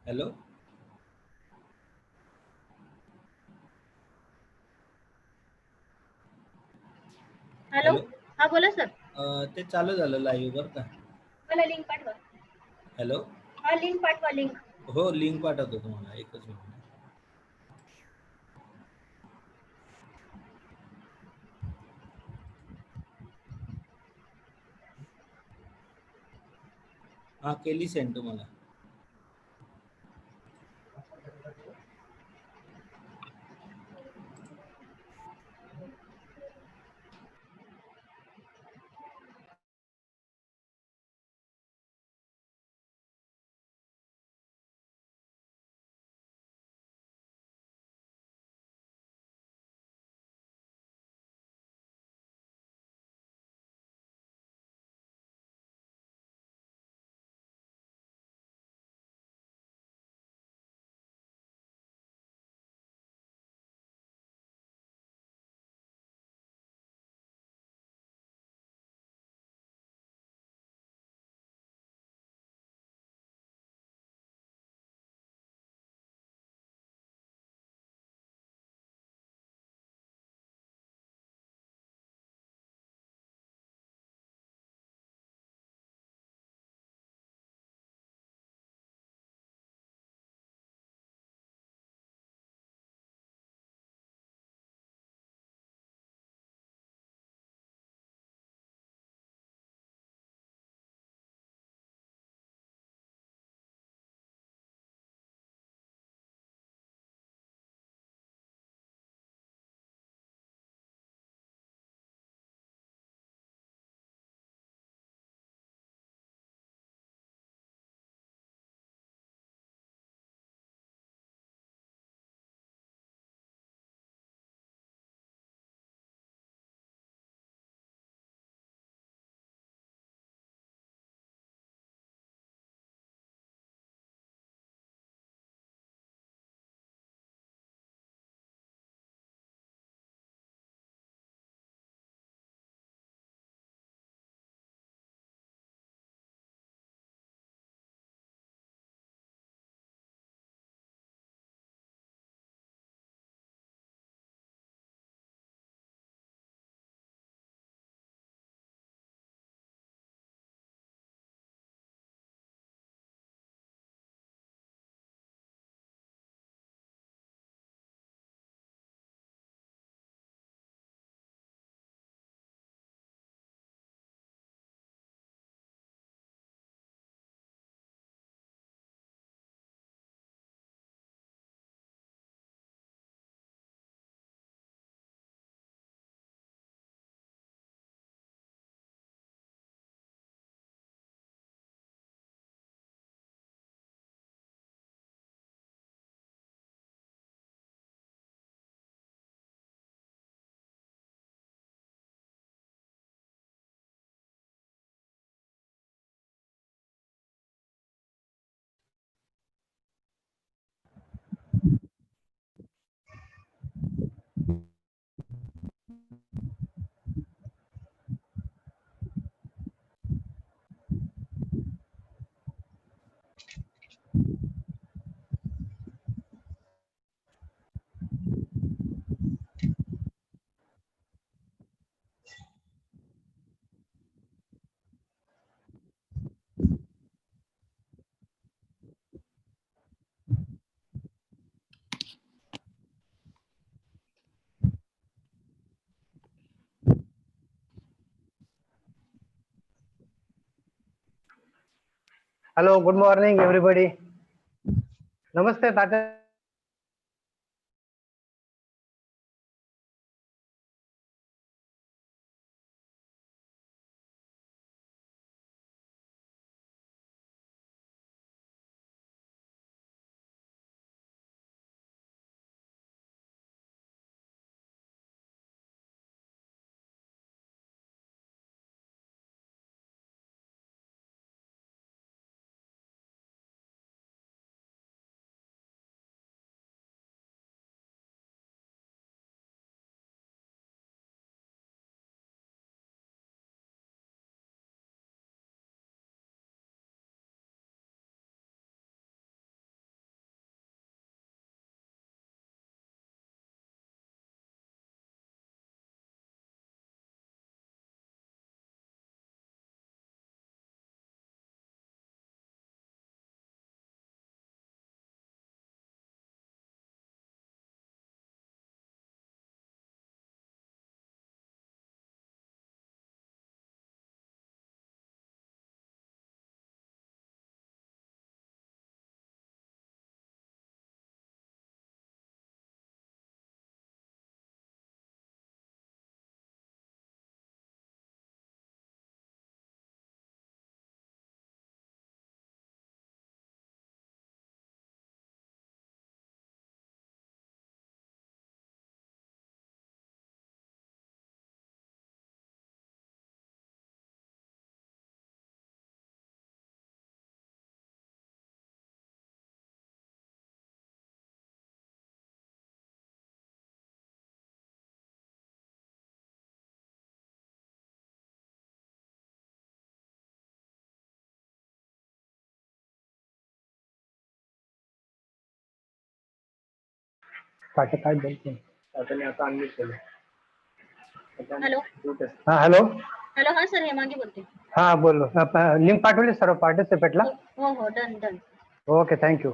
Hello. Hello. Hello. हा बोला sir. ते चालू झालं लाईव्ह बरं का. मला लिंक पाठवा. हॅलो. हा लिंक पाठवा लिंक. हो लिंक पाठवतो तुम्हाला एकच मिनिट. हा केली सेंड तुम्हाला. Hello, good morning, everybody. Namaste, Tata. पाठ काय बोलतो आता अनम्यूट केलं. हॅलो हा हॅलो. हॅलो हा सर हेमांगी बोलते. हा बोलो. लिंक पाठवली सर्व पार्टिसिपेटला. हो हो डन डन. Okay thank you.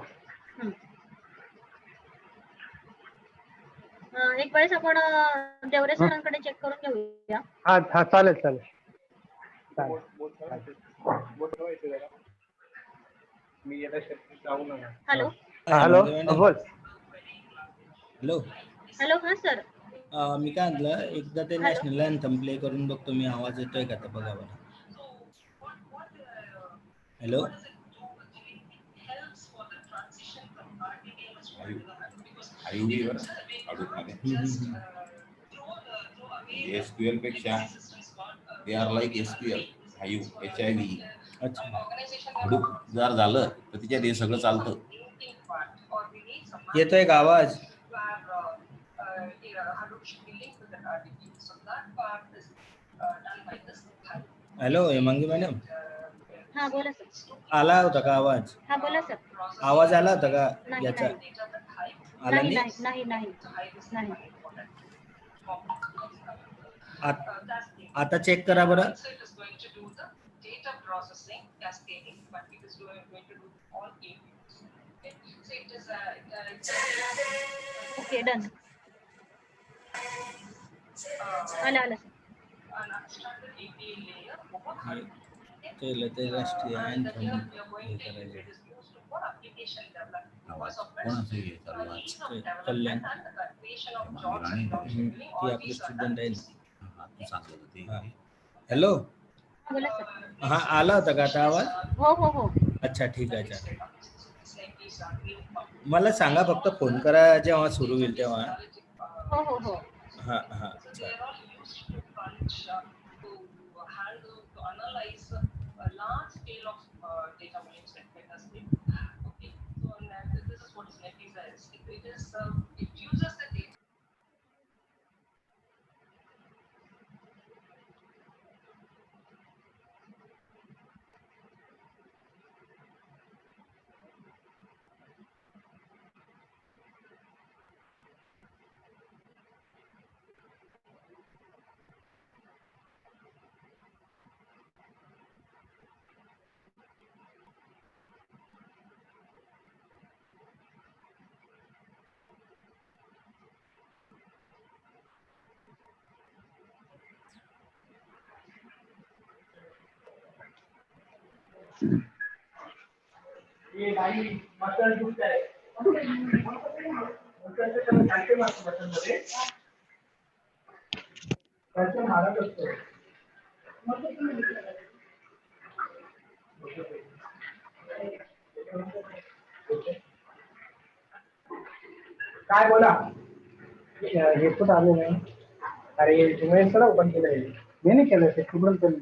एक वेळेस आपण देवरे सरांकडे चेक करून घेऊया. हा हा चालेल चालेल. Hello hello Hemangi madam. बोल. हॅलो. हॅलो हा सर. मी काय म्हटलं, एकदा ते हॅलो नॅशनल अँथम प्ले करून बघतो मी. आवाज येतोय का, तर बघा बरं. हॅलो. SQL पेक्षा they are like SQL, HIV. अच्छा. हडूप जर झालं तर तिच्यात हे सगळं चालतं. येतोय का आवाज? Hello Hemangi madam. हा बोला सर. आला होता का आवाज? हा बोला सर. आवाज आला होता का नाही याचा? नाही आला नाही नाही? नाही नाही नाही. आता चेक करा बरं. Okay done. आला आला सर. ते राष्ट्रीय अँथम हे करायचं. आवाज कोणाचं हे चालू आहे? कल्याण. मागणी ती आपली स्टुडंट आहे ना. तू सांगत होती. हॅलो. बोला सर. हा आला होता का आता आवाज? हो हो हो. अच्छा ठीक आहे चालेल. मला सांगा फक्त, फोन करा जेव्हा सुरू होईल तेव्हा. हो हो हो. हा हा चालेल. ये भाई मटन दूध आहे. त्याच्या महाराज असतो. काय बोला. हे कुठं आले नाही. अरे तुम्ही करा ओपन केलं. मी नाही केलं ते कुठून केलं.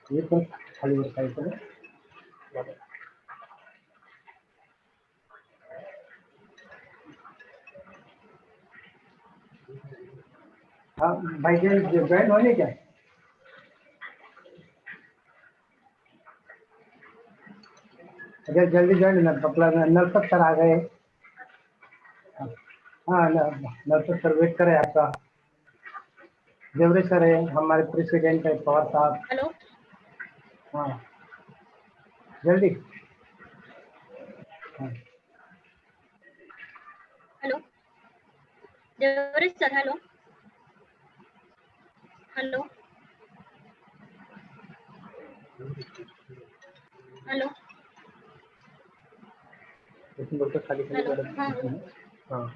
हे पण खाली काय केलं. हाँ भाई ज्वाइन होने क्या? अगर जल्दी ज्वाइन ना पकड़ा नर्सक सर आ गए. हाँ नर्सक सर वेट करे आपका. देवरे सर है हमारे प्रेसिडेंट है पवार साहब. हॅलो हाँ जल्दी. हाँ. हॅलो देवरे सर. हॅलो हॅलो हॅलो खाली खाली हॅलो. करत. हां हाँ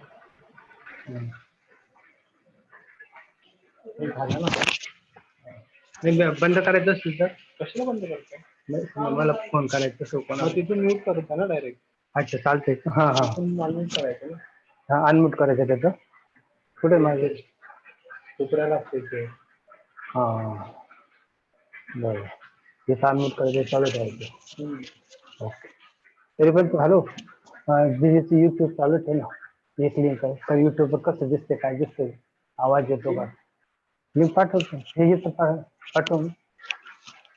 झालं ना. नाही बंद करायचं असेल तर कशाला बंद करतो. नाही मला फोन करायचं सोपं. तिथून म्यूट करतो ना डायरेक्ट. अच्छा चालतंय. हां हां अनम्यूट करायचं ना. हां अनम्यूट करायचं त्याचं. कुठे माझे कुकड्याला असते ते. हां बरं ते अनम्यूट करायचं चालू ठेवायचं. ओके तरी पण हॅलो जे यूट्यूब चालू ठेव ना. एक लिंक आहे तर यूट्यूबवर कसं दिसते काय दिसते आवाज येतो का. लिंक पाठवतो हे येतं पाठवून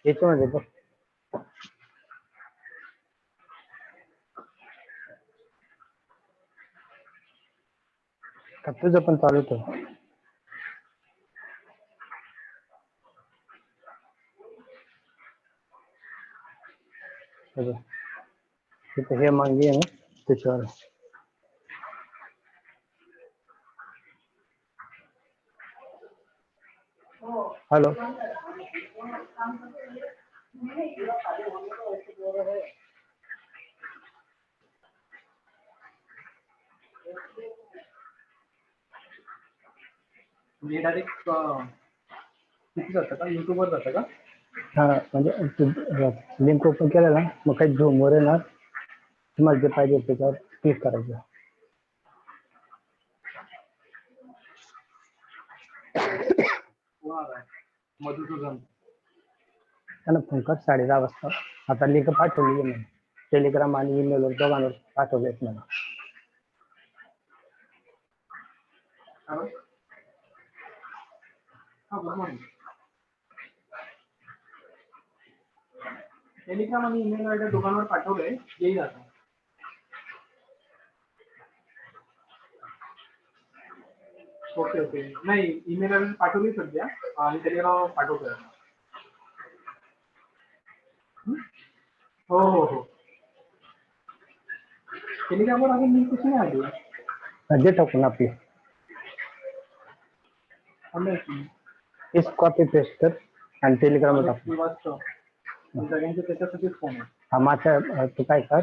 याच्यामध्ये बघ. का तुझं पण चालू ठेव. तिथे हे मागे आहे ना त्याच्यावर. हॅलो. डायरेक्ट किती जातं का युट्यूबवर जातं का? हा म्हणजे लिंक ओपन केलं ना मग काही झूम वर येणार, तुम्हाला जे पाहिजे त्याच्यावर क्लिक करायचं. मधुसूदन त्यांना फोन कर 10:30 वाजता. आता लिंक पाठवली आहे, टेलिग्राम आणि ईमेलवर दोघांवर पाठवलेत मला. टेलिग्राम आणि ईमेल आयडी दोघांवर पाठवलंय, येईल आता. Okay okay. नाही ईमेल आयडी पाठवली सध्या आणि टेलिग्राम पाठवतोय. हो हो हो. टेलिग्रामवर अजून लिंक कशी नाही आली? जे टाकून आपली कॉपी पेस्ट कर आणि टेलिग्रामवर टाकून. श्रीवास्तव सगळ्यांचे त्याच्यासाठीच फोन आहे. हा माझा तू काय कर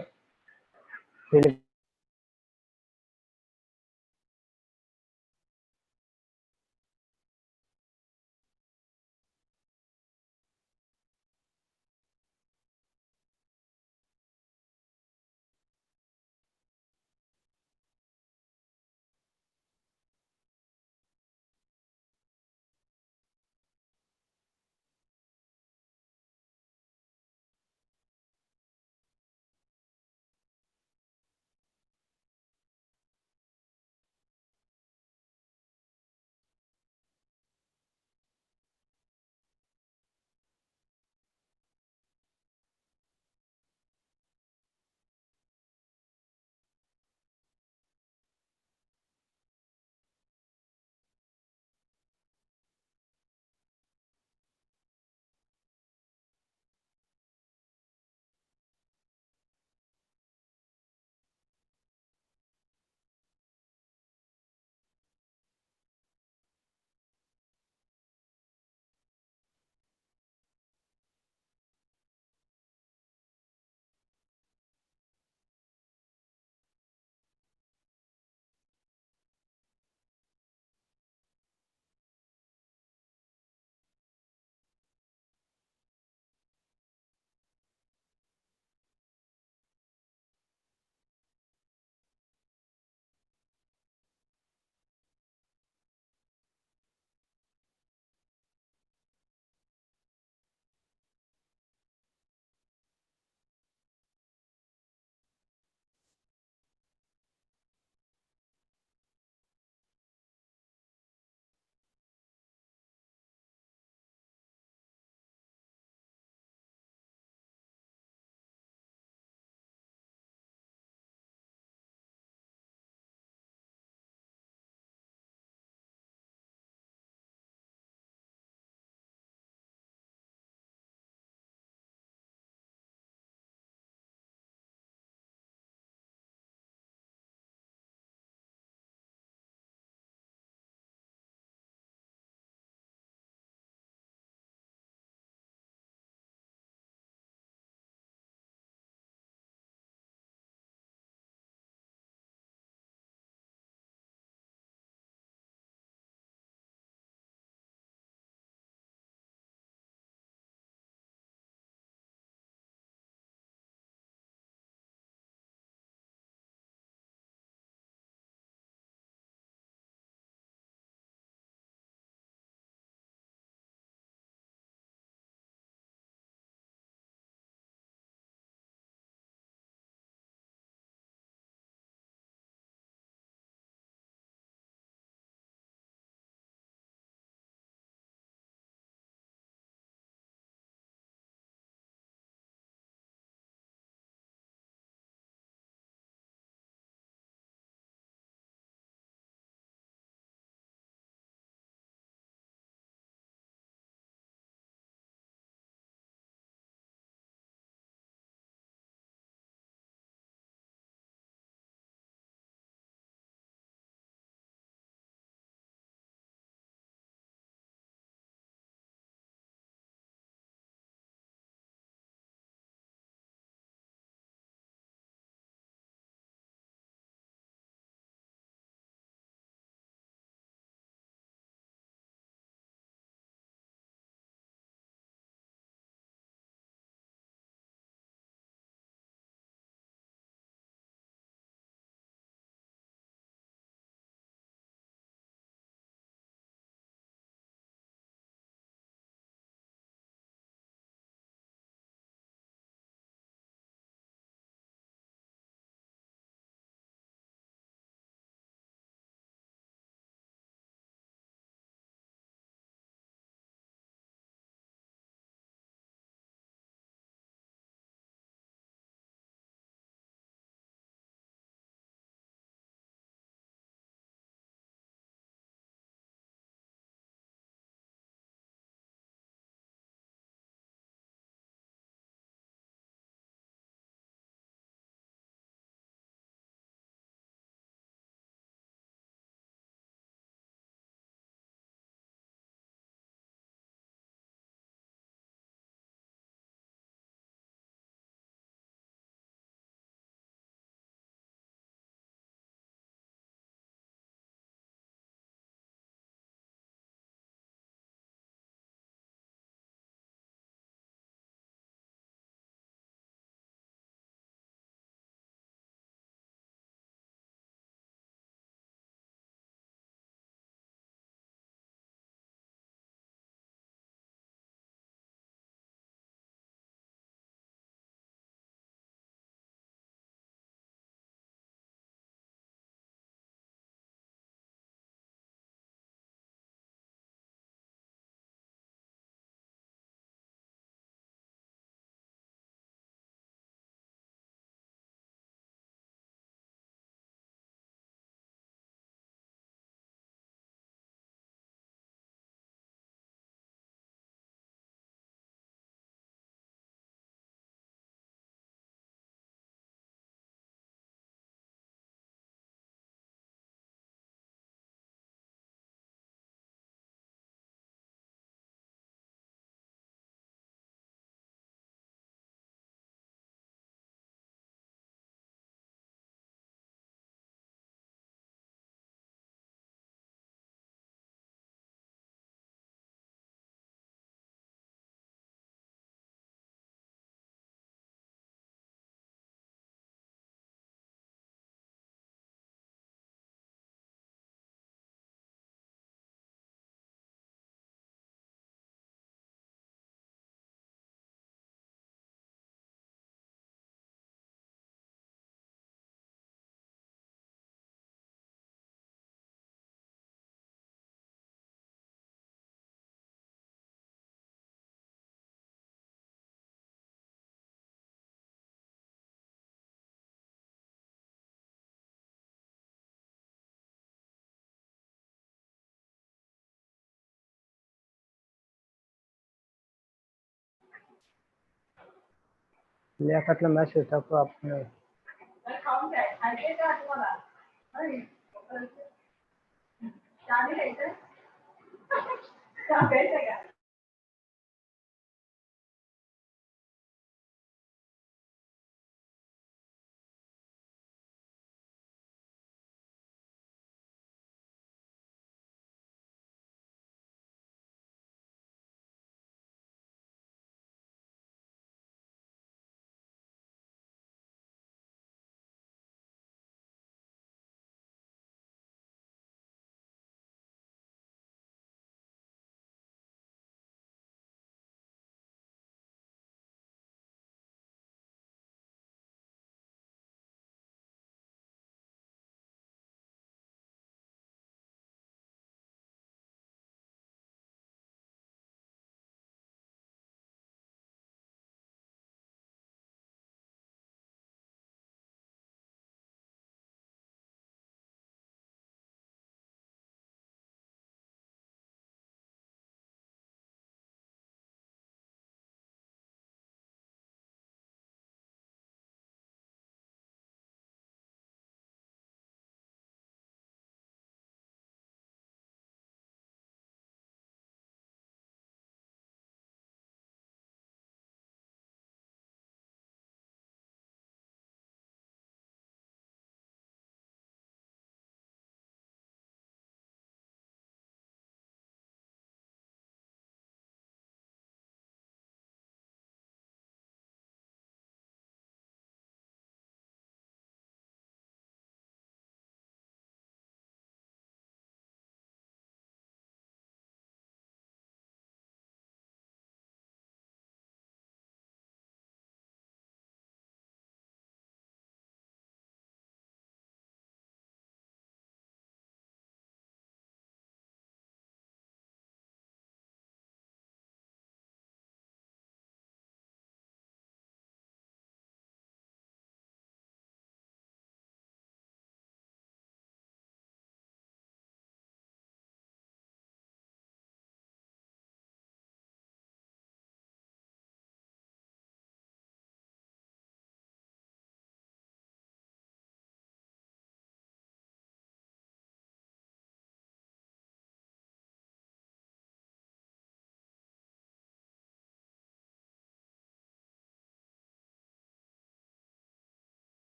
लेखातला मेसेज टाकू आपण.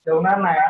जेवणार नाही.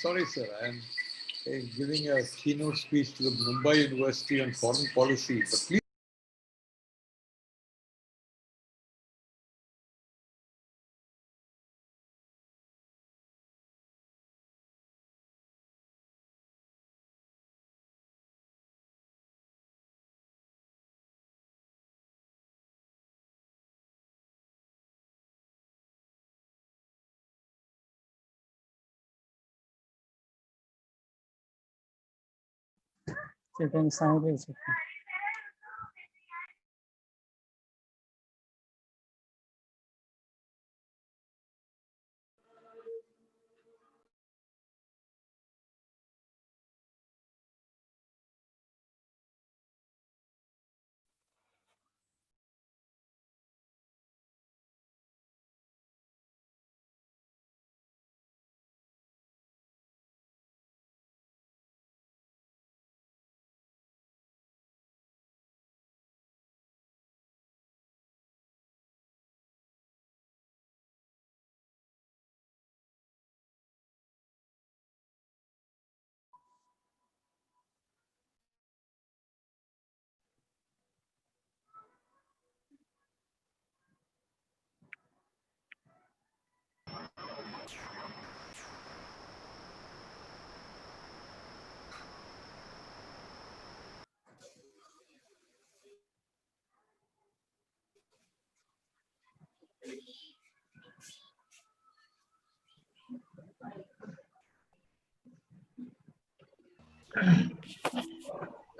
Sorry, sir, I'm giving a keynote speech to the Mumbai University on foreign policy. But please.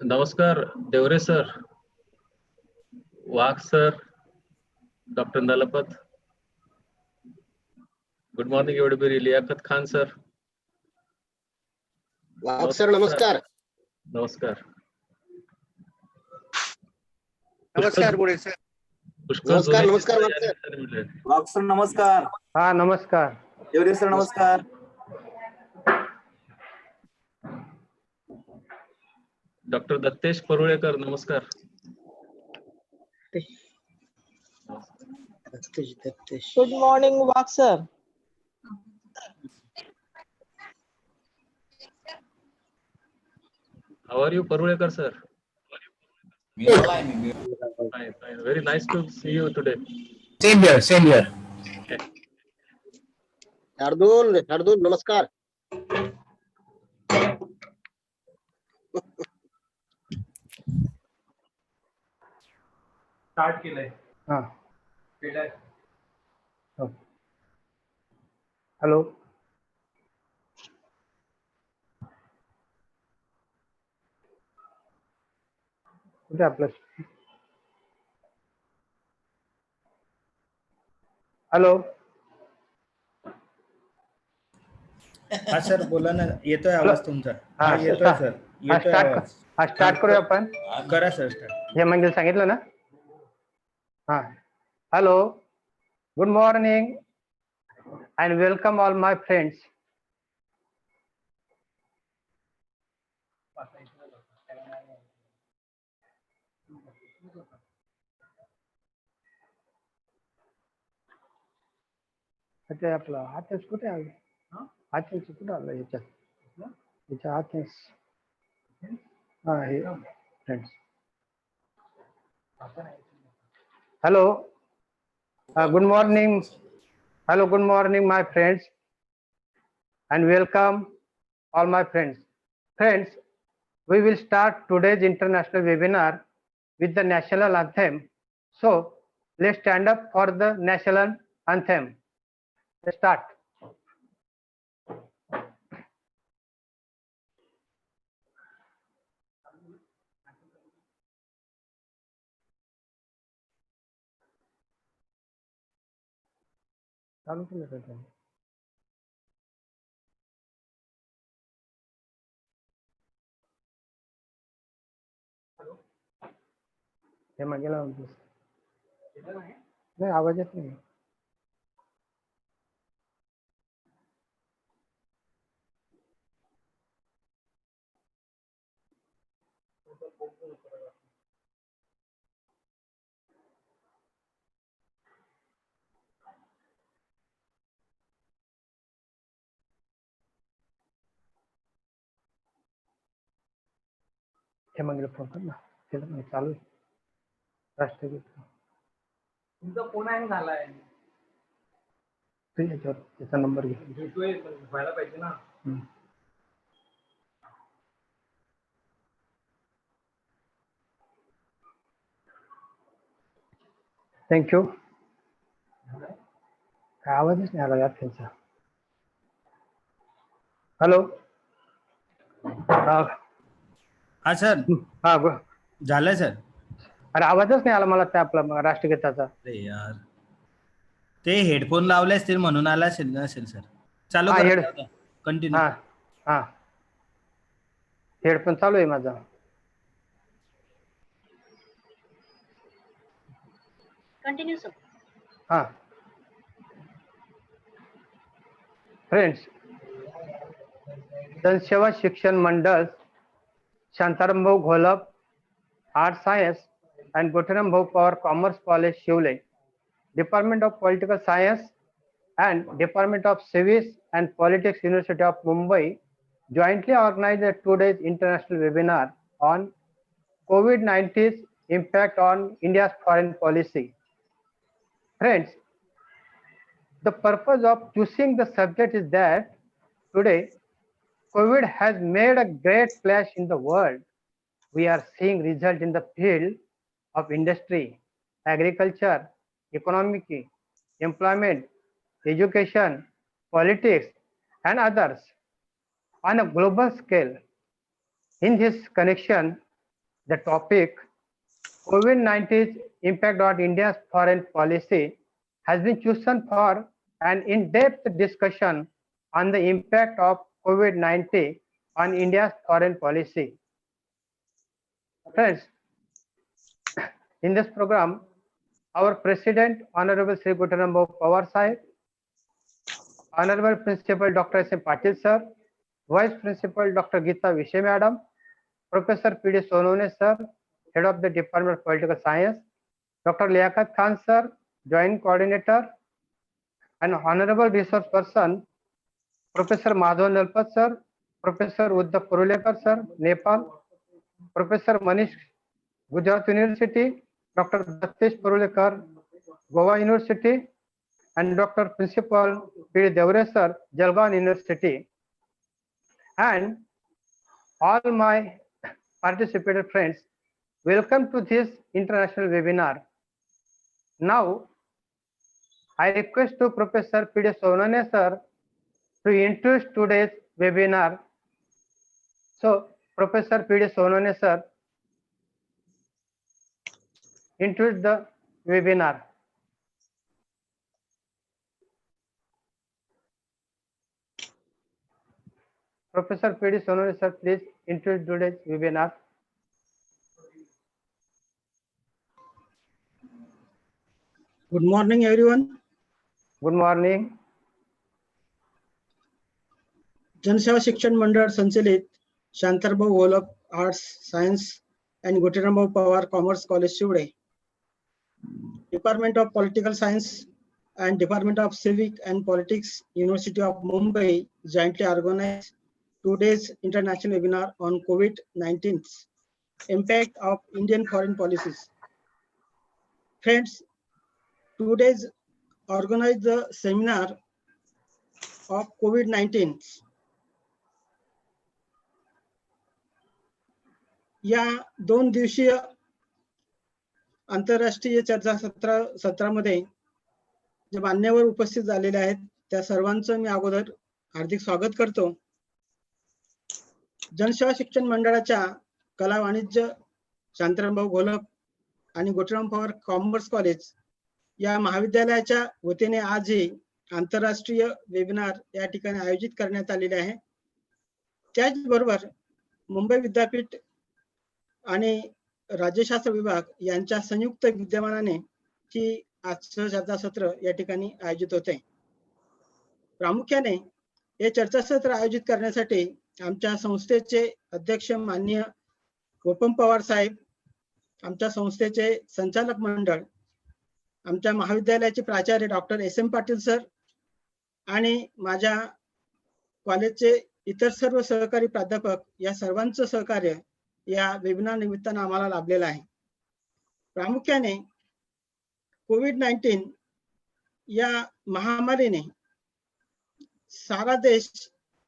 नमस्कार देवरे सर, वाघ सर, डॉक्टर नलपत. गुड मॉर्निंग एवढी लियाकत खान सर. वाघ सर नमस्कार. नमस्कार. नमस्कार बोले सर. पुष्कळ नमस्कार जुने नमस्कार मित्र वाघ या सर. निमित्ताने मिळाले. वाघ सर नमस्कार. हा नमस्कार. देवरे सर नमस्कार. डॉक्टर दत्तेश परुळेकर नमस्कार. Good morning Wagh sir. How are you Parulekar sir? मिळालाय मी. Fine fine, very nice to see you today. Same here same here. Shardul Shardul नमस्कार. स्टार्ट केलंय. हा केलंय. हॅलो. कुठे आपलं? हॅलो. हा सर बोला ना, येतोय आवाज तुमचा. हा, हा येतोय सर, येतोय आवाज. स्टार्ट करूया आपण. करा सर स्टार्ट. हे म्हणजे सांगितलं ना. हा. Hello. Good morning and welcome all my friends. अच्छा आपला हातेस कुठे आलं? हातेस कुठे आलं याच्या हातेस? हा hey friends. Hello. Good morning Hello, good morning, my friends, and welcome all my friends. Friends, we will start today's international webinar with the national anthem. So, let's stand up for the national anthem. Let's start. हे मागे लावून दे. नाही आवाज येत नाही. हे मागे phone कर ना. ते चालू आहे. राष्ट्रगीत तुमचा फोन हँग झालाय. ते याच्यावर त्याचा नंबर घे. भेटतोय पण व्हायला पाहिजे ना. थँक्यू. काय आवाजच नाही आला यार त्यांचा. हॅलो. हा सर हा झालं सर. अरे आवाजच नाही आला मला त्या आपला राष्ट्रगीताचा. अरे यार ते हेडफोन लावले असतील म्हणून आला असेल नसेल सर. चालू हा हेड करा कंटिन्यू. हा हा हेडफोन चालू आहे माझा. Continue sir. हाँ फ्रेंड्स, जनसेवा शिक्षण मंडल शांताराम भाऊ Gholap art science and Gotaram Bhau Power Commerce College Shivle, Department of Political Science and Department of Civics and Politics University of Mumbai jointly organized a 2-day international webinar on COVID-19's impact on India's foreign policy. Friends, the purpose of choosing the subject is that today COVID has made a great splash in the world. We are seeing results in the field of industry, agriculture, economic, employment, education, politics, and others on a global scale. In this connection, the topic COVID-19's impact on India's foreign policy has been chosen for an in-depth discussion on the impact of COVID-19 on India's foreign policy. Friends, in this program, our President, Honorable Sri Gotaram Bhau Pawar Sahib, Honorable Principal Dr. S. M. Patil Sir, Vice Principal Dr. Geeta Vishe Madam, Professor P.D. Sonone Sir, Head of the Department of Political Science, Dr. Liaquat Khan Sir, Joint Coordinator, and Honorable Resource Person, Professor Madhav Nalpat Sir, Professor Uddhav Purulekar Sir, Nepal, Professor Manish, Gujarat University, Dr. Dattesh Purulekar, Goa University, and Dr. Principal P. Devre Sir, Jalgaon University, and all my participated friends. Welcome to this international webinar. Now, I request to Professor P.D. Sonane Sir to introduce today's webinar. So, Professor P.D. Sonane Sir, introduce the webinar. Professor P.D. Sonane Sir, please introduce today's webinar. Good morning, everyone. Good morning. जनसेवा शिक्षण मंडळ संचलित Shantaram Gholap arts science and Gotaram Bhau Pawar Commerce College Shivle, Department of Political Science and Department of Civic and Politics University of Mumbai jointly organized 2 days international webinar on COVID-19's impact of Indian foreign policies. Friends, today's organize the seminar of COVID-19. या 2 दिवसीय आंतरराष्ट्रीय चर्चा सत्रामध्ये जे मान्यवर उपस्थित झालेले आहेत त्या सर्वांचं मी अगोदर हार्दिक स्वागत करतो. जनसेवा शिक्षण मंडळाच्या कला वाणिज्य शांतारामभाऊ घोलप आणि गोटीराम पवार कॉमर्स कॉलेज या महाविद्यालयाच्या वतीने आज ही आंतरराष्ट्रीय वेबिनार या ठिकाणी आयोजित करण्यात आलेले आहे. त्याचबरोबर मुंबई विद्यापीठ आणि राज्यशास्त्र विभाग यांच्या संयुक्त विद्यमानाने ही आजचं चर्चासत्र या ठिकाणी आयोजित होते. प्रामुख्याने हे चर्चासत्र आयोजित करण्यासाठी आमच्या संस्थेचे अध्यक्ष माननीय गोपम पवार साहेब, आमच्या संस्थेचे संचालक मंडळ, आमच्या महाविद्यालयाचे प्राचार्य डॉक्टर SM पाटील सर आणि माझ्या कॉलेजचे इतर सर्व सहकारी प्राध्यापक या सर्वांचं सहकार्य या वेबिनार निमित्तानं आम्हाला लाभलेलं आहे. प्रामुख्याने कोविड-19 या महामारीने सारा देश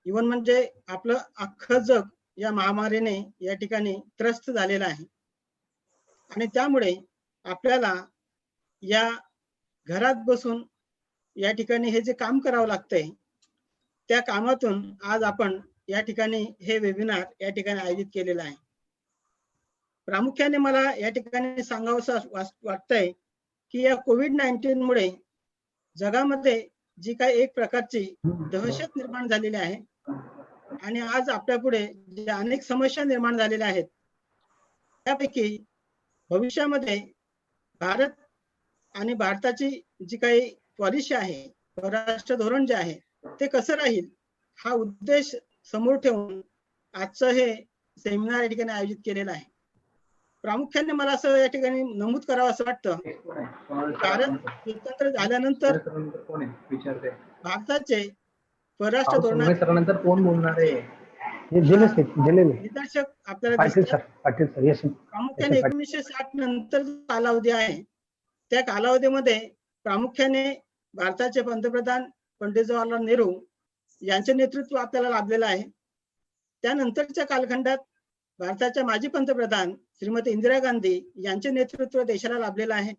इव्हन म्हणजे आपलं अख्खं जग या महामारीने या ठिकाणी त्रस्त झालेलं आहे आणि त्यामुळे आपल्याला या घरात बसून या ठिकाणी हे जे काम करावं लागतंय त्या कामातून आज आपण या ठिकाणी हे वेबिनार या ठिकाणी आयोजित केलेलं आहे. प्रामुख्याने मला या ठिकाणी सांगावंसं वाटतंय की या कोविड-19 मुळे जगामध्ये जी काही एक प्रकारची दहशत निर्माण झालेली आहे आणि आज आपल्या पुढे ज्या अनेक समस्या निर्माण झालेल्या आहेत त्यापैकी भविष्यामध्ये भारत आणि भारताची जी काही पॉलिसी आहे, परराष्ट्र धोरण जे आहे ते कसं राहील हा उद्देश समोर ठेवून आजचं हे सेमिनार या ठिकाणी आयोजित केलेलं आहे. प्रामुख्याने मला असं या ठिकाणी नमूद करावं असं वाटतं कारण स्वतंत्र झाल्यानंतर भारताचे परराष्ट्र धोरणानंतर कोण बोलणार आहे निदर्शक आपल्याला दिसतात. प्रामुख्याने 1960 नंतर कालावधी आहे त्या कालावधीमध्ये प्रामुख्याने भारताचे पंतप्रधान पंडित जवाहरलाल नेहरू यांचे नेतृत्व आपल्याला लाभलेलं आहे. त्यानंतरच्या कालखंडात भारताच्या माजी पंतप्रधान श्रीमती इंदिरा गांधी यांचे नेतृत्व देशाला लाभलेलं आहे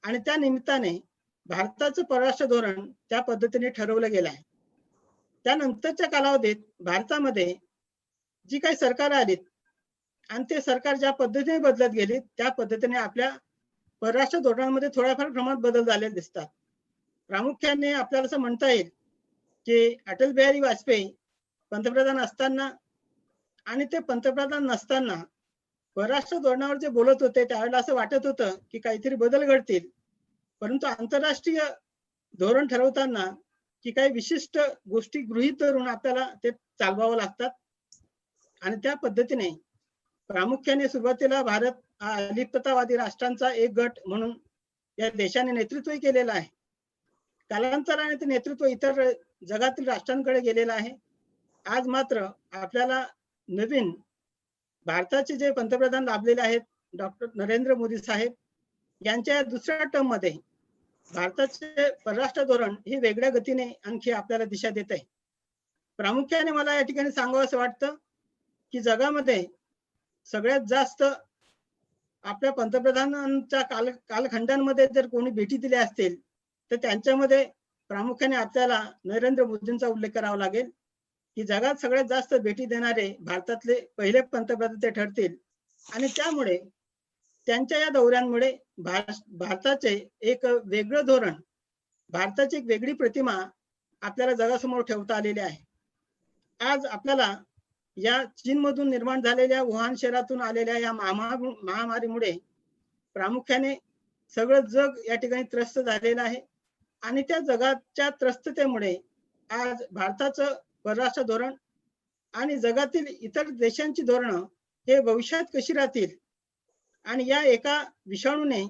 आणि त्या निमित्ताने भारताचं परराष्ट्र धोरण त्या पद्धतीने ठरवलं गेलं आहे. त्यानंतरच्या कालावधीत भारतामध्ये जी काही सरकार आलीत आणि ते सरकार ज्या पद्धतीने बदलत गेली त्या पद्धतीने आपल्या परराष्ट्र धोरणामध्ये थोड्याफार प्रमाणात बदल झालेले दिसतात. प्रामुख्याने आपल्याला असं म्हणता येईल की अटल बिहारी वाजपेयी पंतप्रधान असताना आणि ते पंतप्रधान नसताना परराष्ट्र धोरणावर जे बोलत होते त्यावेळेला असं वाटत होतं की काहीतरी बदल घडतील, परंतु आंतरराष्ट्रीय धोरण ठरवताना की काही विशिष्ट गोष्टी गृहीत धरून आपल्याला ते चालवावं लागतात आणि त्या पद्धतीने प्रामुख्याने सुरुवातीला भारत हा अलिप्ततावादी राष्ट्रांचा एक गट म्हणून या देशाने नेतृत्व केलेलं आहे. कालांतराने ते नेतृत्व इतर जगातील राष्ट्रांकडे गेलेलं आहे. आज मात्र आपल्याला नवीन भारताचे जे पंतप्रधान लाभलेले आहेत डॉक्टर नरेंद्र मोदी साहेब यांच्या दुसऱ्या टर्म मध्ये भारताचे परराष्ट्र धोरण हे वेगळ्या गतीने आणखी आपल्याला दिशा देत आहे. प्रामुख्याने मला या ठिकाणी सांगावं असं वाटतं की जगामध्ये सगळ्यात जास्त आपल्या पंतप्रधानांच्या कालखंडांमध्ये जर कोणी भेटी दिल्या असतील तर त्यांच्यामध्ये प्रामुख्याने आपल्याला नरेंद्र मोदींचा उल्लेख करावा लागेल की जगात सगळ्यात जास्त भेटी देणारे भारतातले पहिले पंतप्रधान ते ठरतील आणि त्यामुळे त्यांच्या या दौऱ्यांमुळे भारताचे एक वेगळं धोरण, भारताची एक वेगळी प्रतिमा आपल्याला जगासमोर ठेवता आलेली आहे. आज आपल्याला या चीनमधून निर्माण झालेल्या वुहान शहरातून आलेल्या या महामारीमुळे प्रामुख्याने सगळं जग या ठिकाणी त्रस्त झालेलं आहे आणि त्या जगाच्या त्रस्ततेमुळे आज भारताचं परराष्ट्र धोरण आणि जगातील इतर देशांची धोरणं हे भविष्यात कशी राहतील आणि या एका विषाणूने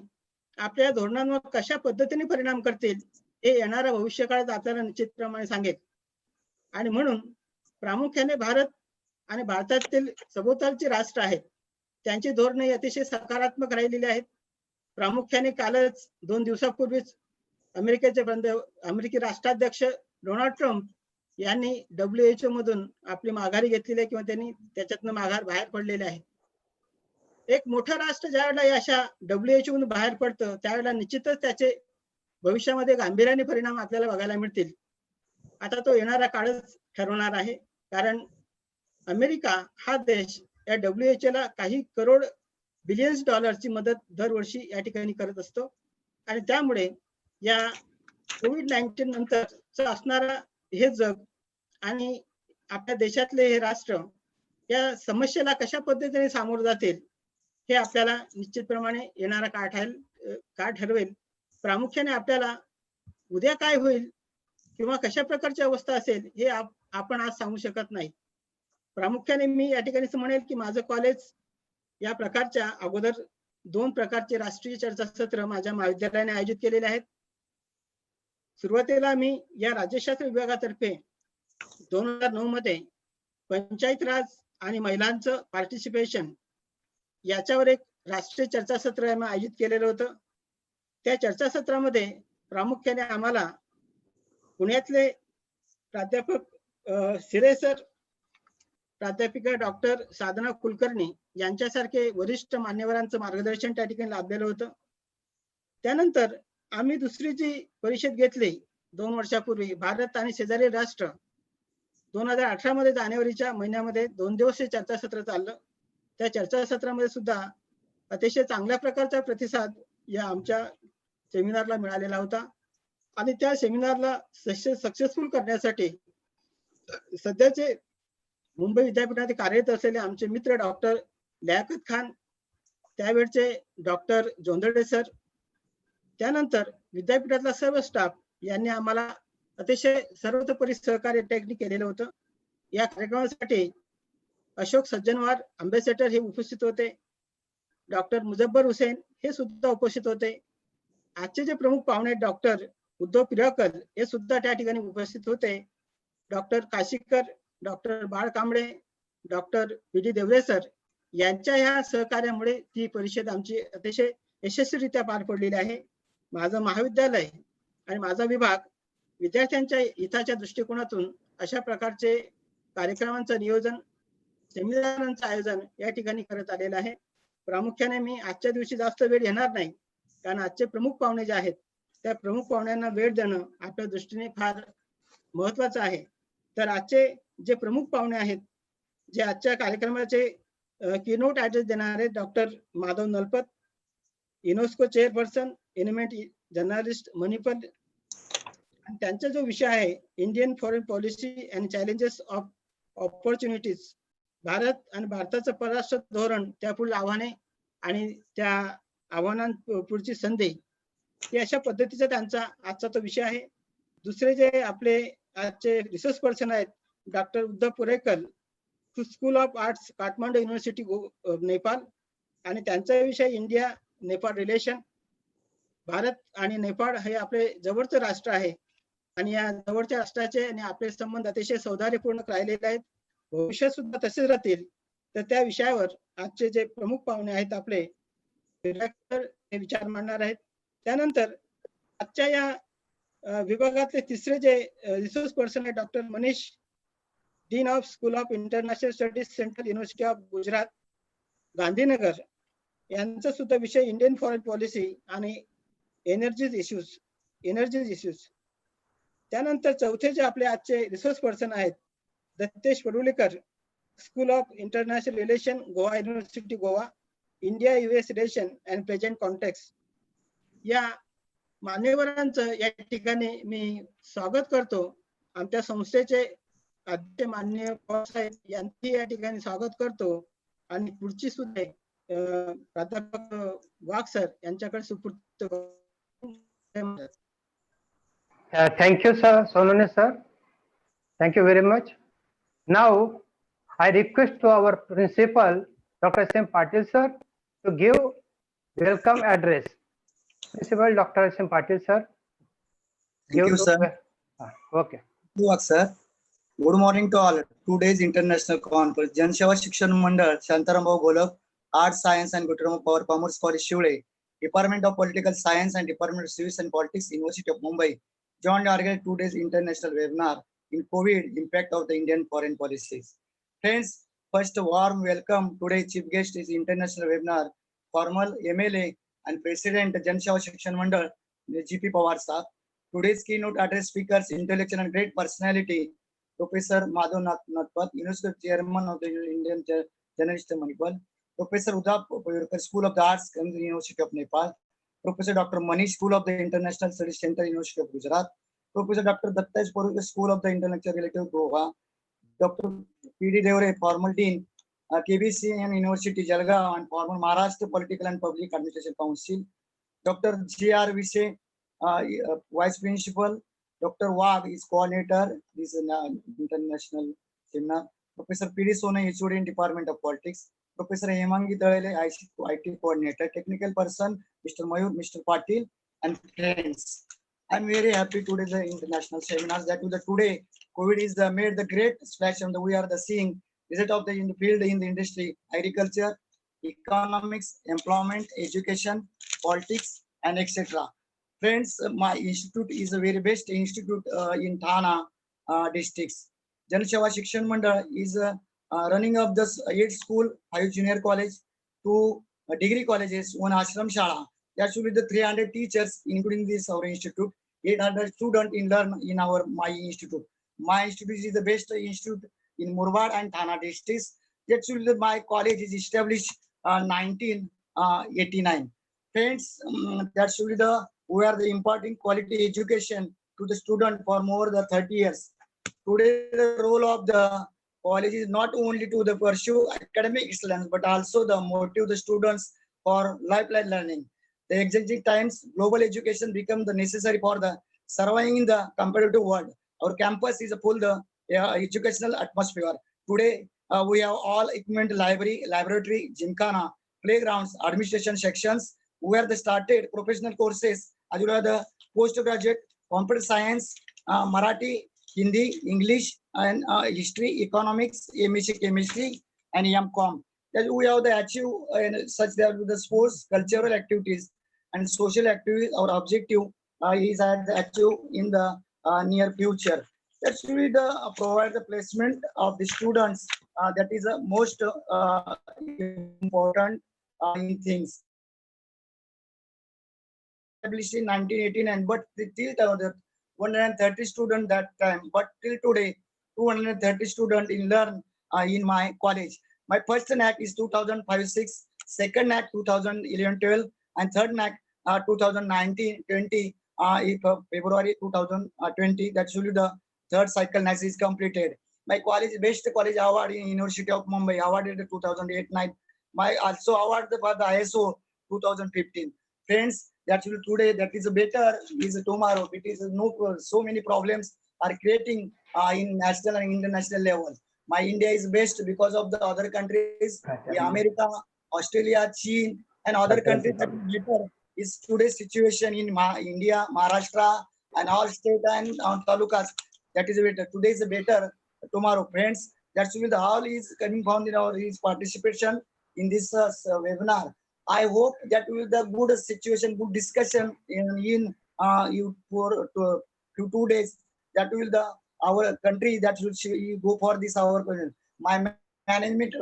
आपल्या धोरणांवर कशा पद्धतीने परिणाम करतील हे येणाऱ्या भविष्यकाळात आपल्याला निश्चितप्रमाणे सांगेल. आणि म्हणून प्रामुख्याने भारत आणि भारतातील सभोवतालची राष्ट्र आहेत त्यांची धोरणे अतिशय सकारात्मक राहिलेली आहेत. प्रामुख्याने कालच 2 दिवसापूर्वीच अमेरिकी राष्ट्राध्यक्ष डोनाल्ड ट्रम्प यांनी WHO मधून आपली माघारी घेतलेली आहे किंवा त्यांनी त्याच्यातनं बाहेर पडलेले आहे. एक मोठं राष्ट्र ज्यावेळेला अशा WHO मधून बाहेर पडतं त्यावेळेला निश्चितच त्याचे भविष्यामध्ये गांभीर्याने परिणाम आपल्याला बघायला मिळतील. आता तो येणारा काळच ठरवणार आहे, कारण अमेरिका हा देश या WHO ला काही करोड बिलियन्स डॉलरची मदत दरवर्षी या ठिकाणी करत असतो. आणि त्यामुळे या COVID-19 नंतर असणारा हे जग आणि आपल्या देशातले हे राष्ट्र या समस्येला कशा पद्धतीने सामोरं जातील हे आपल्याला निश्चितप्रमाणे येणारा काळ ठरवेल. प्रामुख्याने आपल्याला उद्या काय होईल किंवा कशा प्रकारची अवस्था असेल हे आपण आज सांगू शकत नाही. प्रामुख्याने मी या ठिकाणी म्हणेल की माझं कॉलेज या प्रकारच्या अगोदर 2 प्रकारचे राष्ट्रीय चर्चासत्र माझ्या महाविद्यालयाने आयोजित केलेले आहेत. सुरुवातीला मी या राज्यशास्त्र विभागातर्फे 2009 मध्ये पंचायत राज आणि महिलांचं पार्टिसिपेशन याच्यावर एक राष्ट्रीय चर्चासत्र आयोजित केलेलं होतं. त्या चर्चासत्रामध्ये प्रामुख्याने आम्हाला पुण्यातले प्राध्यापक शिरे सर, प्राध्यापिका डॉक्टर साधना कुलकर्णी यांच्यासारखे वरिष्ठ मान्यवरांचं मार्गदर्शन त्या ठिकाणी लाभलेलं होतं. त्यानंतर आम्ही दुसरी जी परिषद घेतली 2 वर्षापूर्वी, भारत आणि शेजारी राष्ट्र, 2018 मध्ये जानेवारीच्या महिन्यामध्ये 2 दिवसीय चर्चासत्र चाललं. त्या चर्चासत्रामध्ये सुद्धा अतिशय चांगल्या प्रकारचा प्रतिसाद या आमच्या सेमिनारला मिळालेला होता. आणि त्या सेमिनारला सक्सेसफुल करण्यासाठी सध्याचे मुंबई विद्यापीठात कार्यरत असलेले आमचे मित्र डॉक्टर लियाकत खान, त्यावेळचे डॉक्टर जोंधळे सर, त्यानंतर विद्यापीठातला सर्व स्टाफ यांनी आम्हाला अतिशय सर्वतोपरी सहकार्य केलेलं होतं. या कार्यक्रमासाठी अशोक सज्जनवार अम्बेसेडर हे उपस्थित होते. डॉक्टर मुजब्बर हुसेन हे सुद्धा उपस्थित होते. आजचे जे प्रमुख पाहुणे डॉक्टर उद्धव पिराकल हे सुद्धा त्या ठिकाणी उपस्थित होते. डॉक्टर काशीकर, डॉक्टर बाळ कांबळे, डॉक्टर PD देवरे सर यांच्या ह्या सहकार्यामुळे ती परिषद आमची अतिशय यशस्वीरित्या पार पडलेली आहे. माझं महाविद्यालय आणि माझा विभाग विद्यार्थ्यांच्या हिताच्या दृष्टिकोनातून अशा प्रकारचे कार्यक्रमांचं नियोजन, सेमिनारांचं आयोजन या ठिकाणी करत आलेलं आहे. प्रामुख्याने मी आजच्या दिवशी जास्त वेळ घेणार नाही, कारण आजचे प्रमुख पाहुणे जे आहेत त्या प्रमुख पाहुण्यांना वेळ देणं आपल्या दृष्टीने फार महत्वाचं आहे. तर आजचे जे प्रमुख पाहुणे आहेत, जे आजच्या कार्यक्रमाचे कीनोट ऍड्रेस देणार आहेत, doctor Madhav Nalapat, UNESCO chairperson, eminent journalist Manipal, आणि त्यांचा जो विषय आहे Indian foreign policy and challenges of opportunities, Bharat आणि भारताचं परराष्ट्र धोरण, त्यापुढील आव्हाने आणि त्या आव्हानांपुढची संधी, ही अशा पद्धतीचा त्यांचा आजचा तो विषय आहे. दुसरे जे आपले आजचे रिसर्च पर्सन आहेत doctor Uddhav Purekar, school of arts, Kathmandu university Nepal, आणि त्यांचा विषय इंडिया नेपाळ रिलेशन. भारत आणि नेपाळ हे आपले जवळचं राष्ट्र आहे आणि या जवळच्या राष्ट्राचे आणि आपले संबंध अतिशय सौहार्दपूर्ण राहिलेले आहेत, भविष्यात सुद्धा तसेच राहतील. तर त्या विषयावर आजचे जे प्रमुख पाहुणे आहेत आपले हे विचार मांडणार आहेत. त्यानंतर आजच्या या विभागातले तिसरे जे रिसोर्स पर्सन आहे doctor Manish, dean of school of international studies, central university of Gujarat, Gandhinagar, यांचा सुद्धा विषय इंडियन फॉरेन पॉलिसी आणि एनर्जी इश्यूज. त्यानंतर चौथे जे आपले आजचे रिसोर्स पर्सन आहेत Dattesh Parulekar, school of international relation, Goa university Goa, India US relation and present context. या मान्यवरांचं या ठिकाणी मी स्वागत करतो. आमच्या संस्थेचे अध्यक्ष माननीय साहेब यांची या ठिकाणी स्वागत करतो आणि पुढची सुद्धा प्राध्यापक वाघ सर यांच्याकडे सुपूर्द. Thank you, sir, Sonone sir. Thank you very much. Now, I request to our principal, Dr. S.M. Patil sir, to give welcome address. Principal Dr. S.M. Patil sir. Thank you, sir. Okay. Sir. Good morning to all. Today's international conference. जनसेवा शिक्षण मंडळ Shantaram Bhau Golak, art science and गुटरम power commerce college Shivle Department of Political Science and Department of Civics and Politics, University of Mumbai, joined to organize 2 days international webinar in COVID impact of the Indian foreign policies. Friends, first warm welcome. Today's chief guest is international webinar, former MLA and President Jan Seva Shikshan Mandal, GP Pawar Saab. Today's keynote address speakers, intellectual and great personality, Professor Madhav Nathpat, University Chairman of the Indian Journalist Manipal, Professor Uda Payurkar, School of the Arts, University of Nepal, Professor Dr. Manish, School of the International Studies Center, University of Gujarat, Professor Dr. Dattash Purukar, School of the Intellectual Relative, Goa, Dr. P.D. Devre, former Dean, KBCN University, Jalgaon, and former Maharashtra Political and Public Administration Council, Dr. G.R. Vishe, Vice Principal, Dr. Wag is coordinator. This is an international seminar. Professor P.D. Sone, HOD in Department of Politics. Professor Hemangi Dalale, IT coordinator. Technical person, Mr. Mayur, Mr. Patil, and friends. I'm very happy today the international seminars that today COVID is made the great splash and we are the seeing result of the in the field in the industry, agriculture, economics, employment, education, politics, and etc. Friends, my institute is the very best institute in Thana districts. Jan Seva Shikshan Mandal is running up the 8 school, 5 junior college, 2 degree colleges, 1 ashram shala. That should be the 300 teachers, including this our institute. 800 students in learn in my institute. My institute is the best institute in Murwad and Thana districts. That should be my college is established 1989. Friends, that should be the we are the imparting quality education to the student for more than 30 years. Today, the role of the college is not only to the pursue academic excellence, but also the motive the students for lifelong learning. The exchanging times, global education becomes the necessary for the surviving in the competitive world. Our campus is a full the educational atmosphere. Today, we have all equipment, library, laboratory, gymkhana, playgrounds, administration sections, where they started professional courses, as well as the postgraduate, computer science, Marathi, Hindi, English, and history, economics, MSc chemistry, and M.Com. That we have the achieve such that with the sports, cultural activities, and social activities. Our objective is at the achieve in the near future. That's really the provide the placement of the students. That is the most important in things. Established in 1918, and but till the 130 students that time, but till today 230 students in learn in my college. My first NAC is 2005-6, second NAC 2011-12, and third NAC 2019-20 February 2020. That should be the third cycle NAC is completed. My college best college award in University of Mumbai awarded 2008-9. My also award for the ISO 2015. Friends, that will today that is better is tomorrow. It is no so many problems are creating in national and international level. My India is best because of the other countries, America, Australia, China, and other countries that is better. Is today's situation in India, Maharashtra, and all state and talukas. That is better. Today is better. Tomorrow, friends. That's will the all is coming found in our his participation in this webinar. I hope that will the good situation, good discussion in you for 2 days. That will the our country that will go for this our my management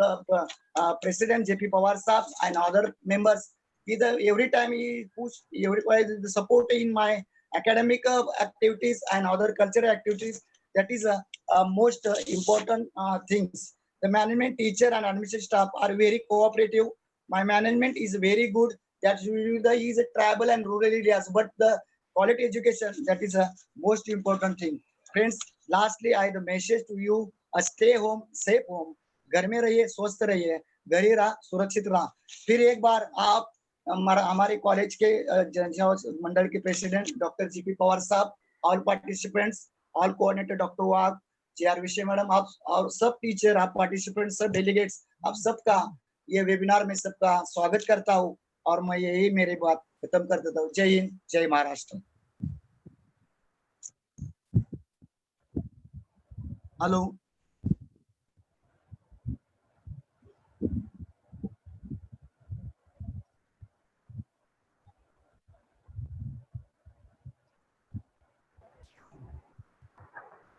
president JP Pawar Saab and other members. Every time he push the support in my academic activities and other cultural activities. That is most important things. The management, teacher, and administrative staff are very cooperative. My management is very good. That is a travel and rural areas, but the quality education that is a most important thing. Friends, lastly, I have a message to you: stay home, safe home. घर में रहिए, स्वस्थ रहिए, घर ही रहा, सुरक्षित रहा. फिर एक बार आप हमारे कॉलेज के जनसेवा मंडल के प्रेसिडेंट डॉक्टर जीपी पवार साहब, all participants, all coordinator doctor वाग, JR विषय मैडम, आप और सब टीचर, आप पार्टिसिपेंट, सब डेलीगेट्स, आप सबका ये वेबिनार में सबका स्वागत करता हूँ और मैं यही मेरी बात खत्म कर देता हूँ. जय हिंद, जय Maharashtra. Hello.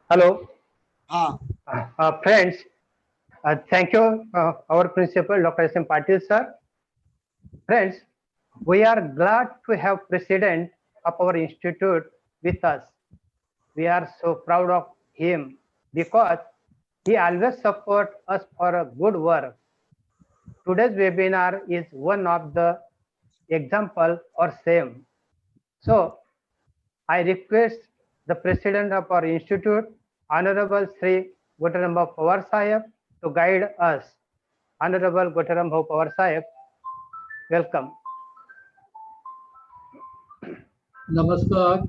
Hello, Ah, friends. Thank you, our principal, Dr. S.M. Patil, sir. Friends, we are glad to have president of our institute with us. We are so proud of him because he always supports us for a good work. Today's webinar is one of the example or same. So I request the president of our institute, Honorable Sri Gotarambha Pawar Sahib, to guide us. Honorable Gotarambha Pawar Sahib, welcome. नमस्कार.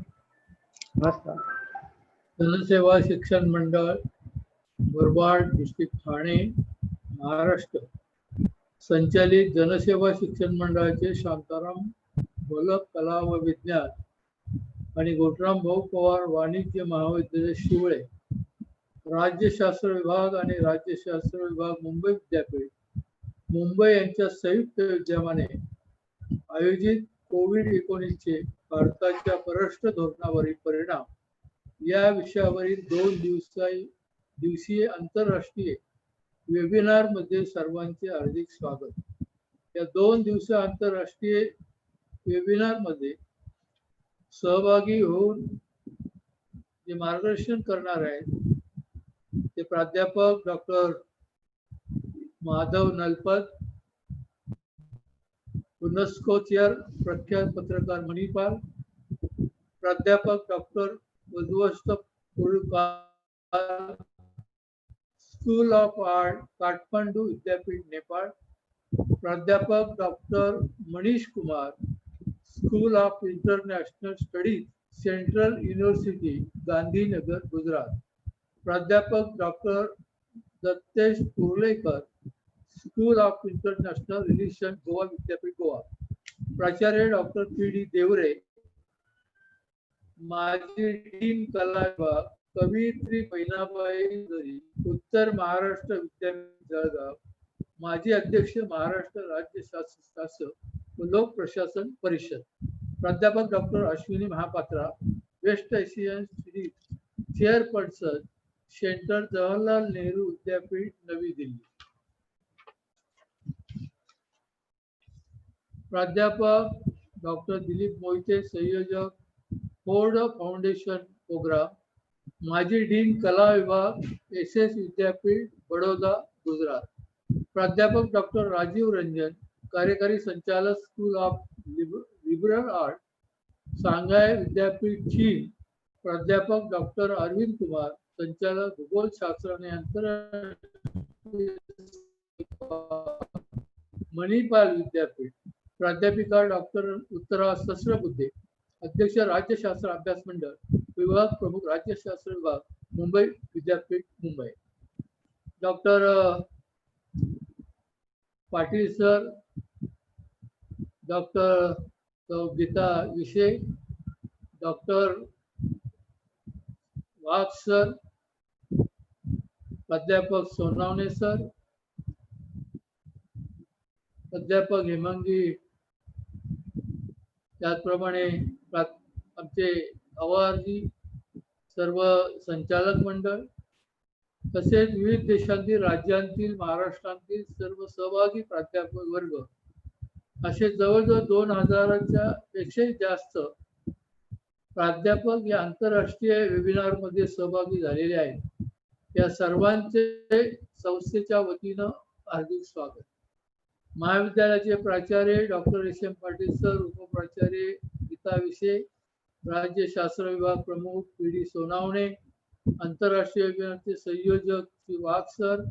नमस्कार. जनसेवा शिक्षण मंडळ Murbad district Thane Maharashtra संचालित जनसेवा शिक्षण मंडळाचे शांताराम बोलक कला व विज्ञान आणि गोटराम भाऊ पवार वाणिज्य महाविद्यालय शिवळे राज्यशास्त्र विभाग आणि राज्यशास्त्र विभाग मुंबई विद्यापीठ मुंबई यांच्या संयुक्त विद्यमाने आयोजित कोविड-19 चे भारताच्या परराष्ट्र धोरणावरील परिणाम या विषयावरील 2 दिवसीय आंतरराष्ट्रीय वेबिनार मध्ये सर्वांचे हार्दिक स्वागत. या 2 दिवसीय आंतरराष्ट्रीय वेबिनार मध्ये सहभागी होऊन जे मार्गदर्शन करणार आहेत ते प्राध्यापक doctor Madhav Nalapat, UNESCO chair प्रख्यात पत्रकार मणिपाल, प्राध्यापक डॉक्टर उद्वस्त Purkar, school of art Kathmandu विद्यापीठ नेपाळ, प्राध्यापक doctor Manish Kumar, school of international studies central university Gandhinagar Gujarat, प्राध्यापक doctor Dattesh Kurlekar, school of international relation Goa विद्यापीठ गोवा, प्राचार्य डॉक्टर पी.डी. देवरे, माजी डीन कला विभाग कवयित्री बहिणाबाई जरी उत्तर महाराष्ट्र विद्यापीठ जळगाव, माजी अध्यक्ष महाराष्ट्र राज्य शासन व लोक प्रशासन परिषद, प्राध्यापक doctor Ashwini Mahapatra, west Asian studies chairperson centre Jawaharlal Nehru विद्यापीठ नवी दिल्ली, प्राध्यापक डॉक्टर दिलीप मोहिते संयोजक फोर्ड फाउंडेशन प्रोग्राम, माजी डीन कला विभाग SS विद्यापीठ बडोदा गुजरात, प्राध्यापक डॉक्टर राजीव रंजन कार्यकारी संचालक school of liberal art Shanghai विद्यापीठ चीन, प्राध्यापक डॉक्टर अरविंद कुमार संचालक भूगोलशास्त्र आणि आंतरराष्ट्रीय मणिपाल विद्यापीठ, प्राध्यापिका डॉक्टर उत्तरा सहस्रबुद्धे अध्यक्ष राज्यशास्त्र अभ्यास मंडळ विभाग प्रमुख राज्यशास्त्र विभाग मुंबई विद्यापीठ Mumbai, doctor Patil sir, doctor Geeta Vishay, doctor वाघ सर, प्राध्यापक सोनावणे सर, प्राध्यापक हेमांगी, त्याचप्रमाणे आमचे आवारजी सर्व संचालक मंडळ तसेच विविध देशांतील राज्यांतील महाराष्ट्रातील सर्व सहभागी प्राध्यापक वर्ग असे जवळजवळ 2000च्या पेक्षाही जास्त प्राध्यापक या आंतरराष्ट्रीय वेबिनार मध्ये सहभागी झालेले आहेत. या सर्वांचे संस्थेच्या वतीनं हार्दिक स्वागत. महाविद्यालयाचे प्राचार्य डॉक्टर S.M. पाटील सर, उपप्राचार्य गीता विषय, राज्यशास्त्र विभाग प्रमुख P.D. सोनावणे, आंतरराष्ट्रीय वेबिनारचे संयोजक श्री वाघ सर,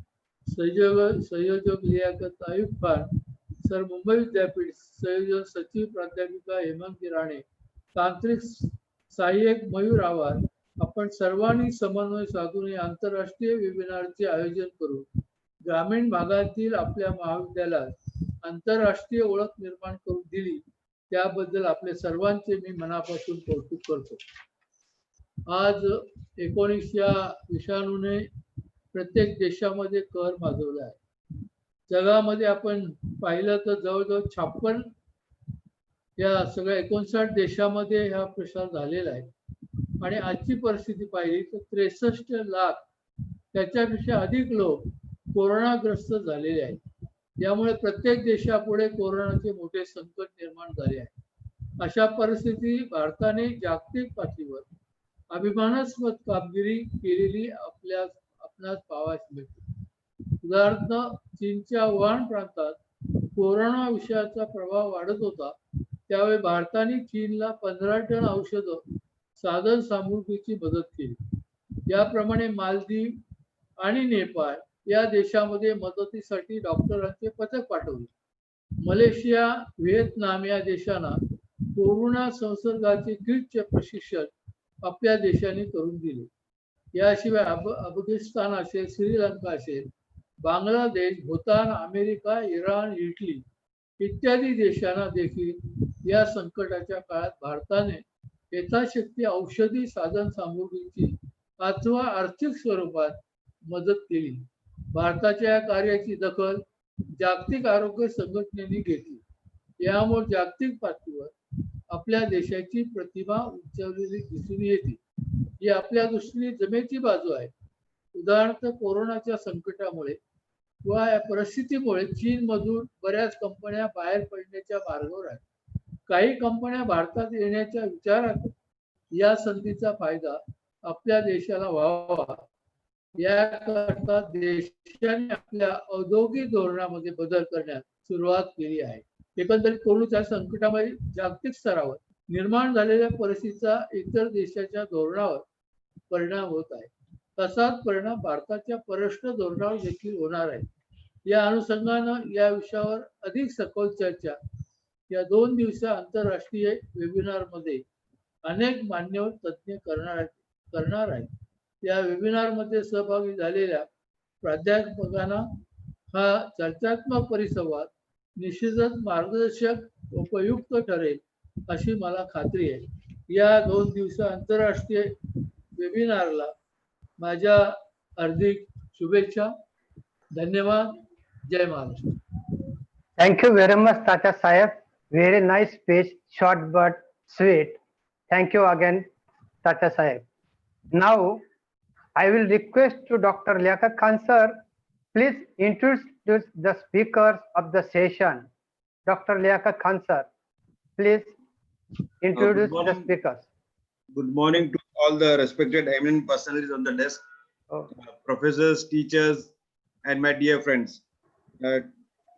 संयोजक लियाकत आयुब खान सर, मुंबई विद्यापीठ, संयोजक सचिव प्राध्यापिका हेमंती राणे, तांत्रिक सहाय्यक मयूर आवार, आपण सर्वांनी समन्वय साधून आंतरराष्ट्रीय वेबिनारचे आयोजन करू ग्रामीण भागातील आपल्या महाविद्यालयात आंतरराष्ट्रीय ओळख निर्माण करून दिली त्याबद्दल आपले सर्वांचे मी मनापासून कौतुक करतो. आज 19 या विषाणूने प्रत्येक देशामध्ये कहर माजवला आहे. जगामध्ये आपण पाहिलं तर जवळजवळ 56 या सगळ्या 59 देशामध्ये हा प्रसार झालेला आहे. आणि आजची परिस्थिती पाहिली तर 63 लाख त्याच्यापेक्षा अधिक लोक कोरोनाग्रस्त झालेले आहेत. यामुळे प्रत्येक देशापुढे कोरोनाचे मोठे संकट निर्माण झाले आहे. अशा परिस्थितीत भारताने जागतिक पातळीवर अभिमानास्पद कामगिरी केलेली आपणास पाहावयास मिळते. उदाहरणार्थ चीनच्या वुहान प्रांतात कोरोना विषयाचा प्रभाव वाढत होता, त्यावेळी भारताने चीनला 15 टन औषध साधन सामुग्रीची मदत केली. याप्रमाणे मालदीव आणि नेपाळ या देशामध्ये मदतीसाठी डॉक्टरांचे पथक पाठवले. मलेशिया, व्हिएतनाम या देशांना कोरोना संसर्गाचे किटचे प्रशिक्षण आपल्या देशाने करून दिले. याशिवाय अफगाणिस्तान असेल, श्रीलंका असेल, बांगलादेश, भूतान, अमेरिका, इराण, इटली इत्यादी देशांना देखील या संकटाच्या काळात भारताने यथाशक्ती औषधी साधन सामुग्रीची अथवा आर्थिक स्वरूपात मदत केली. भारताच्या या कार्याची दखल जागतिक आरोग्य संघटनेने घेतली. यामुळे जागतिक पातळीवर आपल्या देशाची प्रतिमा उंचावलेली दिसून येते. ही आपल्या दृष्टीने जमेची बाजू आहे. उदाहरणार्थ कोरोनाच्या संकटामुळे व या परिस्थितीमुळे चीन मधून बऱ्याच कंपन्या बाहेर पडण्याच्या मार्गावर आहेत. काही कंपन्या भारतात येण्याच्या विचारात या संधीचा फायदा आपल्या देशाला व्हावा याकरता देशाने आपल्या औद्योगिक धोरणामध्ये बदल करण्यास सुरुवात केली आहे. एकंदरीत कोरोनाच्या संकटामुळे जागतिक स्तरावर निर्माण झालेल्या परिस्थितीचा इतर देशाच्या धोरणावर परिणाम होत आहे. तसाच परिणाम भारताच्या परराष्ट्र धोरणावर देखील होणार आहे. या अनुषंगानं या विषयावर अधिक सखोल चर्चा या 2 दिवसीय आंतरराष्ट्रीय वेबिनार मध्ये अनेक मान्यवर तज्ञ करणार आहेत. या वेबिनार मध्ये सहभागी झालेल्या प्राध्यापकांना हा चर्चात्मक परिसंवाद निश्चितच मार्गदर्शक उपयुक्त ठरेल अशी मला खात्री आहे. या 2 दिवसीय आंतरराष्ट्रीय वेबिनारला माझ्या हार्दिक शुभेच्छा. धन्यवाद. जय Maharashtra. Thank you very much, Tata Sahib. Very nice speech, short but sweet. Thank you again, Tata Sahib. Now, I will request to Dr. Liaquat Khan sir, please introduce the speakers of the session. Dr. Liaquat Khan sir, please introduce the speakers. Good morning to all the respected eminent personalities on the desk, professors, teachers, and my dear friends.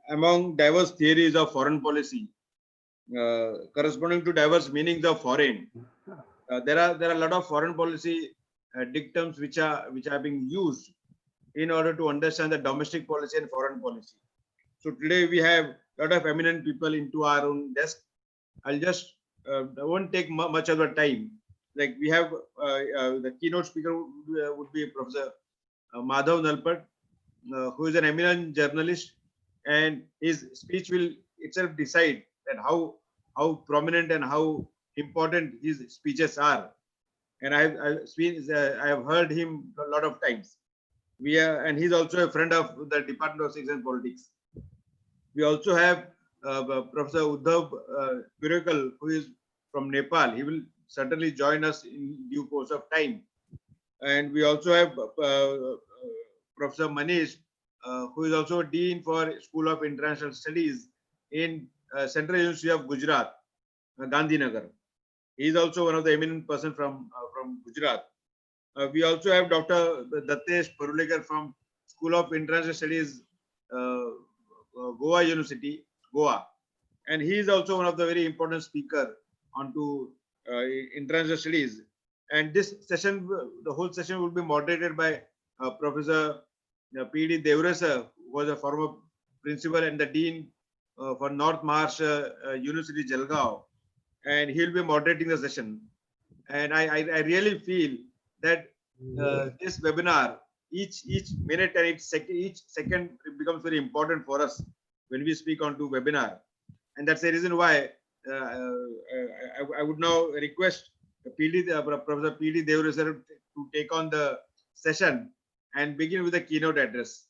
Among diverse theories of foreign policy, corresponding to diverse meanings of foreign, there are a lot of foreign policy dictums which are being used in order to understand the domestic policy and foreign policy. So today we have a lot of eminent people into our own desk. I'll just I won't take much of the time. Like we have the keynote speaker would be Professor Madhav Nalpat, who is an eminent journalist, and his speech will itself decide that how prominent and how important his speeches are. And I have heard him a lot of times. And he's also a friend of the Department of Civics and Politics. We also have Professor Uddhav Pirekal, who is from Nepal. He will certainly join us in due course of time. And we also have Professor Manish, who is also Dean for School of International Studies in Central University of Gujarat, Gandhinagar. He is also one of the eminent person from Gujarat. We also have Dr. Dattesh Parulekar from School of International Studies, Goa University, Goa. And he is also one of the very important speaker onto international studies. And this session, the whole session will be moderated by Professor P.D. Devresa, who was a former principal and the dean for North Maharashtra University, Jalgaon. And he will be moderating the session. And I really feel that this webinar, each minute and each second becomes very important for us when we speak on to webinar. And that's the reason why I would now request Professor P.D. Devresa to take on the session and begin with the keynote address.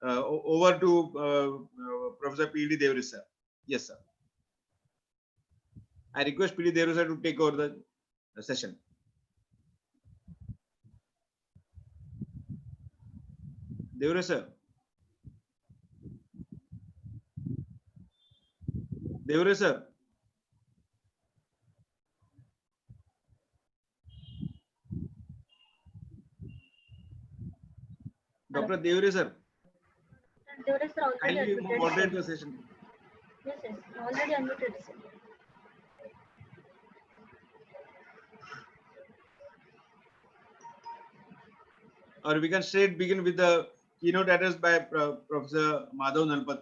Over to Professor P.D. Devresa. Yes, sir. I request P.D. Devresa to take over the session. Devre sir. Devre sir. Dr. Devre sir. Devre sir already Kindly admitted. moderate the session. Yes, already admitted, sir. Or we can straight begin with the keynote address by Professor Madhav Nalpat.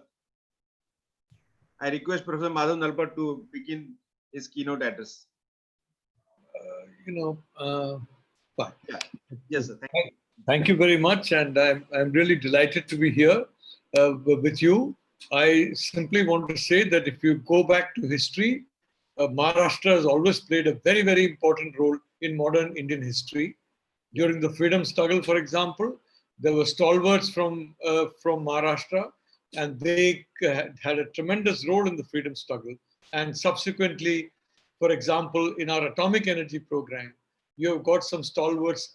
I request Professor Madhav Nalpat to begin his keynote address. Fine. Yeah. Yes, sir. Thank you very much, and I'm really delighted to be here with you. I simply want to say that if you go back to history, Maharashtra has always played a very, very important role in modern Indian history. During the freedom struggle, for example, there were stalwarts from Maharashtra, and they had a tremendous role in the freedom struggle. And subsequently, for example, in our atomic energy program, you have got some stalwarts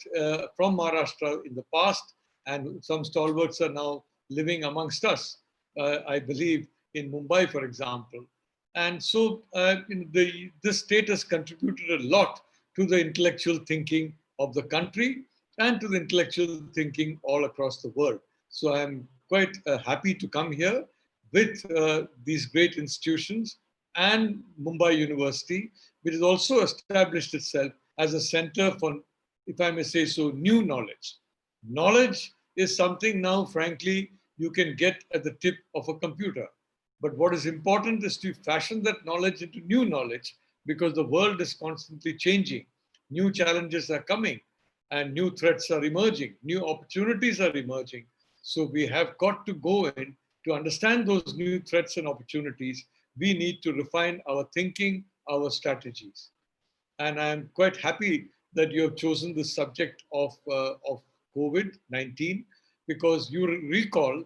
from Maharashtra in the past, and some stalwarts are now living amongst us, I believe, in Mumbai, for example. And so this state has contributed a lot to the intellectual thinking of the country and to the intellectual thinking all across the world. So I'm quite happy to come here with these great institutions and Mumbai University, which has also established itself as a center for, if I may say so, new knowledge. Knowledge is something now, frankly, you can get at the tip of a computer. But what is important is to fashion that knowledge into new knowledge, because the world is constantly changing. New challenges are coming and new threats are emerging. New opportunities are emerging. So we have got to go in to understand those new threats and opportunities. We need to refine our thinking, our strategies. And I'm quite happy that you have chosen the subject of COVID-19, because you recall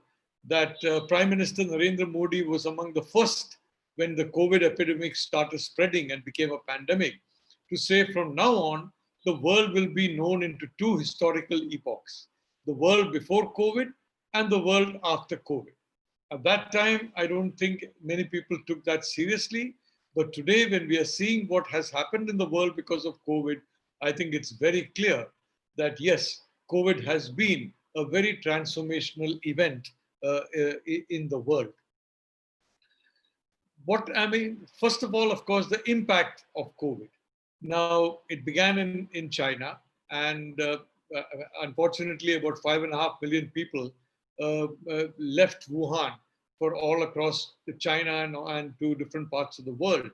that Prime Minister Narendra Modi was among the first, when the COVID epidemic started spreading and became a pandemic, to say from now on, the world will be known into two historical epochs: the world before COVID and the world after COVID. At that time, I don't think many people took that seriously. But today, when we are seeing what has happened in the world because of COVID, I think it's very clear that yes, COVID has been a very transformational event in the world. First of all, of course, the impact of COVID. Now, it began in China, and unfortunately, about 5.5 million people left Wuhan for all across China and to different parts of the world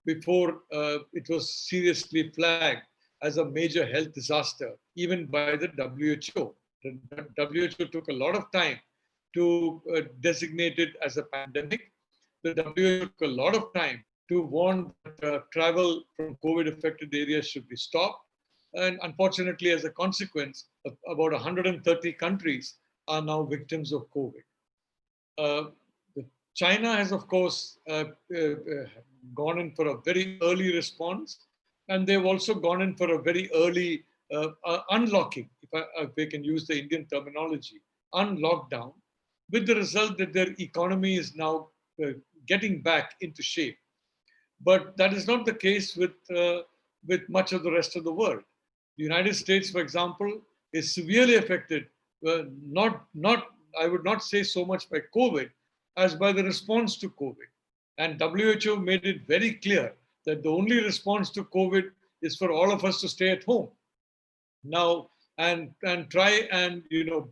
before it was seriously flagged as a major health disaster, even by the WHO. The WHO took a lot of time to designate it as a pandemic. The WHO took a lot of time to warn that travel from COVID-affected areas should be stopped. And unfortunately, as a consequence, about 130 countries are now victims of COVID. China has, of course, gone in for a very early response, and they've also gone in for a very early unlocking, if I can use the Indian terminology, unlockdown, with the result that their economy is now getting back into shape. But that is not the case with much of the rest of the world. The United States, for example, is severely affected, I would not say so much by COVID, as by the response to COVID. And WHO made it very clear that the only response to COVID is for all of us to stay at home now and try and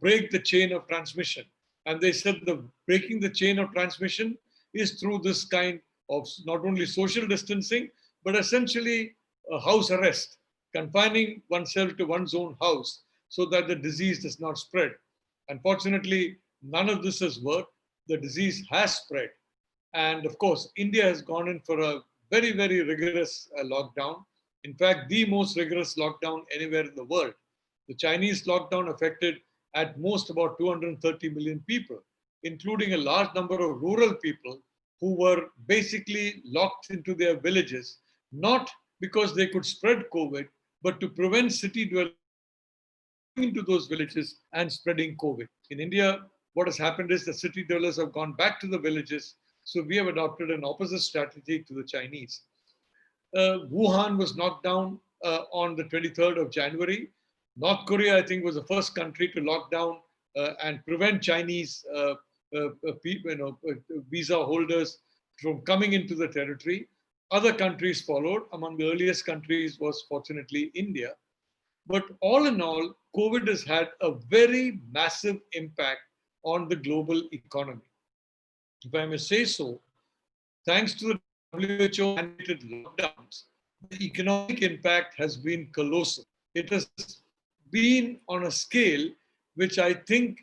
break the chain of transmission. And they said the breaking the chain of transmission is through this kind of not only social distancing, but essentially house arrest, confining oneself to one's own house so that the disease does not spread. Unfortunately, none of this has worked. The disease has spread. And of course, India has gone in for a very, very rigorous lockdown. In fact, the most rigorous lockdown anywhere in the world. The Chinese lockdown affected at most about 230 million people, including a large number of rural people who were basically locked into their villages, not because they could spread COVID, but to prevent city dwellers into those villages and spreading COVID. In India, what has happened is the city dwellers have gone back to the villages. So we have adopted an opposite strategy to the Chinese. Wuhan was knocked down on the 23rd of January. North Korea, I think, was the first country to lock down and prevent Chinese people, visa holders from coming into the territory. Other countries followed. Among the earliest countries was fortunately India. But all in all, COVID has had a very massive impact on the global economy. If I may say so, thanks to the WHO mandated lockdowns, the economic impact has been colossal. It has been on a scale which I think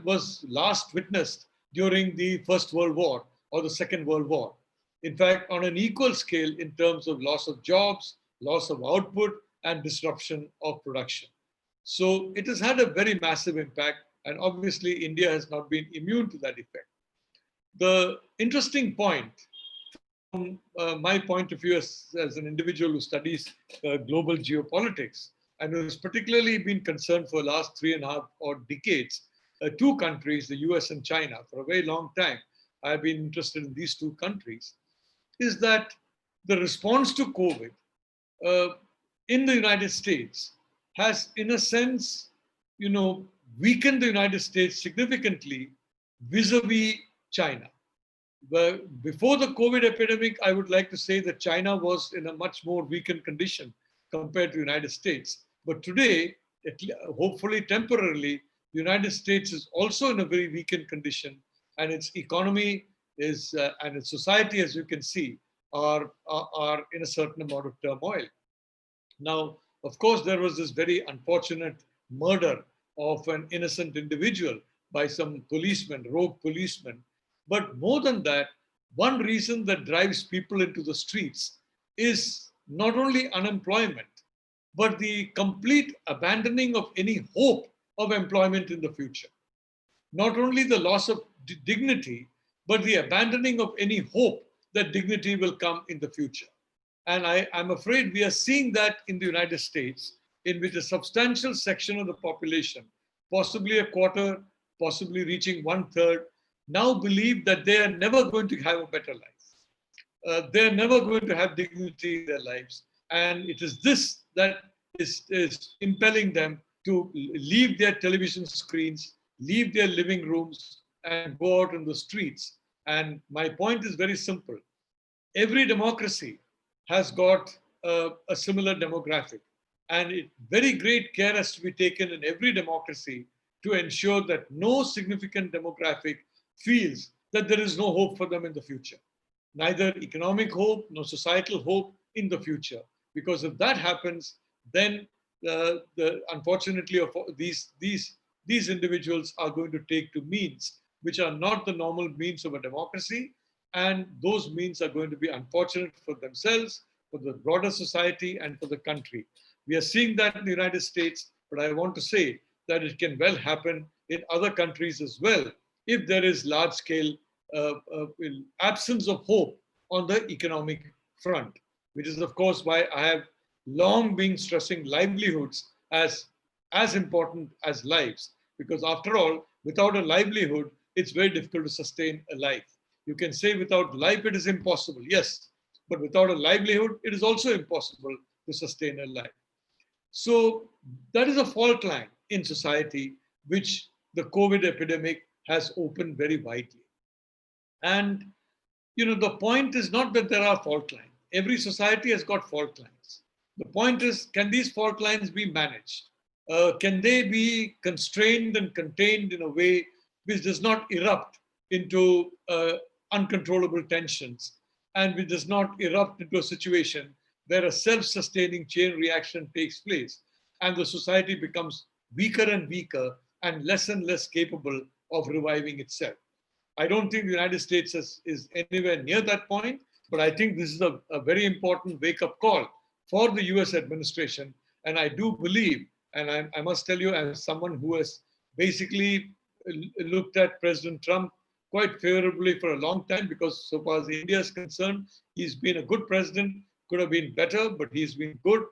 was last witnessed during the First World War or the Second World War. In fact, on an equal scale in terms of loss of jobs, loss of output, and disruption of production. So it has had a very massive impact, and obviously India has not been immune to that effect. The interesting point from my point of view as an individual who studies global geopolitics and who has particularly been concerned for the last 3.5 odd decades, two countries, the US and China, for a very long time, I've been interested in these two countries, is that the response to COVID in the United States has, in a sense, weakened the United States significantly vis-a-vis China. But before the COVID epidemic, I would like to say that China was in a much more weakened condition compared to the United States. But today, hopefully temporarily, the United States is also in a very weakened condition, and its economy is and its society, as you can see, are in a certain amount of turmoil. Now, of course, there was this very unfortunate murder of an innocent individual by some policemen, rogue policemen. But more than that, one reason that drives people into the streets is not only unemployment, but the complete abandoning of any hope of employment in the future. Not only the loss of dignity, but the abandoning of any hope that dignity will come in the future. And I'm afraid we are seeing that in the United States, in which a substantial section of the population, possibly a quarter, possibly reaching 1/3, now believe that they are never going to have a better life. They're never going to have dignity in their lives. And it is this that is impelling them to leave their television screens, leave their living rooms, and go out in the streets. And my point is very simple. Every democracy has got a similar demographic. And very great care has to be taken in every democracy to ensure that no significant demographic feels that there is no hope for them in the future. Neither economic hope nor societal hope in the future. Because if that happens, then unfortunately these individuals are going to take to means which are not the normal means of a democracy. And those means are going to be unfortunate for themselves, for the broader society, and for the country. We are seeing that in the United States, but I want to say that it can well happen in other countries as well if there is large-scale absence of hope on the economic front, which is, of course, why I have long been stressing livelihoods as important as lives. Because after all, without a livelihood, it's very difficult to sustain a life. You can say without life, it is impossible. Yes, but without a livelihood, it is also impossible to sustain a life. So that is a fault line in society, which the COVID epidemic has opened very widely. And, the point is not that there are fault lines. Every society has got fault lines. The point is, can these fault lines be managed? Can they be constrained and contained in a way which does not erupt into uncontrollable tensions, and which does not erupt into a situation where a self-sustaining chain reaction takes place and the society becomes weaker and weaker and less capable of reviving itself. I don't think the United States is anywhere near that point, but I think this is a very important wake-up call for the US administration. And I do believe, and I must tell you, as someone who has basically looked at President Trump quite favorably for a long time, because so far as India is concerned, he's been a good president, could have been better, but he's been good.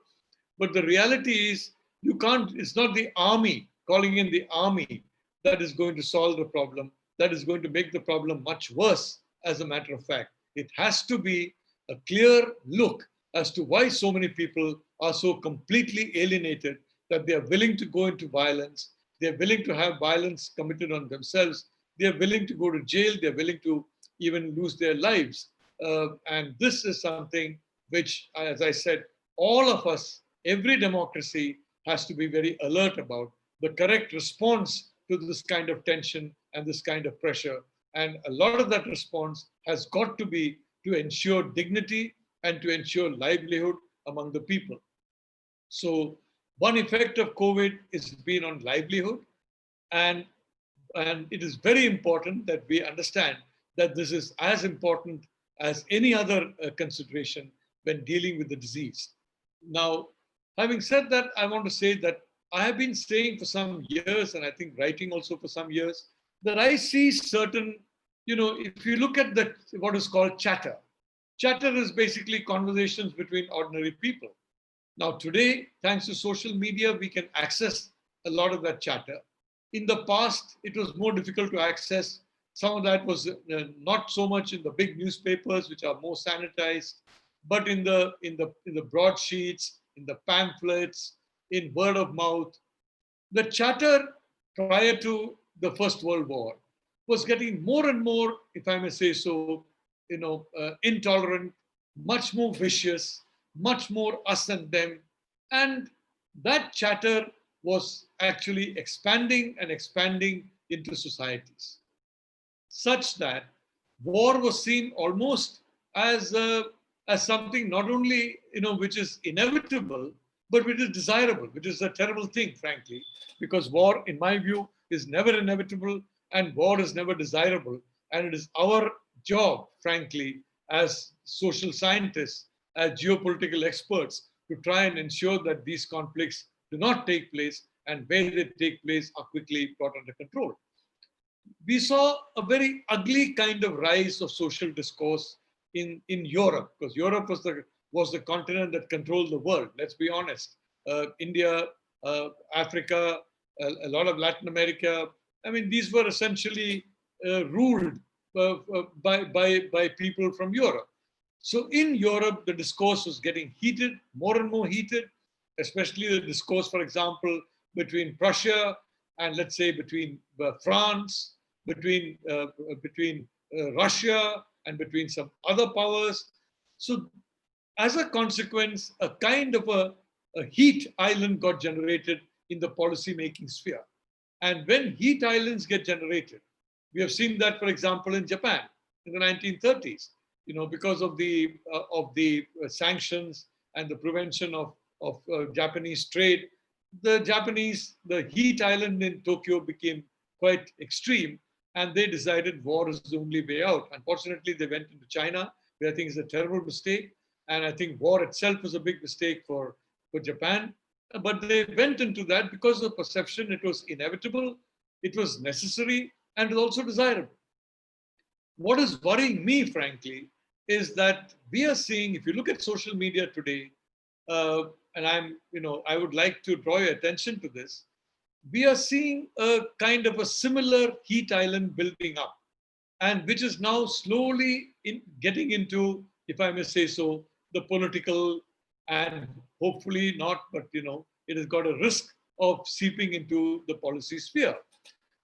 But the reality is You can't, it's not the army, calling in the army, that is going to solve the problem, that is going to make the problem much worse, as a matter of fact. It has to be a clear look as to why so many people are so completely alienated that they are willing to go into violence, they are willing to have violence committed on themselves, they are willing to go to jail, they are willing to even lose their lives. And this is something which, as I said, all of us, every democracy has to be very alert about the correct response to this kind of tension and this kind of pressure. And a lot of that response has got to be to ensure dignity and to ensure livelihood among the people. So one effect of COVID is been on livelihood, and it is very important that we understand that this is as important as any other consideration when dealing with the disease. Now, having said that, I want to say that I have been saying for some years, and I think writing also for some years, that I see certain, if you look at what is called chatter. Chatter is basically conversations between ordinary people. Now today, thanks to social media, we can access a lot of that chatter. In the past, it was more difficult to access. Some of that was not so much in the big newspapers, which are more sanitized, but in the broadsheets, in the pamphlets, in word of mouth. The chatter prior to the First World War was getting more and more, if I may say so, intolerant, much more vicious, much more us and them. And that chatter was actually expanding and expanding into societies, such that war was seen almost as something not only which is inevitable, but which is desirable, which is a terrible thing, frankly, because war, in my view, is never inevitable and war is never desirable. And it is our job, frankly, as social scientists, as geopolitical experts, to try and ensure that these conflicts do not take place, and where they take place are quickly brought under control. We saw a very ugly kind of rise of social discourse in Europe, because Europe was the continent that controlled the world, let's be honest. India, Africa, a lot of Latin America, I mean, these were essentially ruled by people from Europe. So in Europe, the discourse was getting heated, more and more heated, especially the discourse, for example, between Prussia and, let's say, between France, between Russia and between some other powers. So as a consequence, a kind of a heat island got generated in the policy-making sphere. And when heat islands get generated, we have seen that, for example, in Japan in the 1930s, because of the sanctions and the prevention of Japanese trade, the heat island in Tokyo became quite extreme, and they decided war is the only way out. Unfortunately, they went into China, which I think is a terrible mistake. And I think war itself was a big mistake for Japan. But they went into that because of perception. It was inevitable, it was necessary, and it was also desirable. What is worrying me, frankly, is that we are seeing, if you look at social media today, and I would like to draw your attention to this, we are seeing a kind of a similar heat island building up, and which is now slowly getting into, if I may say so, the political, and hopefully not, but it has got a risk of seeping into the policy sphere.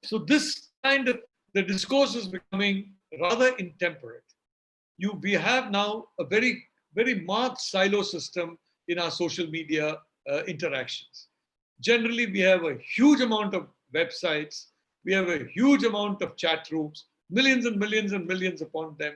So this kind of, the discourse is becoming rather intemperate. We have now a very, very marked silo system in our social media interactions. Generally, we have a huge amount of websites, we have a huge amount of chat rooms, millions and millions and millions upon them.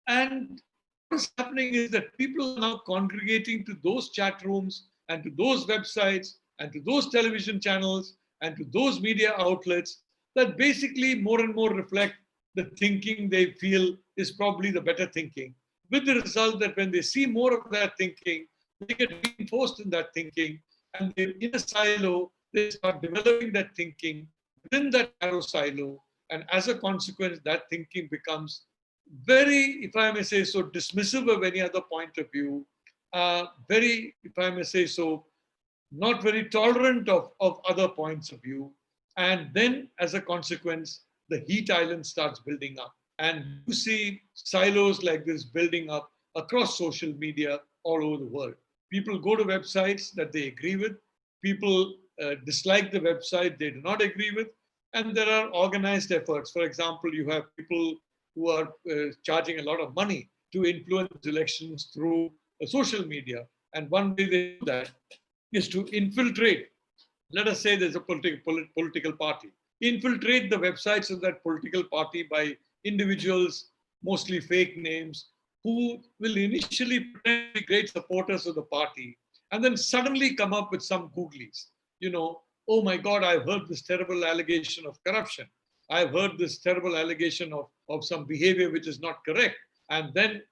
And what's happening is that people are now congregating to those chat rooms and to those websites and to those television channels and to those media outlets that basically more and more reflect the thinking they feel is probably the better thinking, with the result that when they see more of that thinking, they get reinforced in that thinking, and in a silo, they start developing that thinking within that narrow silo, and as a consequence, that thinking becomes very, if I may say so, dismissive of any other point of view, very, if I may say so, not very tolerant of other points of view. And then as a consequence, the heat island starts building up. And you see silos like this building up across social media all over the world. People go to websites that they agree with. People dislike the website they do not agree with. And there are organized efforts. For example, you have people who are charging a lot of money to influence elections through social media. And one way they do that is to infiltrate. Let us say there's a political party. Infiltrate the websites of that political party by individuals, mostly fake names, who will initially pretend to be great supporters of the party and then suddenly come up with some googlies. You know, oh my God, I've heard this terrible allegation of corruption. I've heard this terrible allegation of some behavior which is not correct. And then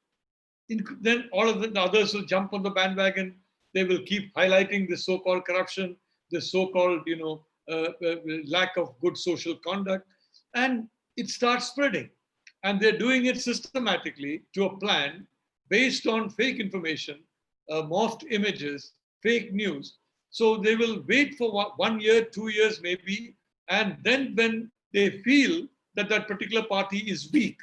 all of the others will jump on the bandwagon. They will keep highlighting the so-called corruption, the so-called, lack of good social conduct, and it starts spreading. And they're doing it systematically to a plan based on fake information, morphed images, fake news. So they will wait for 1 year, 2 years maybe, and then when they feel that that particular party is weak,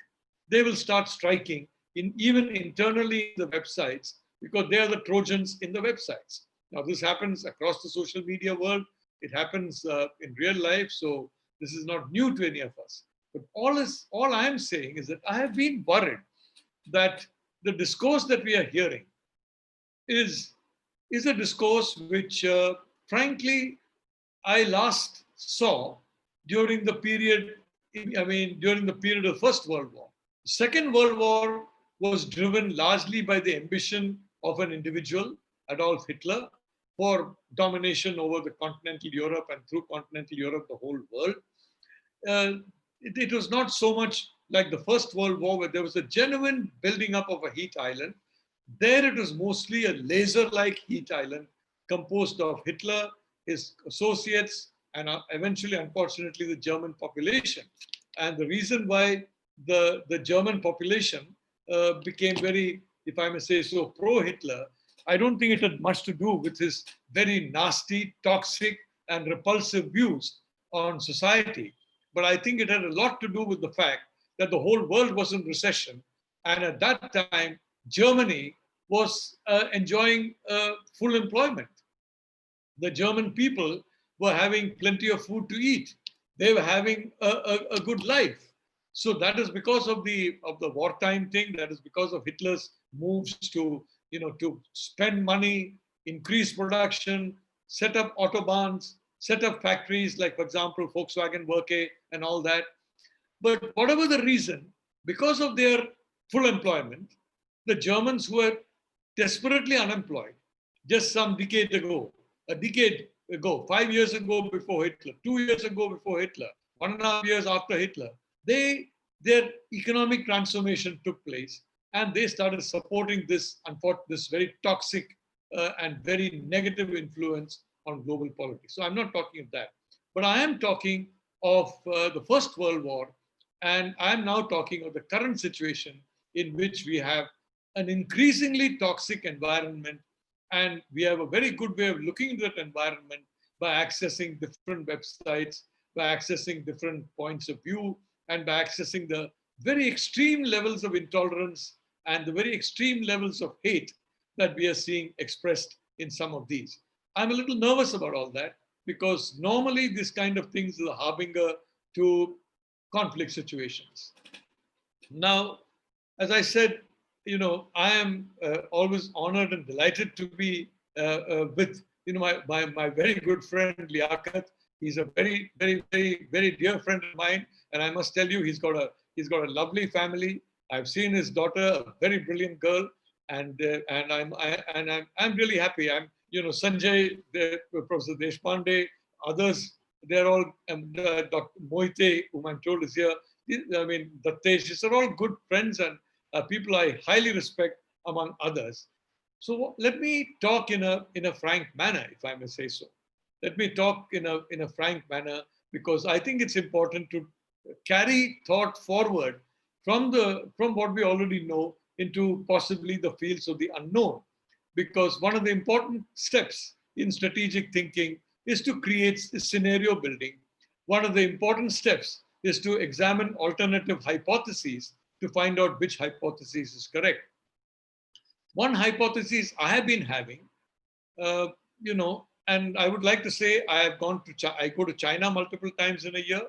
they will start striking even internally in the websites, because they are the Trojans in the websites. Now, this happens across the social media world. It happens in real life. So this is not new to any of us. But all I'm saying is that I have been worried that the discourse that we are hearing is a discourse which, frankly, I last saw during the period, during the period of the First World War. The Second World War was driven largely by the ambition of an individual, Adolf Hitler, for domination over the continental Europe, and through continental Europe, the whole world. It was not so much like the First World War, where there was a genuine building up of a heat island. There it was mostly a laser-like heat island composed of Hitler, his associates, and eventually, unfortunately, the German population. And the reason why the German population became very, if I may say so, pro-Hitler, I don't think it had much to do with his very nasty, toxic, and repulsive views on society. But I think it had a lot to do with the fact that the whole world was in recession. And at that time, Germany was enjoying full employment. The German people were having plenty of food to eat. They were having a good life. So that is because of the wartime thing. That is because of Hitler's moves to spend money, increase production, set up autobahns, set up factories like, for example, Volkswagen Werke and all that. But whatever the reason, because of their full employment, the Germans who were desperately unemployed just some decade ago, 5 years ago before Hitler, 2 years ago before Hitler, 1.5 years after Hitler, their economic transformation took place, and they started supporting this very toxic and very negative influence on global politics. So I'm not talking of that, but I am talking of the First World War, and I'm now talking of the current situation in which we have an increasingly toxic environment, and we have a very good way of looking into that environment by accessing different websites, by accessing different points of view, and by accessing the very extreme levels of intolerance and the very extreme levels of hate that we are seeing expressed in some of these. I'm a little nervous about all that, because normally this kind of things is a harbinger to conflict situations. Now, as I said, I am always honored and delighted to be with my very good friend Liaquat. He's a very, very, very, very dear friend of mine, and I must tell you, he's got a lovely family. I've seen his daughter, a very brilliant girl, and I'm really happy. Sanjay, Professor Deshpande, others, they're all, Dr. Moite, whom I'm told is here. Dattesh, these are all good friends and people I highly respect, among others. So let me talk in a frank manner, if I may say so. Let me talk in a frank manner, because I think it's important to carry thought forward from what we already know into possibly the fields of the unknown. Because one of the important steps in strategic thinking is to create scenario building. One of the important steps is to examine alternative hypotheses to find out which hypothesis is correct. One hypothesis I have been having, and I would like to say I go to China multiple times in a year.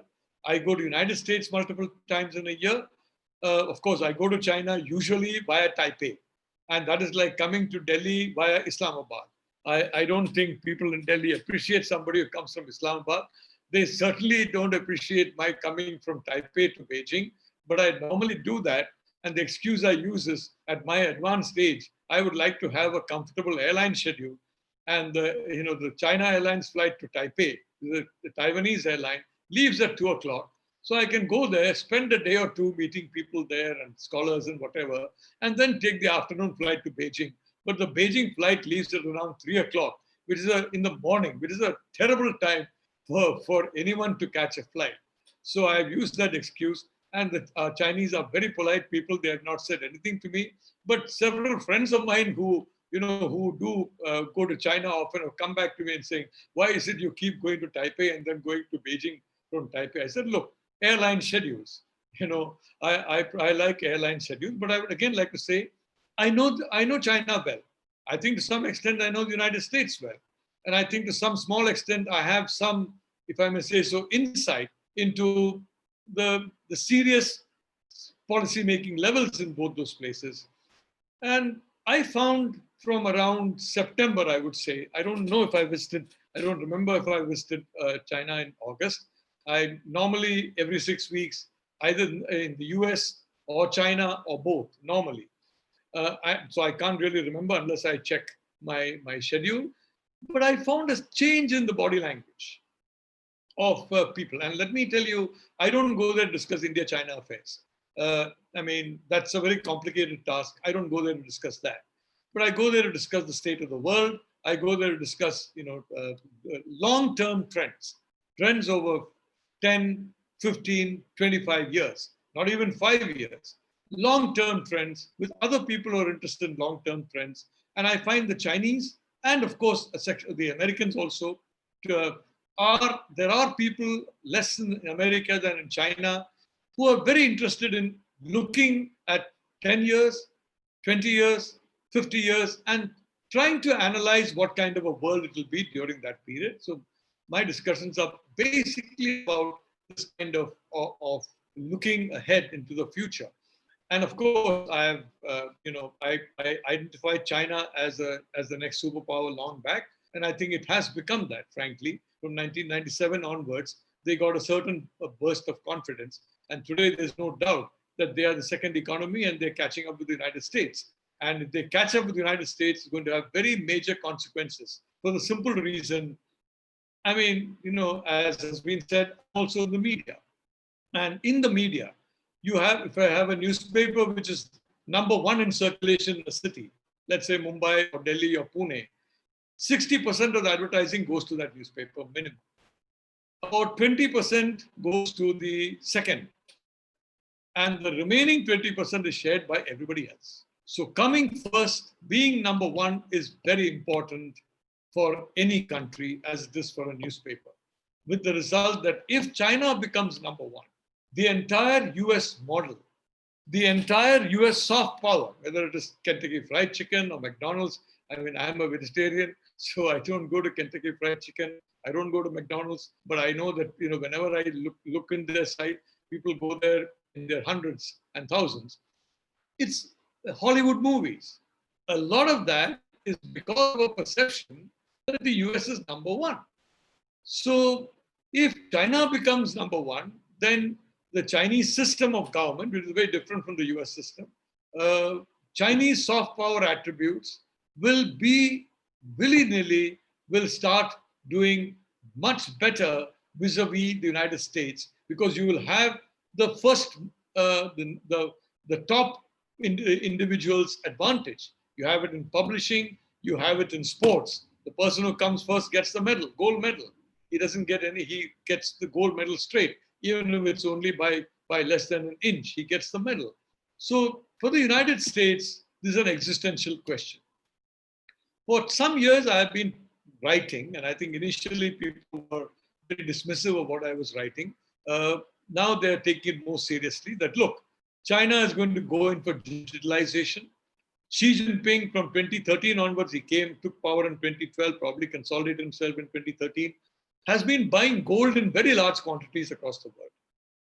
I go to United States multiple times in a year. Of course, I go to China usually via Taipei, and that is like coming to Delhi via Islamabad. I don't think people in Delhi appreciate somebody who comes from Islamabad. They certainly don't appreciate my coming from Taipei to Beijing, but I normally do that. And the excuse I use is, at my advanced age, I would like to have a comfortable airline schedule. And the China Airlines flight to Taipei, the Taiwanese airline, leaves at 2 o'clock. So I can go there, spend a day or two meeting people there and scholars and whatever, and then take the afternoon flight to Beijing. But the Beijing flight leaves at around 3 o'clock, which is in the morning, which is a terrible time for anyone to catch a flight. So I've used that excuse, and the Chinese are very polite people. They have not said anything to me. But several friends of mine who do go to China often have come back to me and saying, why is it you keep going to Taipei and then going to Beijing from Taipei? I said, look, airline schedules. I like airline schedules, but I would again like to say, I know China well. I think to some extent I know the United States well. And I think to some small extent, I have some, if I may say so, insight into the serious policy-making levels in both those places. And I found from around September, I would say, I don't know if I visited, I don't remember if I visited China in August. I normally, every 6 weeks, either in the US or China or both, normally. So I can't really remember unless I check my schedule. But I found a change in the body language of people. And let me tell you, I don't go there to discuss India-China affairs. I mean, that's a very complicated task. I don't go there to discuss that. But I go there to discuss the state of the world. I go there to discuss, long-term trends over 10, 15, 25 years, not even 5 years. Long-term trends with other people who are interested in long-term trends. And I find the Chinese, and of course, the Americans also, there are people less in America than in China who are very interested in looking at 10 years, 20 years, 50 years, and trying to analyze what kind of a world it will be during that period. So my discussions are basically about this kind of looking ahead into the future. And of course, I have, I identified China as the next superpower long back, and I think it has become that. Frankly, from 1997 onwards, they got a certain burst of confidence, and today there's no doubt that they are the second economy and they're catching up with the United States. And if they catch up with the United States, it's going to have very major consequences for the simple reason. I mean, as has been said, also in the media, and in the media. If I have a newspaper which is #1 in circulation in the city, let's say Mumbai or Delhi or Pune, 60% of the advertising goes to that newspaper minimum. About 20% goes to the second. And the remaining 20% is shared by everybody else. So coming first, being #1 is very important for any country, as it is for a newspaper. With the result that if China becomes #1, the entire US model, the entire US soft power, whether it is Kentucky Fried Chicken or McDonald's. I mean, I'm a vegetarian, so I don't go to Kentucky Fried Chicken. I don't go to McDonald's, but I know that, whenever I look in their site, people go there in their hundreds and thousands. It's Hollywood movies. A lot of that is because of a perception that the US is #1. So if China becomes #1, then the Chinese system of government, which is very different from the US system, Chinese soft power attributes will be willy-nilly, will start doing much better vis-a-vis the United States, because you will have the first, the top individual's advantage. You have it in publishing, you have it in sports. The person who comes first gets the medal, gold medal. He doesn't get he gets the gold medal straight. Even if it's only by less than an inch, he gets the medal. So for the United States, this is an existential question. For some years, I have been writing, and I think initially people were very dismissive of what I was writing. Now they're taking it more seriously that, look, China is going to go in for digitalization. Xi Jinping from 2013 onwards, he came, took power in 2012, probably consolidated himself in 2013, has been buying gold in very large quantities across the world.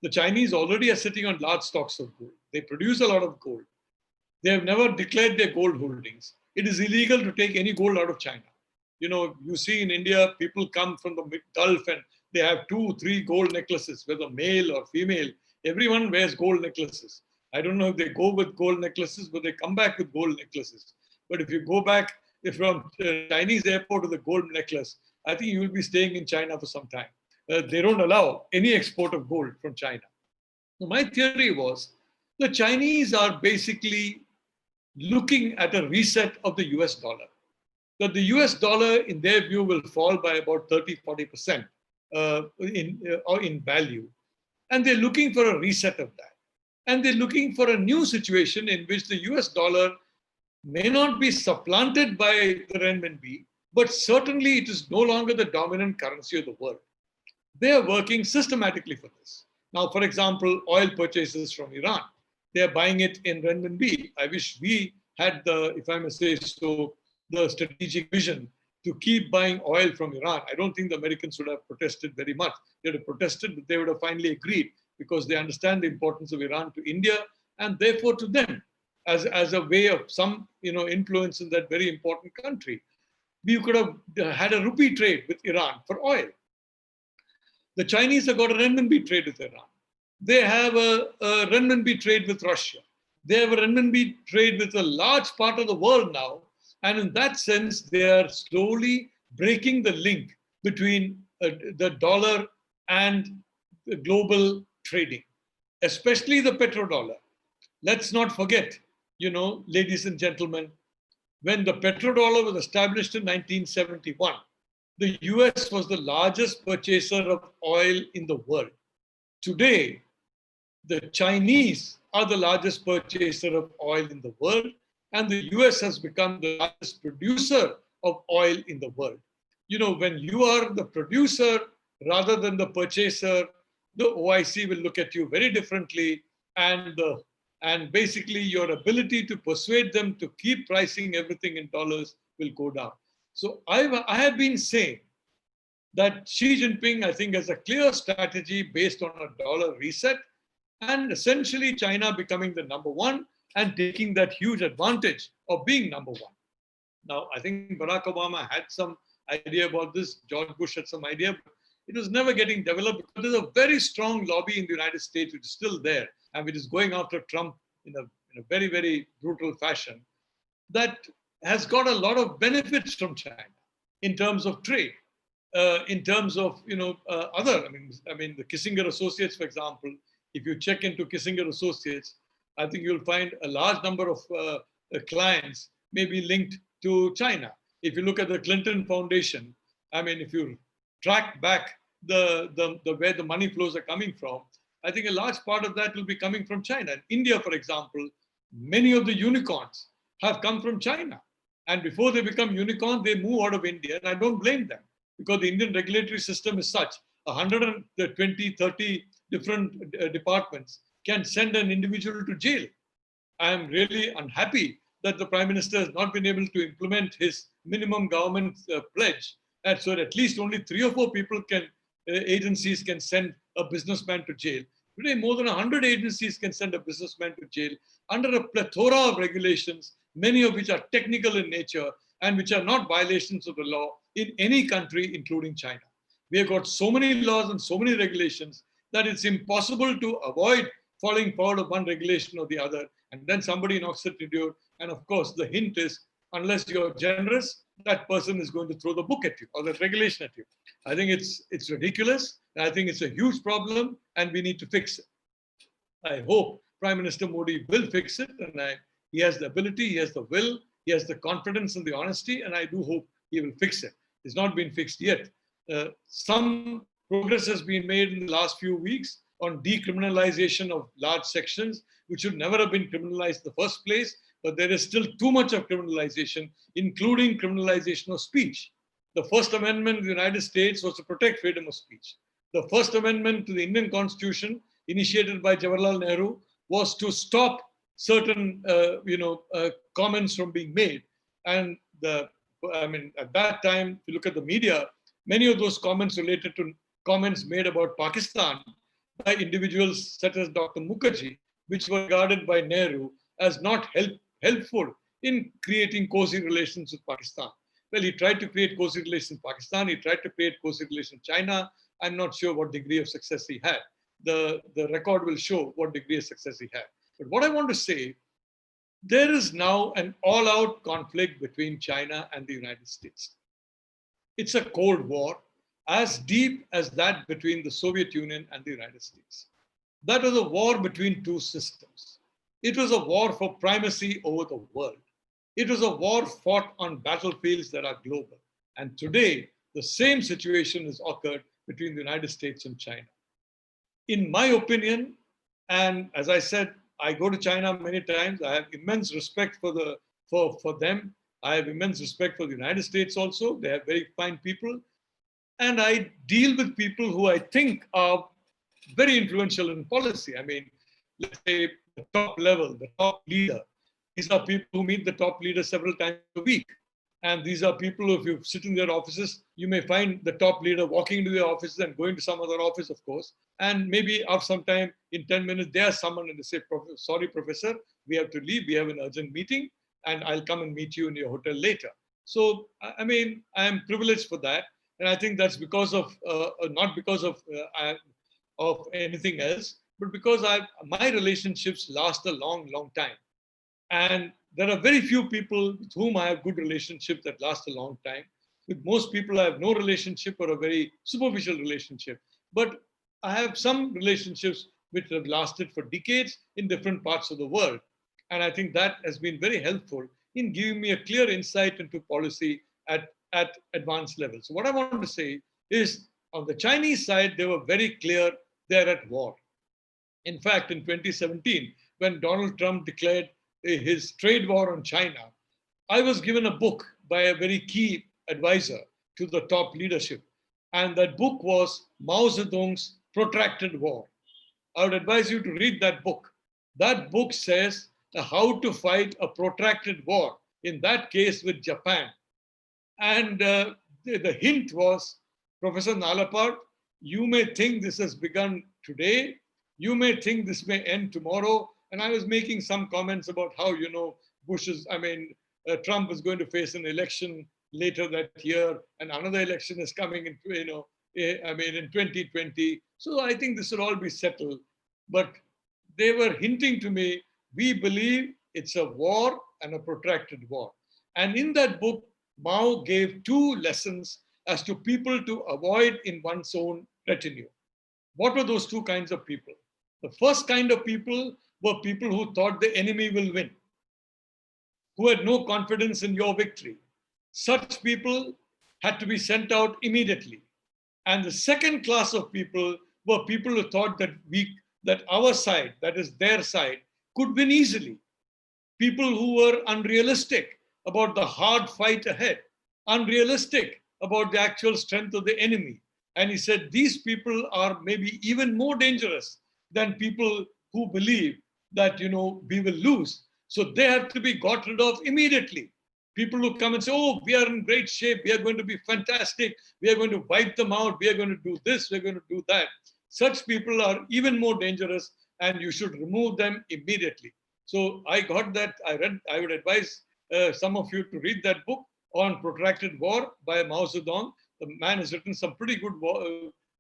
The Chinese already are sitting on large stocks of gold. They produce a lot of gold. They have never declared their gold holdings. It is illegal to take any gold out of China. You know, you see in India, people come from the Gulf and they have 2, 3 gold necklaces, whether male or female. Everyone wears gold necklaces. I don't know if they go with gold necklaces, but they come back with gold necklaces. But if you go back from the Chinese airport with a gold necklace, I think you will be staying in China for some time. They don't allow any export of gold from China. So my theory was the Chinese are basically looking at a reset of the US dollar. That the US dollar, in their view, will fall by about 30-40% in value. And they're looking for a reset of that. And they're looking for a new situation in which the US dollar may not be supplanted by the renminbi, but certainly it is no longer the dominant currency of the world. They are working systematically for this. Now, for example, oil purchases from Iran. They are buying it in renminbi. I wish we had the, if I may say so, the strategic vision to keep buying oil from Iran. I don't think the Americans would have protested very much. They would have protested, but they would have finally agreed because they understand the importance of Iran to India and therefore to them as a way of some influence in that very important country. We could have had a rupee trade with Iran for oil. The Chinese have got a renminbi trade with Iran. They have a renminbi trade with Russia. They have a renminbi trade with a large part of the world now. And in that sense, they are slowly breaking the link between the dollar and the global trading, especially the petrodollar. Let's not forget, ladies and gentlemen, when the petrodollar was established in 1971, the US was the largest purchaser of oil in the world. Today, the Chinese are the largest purchaser of oil in the world, and the US has become the largest producer of oil in the world. When you are the producer rather than the purchaser, the OIC will look at you very differently, and basically your ability to persuade them to keep pricing everything in dollars will go down. So I have been saying that Xi Jinping, I think, has a clear strategy based on a dollar reset and essentially China becoming the number one and taking that huge advantage of being number one. Now, I think Barack Obama had some idea about this. George Bush had some idea, but it was never getting developed because there's a very strong lobby in the United States which is still there and which is going after Trump in a very, very brutal fashion that has got a lot of benefits from China in terms of trade, in terms of other. I mean, the Kissinger Associates, for example. If you check into Kissinger Associates, I think you'll find a large number of clients may be linked to China. If you look at the Clinton Foundation, I mean, if you track back the where the money flows are coming from, I think a large part of that will be coming from China. In India, for example, many of the unicorns have come from China. And before they become unicorns, they move out of India. And I don't blame them because the Indian regulatory system is such. 120, 30 different departments can send an individual to jail. I am really unhappy that the Prime Minister has not been able to implement his minimum government pledge. And so at least only 3 or 4 people agencies can send a businessman to jail. Today, more than 100 agencies can send a businessman to jail under a plethora of regulations, many of which are technical in nature and which are not violations of the law in any country, including China. We have got so many laws and so many regulations that it's impossible to avoid falling foul of one regulation or the other. And then somebody knocks at your door. And of course, the hint is, unless you're generous, that person is going to throw the book at you or the regulation at you. I think it's ridiculous. I think it's a huge problem and we need to fix it. I hope Prime Minister Modi will fix it, and he has the ability, he has the will, he has the confidence and the honesty, and I do hope he will fix it. It's not been fixed yet. Some progress has been made in the last few weeks on decriminalization of large sections, which should never have been criminalized in the first place, but there is still too much of criminalization, including criminalization of speech. The First Amendment of the United States was to protect freedom of speech. The First Amendment to the Indian Constitution, initiated by Jawaharlal Nehru, was to stop certain, comments from being made. And at that time, if you look at the media, many of those comments related to comments made about Pakistan by individuals such as Dr. Mukherjee, which were regarded by Nehru as not helpful in creating cozy relations with Pakistan. Well, he tried to create cozy relations in Pakistan. He tried to create cozy relations in China. I'm not sure what degree of success he had. The record will show what degree of success he had. But what I want to say, there is now an all-out conflict between China and the United States. It's a Cold War, as deep as that between the Soviet Union and the United States. That was a war between two systems. It was a war for primacy over the world. It was a war fought on battlefields that are global. And today, the same situation has occurred between the United States and China. In my opinion, and as I said, I go to China many times. I have immense respect for them. I have immense respect for the United States also. They have very fine people. And I deal with people who I think are very influential in policy. I mean, let's say the top level, the top leader. These are people who meet the top leader several times a week. And these are people, if you sit in their offices, you may find the top leader walking into their offices and going to some other office, of course. And maybe after some time, in 10 minutes, there's someone and they say, sorry, professor, we have to leave. We have an urgent meeting and I'll come and meet you in your hotel later. So, I mean, I am privileged for that. And I think that's because of, not because of anything else, but because my relationships last a long, long time. And there are very few people with whom I have good relationships that last a long time. With most people, I have no relationship or a very superficial relationship. But I have some relationships which have lasted for decades in different parts of the world. And I think that has been very helpful in giving me a clear insight into policy at advanced levels. So what I want to say is, on the Chinese side, they were very clear they're at war. In fact, in 2017, when Donald Trump declared his trade war on China, I was given a book by a very key advisor to the top leadership. And that book was Mao Zedong's Protracted War. I would advise you to read that book. That book says how to fight a protracted war, in that case with Japan. And the hint was, Professor Nalapart, you may think this has begun today. You may think this may end tomorrow. And I was making some comments about how, Trump is going to face an election later that year, and another election is coming in, in 2020. So I think this will all be settled. But they were hinting to me, we believe it's a war and a protracted war. And in that book, Mao gave 2 lessons as to people to avoid in one's own retinue. What were those 2 kinds of people? The first kind of people were people who thought the enemy will win, who had no confidence in your victory. Such people had to be sent out immediately. And the second class of people were people who thought that our side, that is their side, could win easily. People who were unrealistic about the hard fight ahead, unrealistic about the actual strength of the enemy. And he said, these people are maybe even more dangerous than people who believe that, we will lose. So they have to be got rid of immediately. People who come and say, oh, we are in great shape. We are going to be fantastic. We are going to wipe them out. We are going to do this. We're going to do that. Such people are even more dangerous and you should remove them immediately. So I got that. I would advise some of you to read that book on Protracted War by Mao Zedong. The man has written some pretty good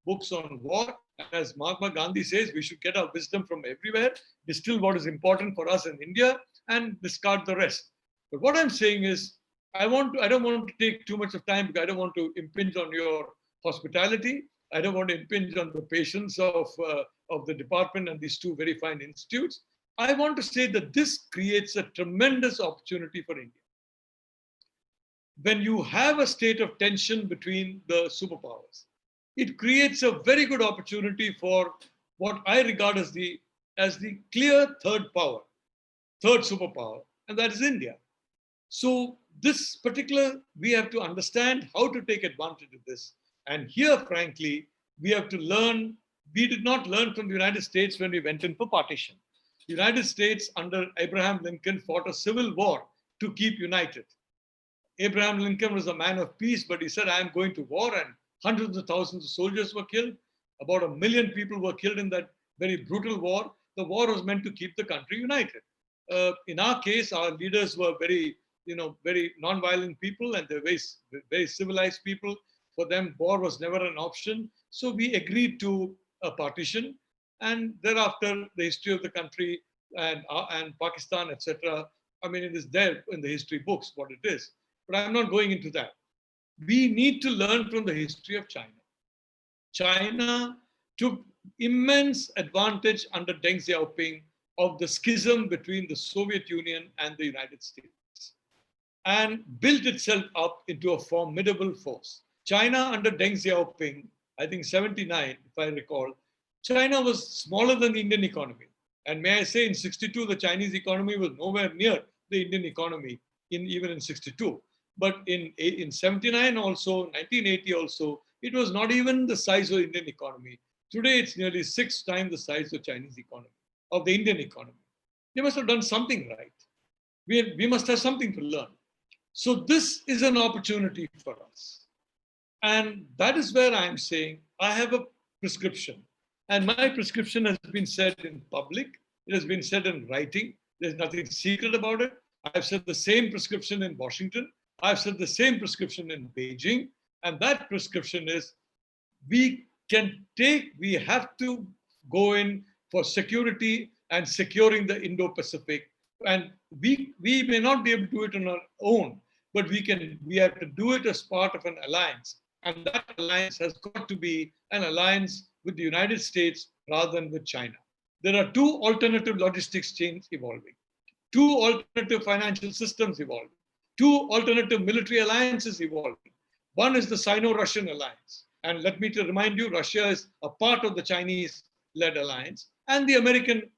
books on war. As Mahatma Gandhi says, we should get our wisdom from everywhere, distill what is important for us in India, and discard the rest. But what I'm saying is, I don't want to take too much of time because I don't want to impinge on your hospitality. I don't want to impinge on the patience of the department and these 2 very fine institutes. I want to say that this creates a tremendous opportunity for India. When you have a state of tension between the superpowers, it creates a very good opportunity for what I regard as the clear third superpower, and that is India. So this particular, we have to understand how to take advantage of this. And here, frankly, we have to learn. We did not learn from the United States when we went in for partition. The United States under Abraham Lincoln fought a civil war to keep united. Abraham Lincoln was a man of peace, but he said, I am going to war, and hundreds of thousands of soldiers were killed. About 1 million people were killed in that very brutal war. The war was meant to keep the country united. In our case, our leaders were very non-violent people, and they're very civilized people. For them, war was never an option. So we agreed to a partition, and thereafter, the history of the country and Pakistan, etc. I mean, it is there in the history books what it is. But I'm not going into that. We need to learn from the history of China. China took immense advantage under Deng Xiaoping of the schism between the Soviet Union and the United States and built itself up into a formidable force. China under Deng Xiaoping, I think 79, if I recall, China was smaller than the Indian economy. And may I say, in 62, the Chinese economy was nowhere near the Indian economy, even in 62. But in 79 also, 1980 also, it was not even the size of the Indian economy. Today, it's nearly 6 times the size of the Chinese economy, of the Indian economy. They must have done something right. We must have something to learn. So this is an opportunity for us. And that is where I'm saying I have a prescription. And my prescription has been said in public. It has been said in writing. There's nothing secret about it. I've said the same prescription in Washington. I've said the same prescription in Beijing. And that prescription is we have to go in for security and securing the Indo-Pacific. And we may not be able to do it on our own, but we have to do it as part of an alliance. And that alliance has got to be an alliance with the United States rather than with China. There are 2 alternative logistics chains evolving, 2 alternative financial systems evolving, 2 alternative military alliances evolving. One is the Sino-Russian alliance. And let me remind you, Russia is a part of the Chinese-led alliance and the American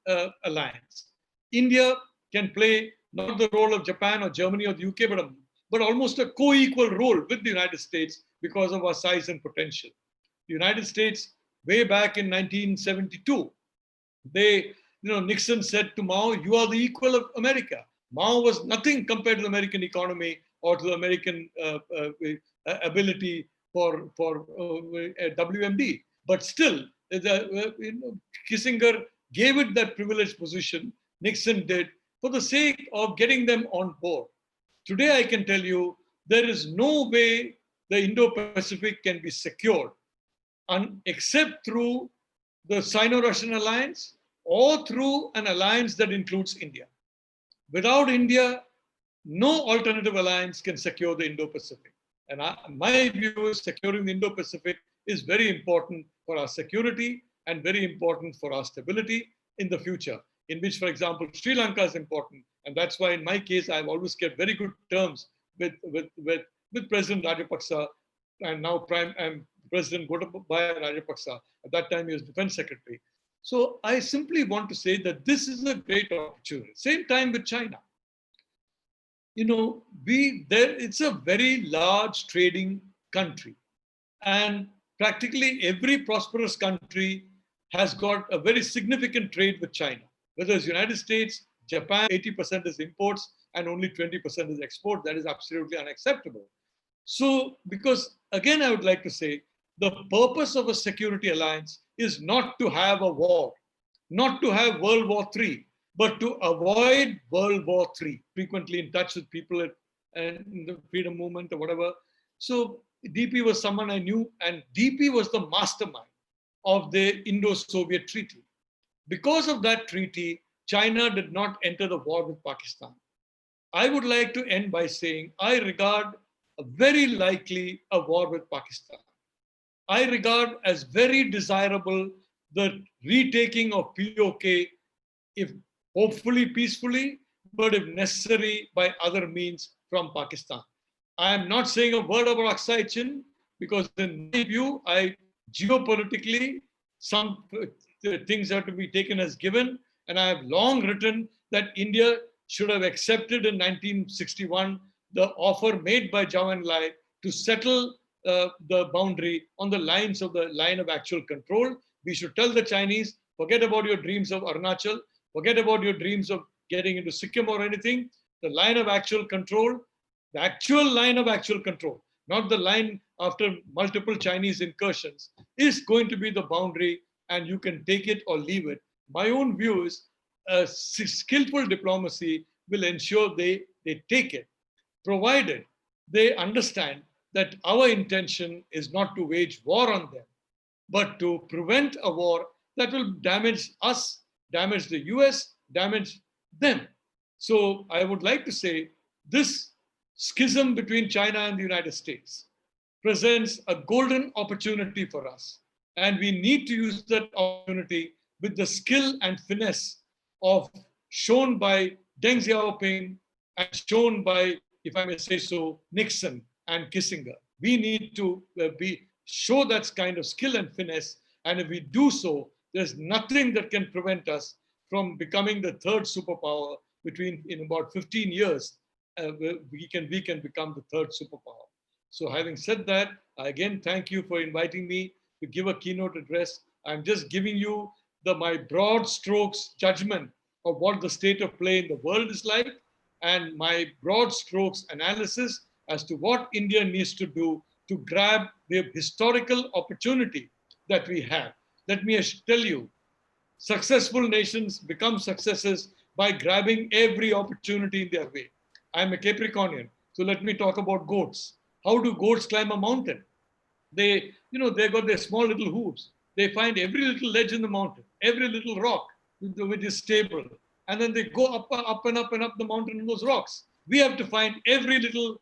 alliance. India can play not the role of Japan or Germany or the UK, but almost a co-equal role with the United States because of our size and potential. The United States, way back in 1972, Nixon said to Mao, you are the equal of America. Mao was nothing compared to the American economy or to the American ability for WMD. But still, Kissinger gave it that privileged position, Nixon did, for the sake of getting them on board. Today, I can tell you, there is no way the Indo-Pacific can be secured except through the Sino-Russian alliance or through an alliance that includes India. Without India, no alternative alliance can secure the Indo-Pacific. And my view is securing the Indo-Pacific is very important for our security and very important for our stability in the future, in which, for example, Sri Lanka is important. And that's why in my case, I've always kept very good terms with President Rajapaksa and now President Gotabaya Rajapaksa. At that time, he was Defense Secretary. So I simply want to say that this is a great opportunity. Same time with China. It's a very large trading country. And practically every prosperous country has got a very significant trade with China. Whether it's United States, Japan, 80% is imports and only 20% is export. That is absolutely unacceptable. So, because again, I would like to say, the purpose of a security alliance is not to have a war, not to have World War III, but to avoid World War III. Frequently in touch with people in the freedom movement or whatever. So DP was someone I knew, and DP was the mastermind of the Indo-Soviet treaty. Because of that treaty, China did not enter the war with Pakistan. I would like to end by saying I regard very likely a war with Pakistan. I regard as very desirable the retaking of POK, if hopefully peacefully, but if necessary by other means from Pakistan. I am not saying a word about Aksai Chin because in my view, geopolitically, some things have to be taken as given. And I have long written that India should have accepted in 1961 the offer made by Zhou Enlai to settle the boundary on the lines of the line of actual control. We should tell the Chinese, forget about your dreams of Arunachal, forget about your dreams of getting into Sikkim or anything. The line of actual control, the actual line of actual control, not the line after multiple Chinese incursions, is going to be the boundary, and you can take it or leave it. My own view is skillful diplomacy will ensure they take it, provided they understand that our intention is not to wage war on them, but to prevent a war that will damage us, damage the US, damage them. So I would like to say this schism between China and the United States presents a golden opportunity for us. And we need to use that opportunity with the skill and finesse shown by Deng Xiaoping and shown by, if I may say so, Nixon and Kissinger. We need to show that kind of skill and finesse. And if we do so, there's nothing that can prevent us from becoming the third superpower in about 15 years. We can become the third superpower. So having said that, I again thank you for inviting me to give a keynote address. I'm just giving you my broad strokes judgment of what the state of play in the world is like, and my broad strokes analysis as to what India needs to do to grab the historical opportunity that we have. Let me tell you, successful nations become successes by grabbing every opportunity in their way. I'm a Capricornian, so let me talk about goats. How do goats climb a mountain? They got their small little hooves. They find every little ledge in the mountain, every little rock which is stable, and then they go up and up and up the mountain in those rocks. We have to find every little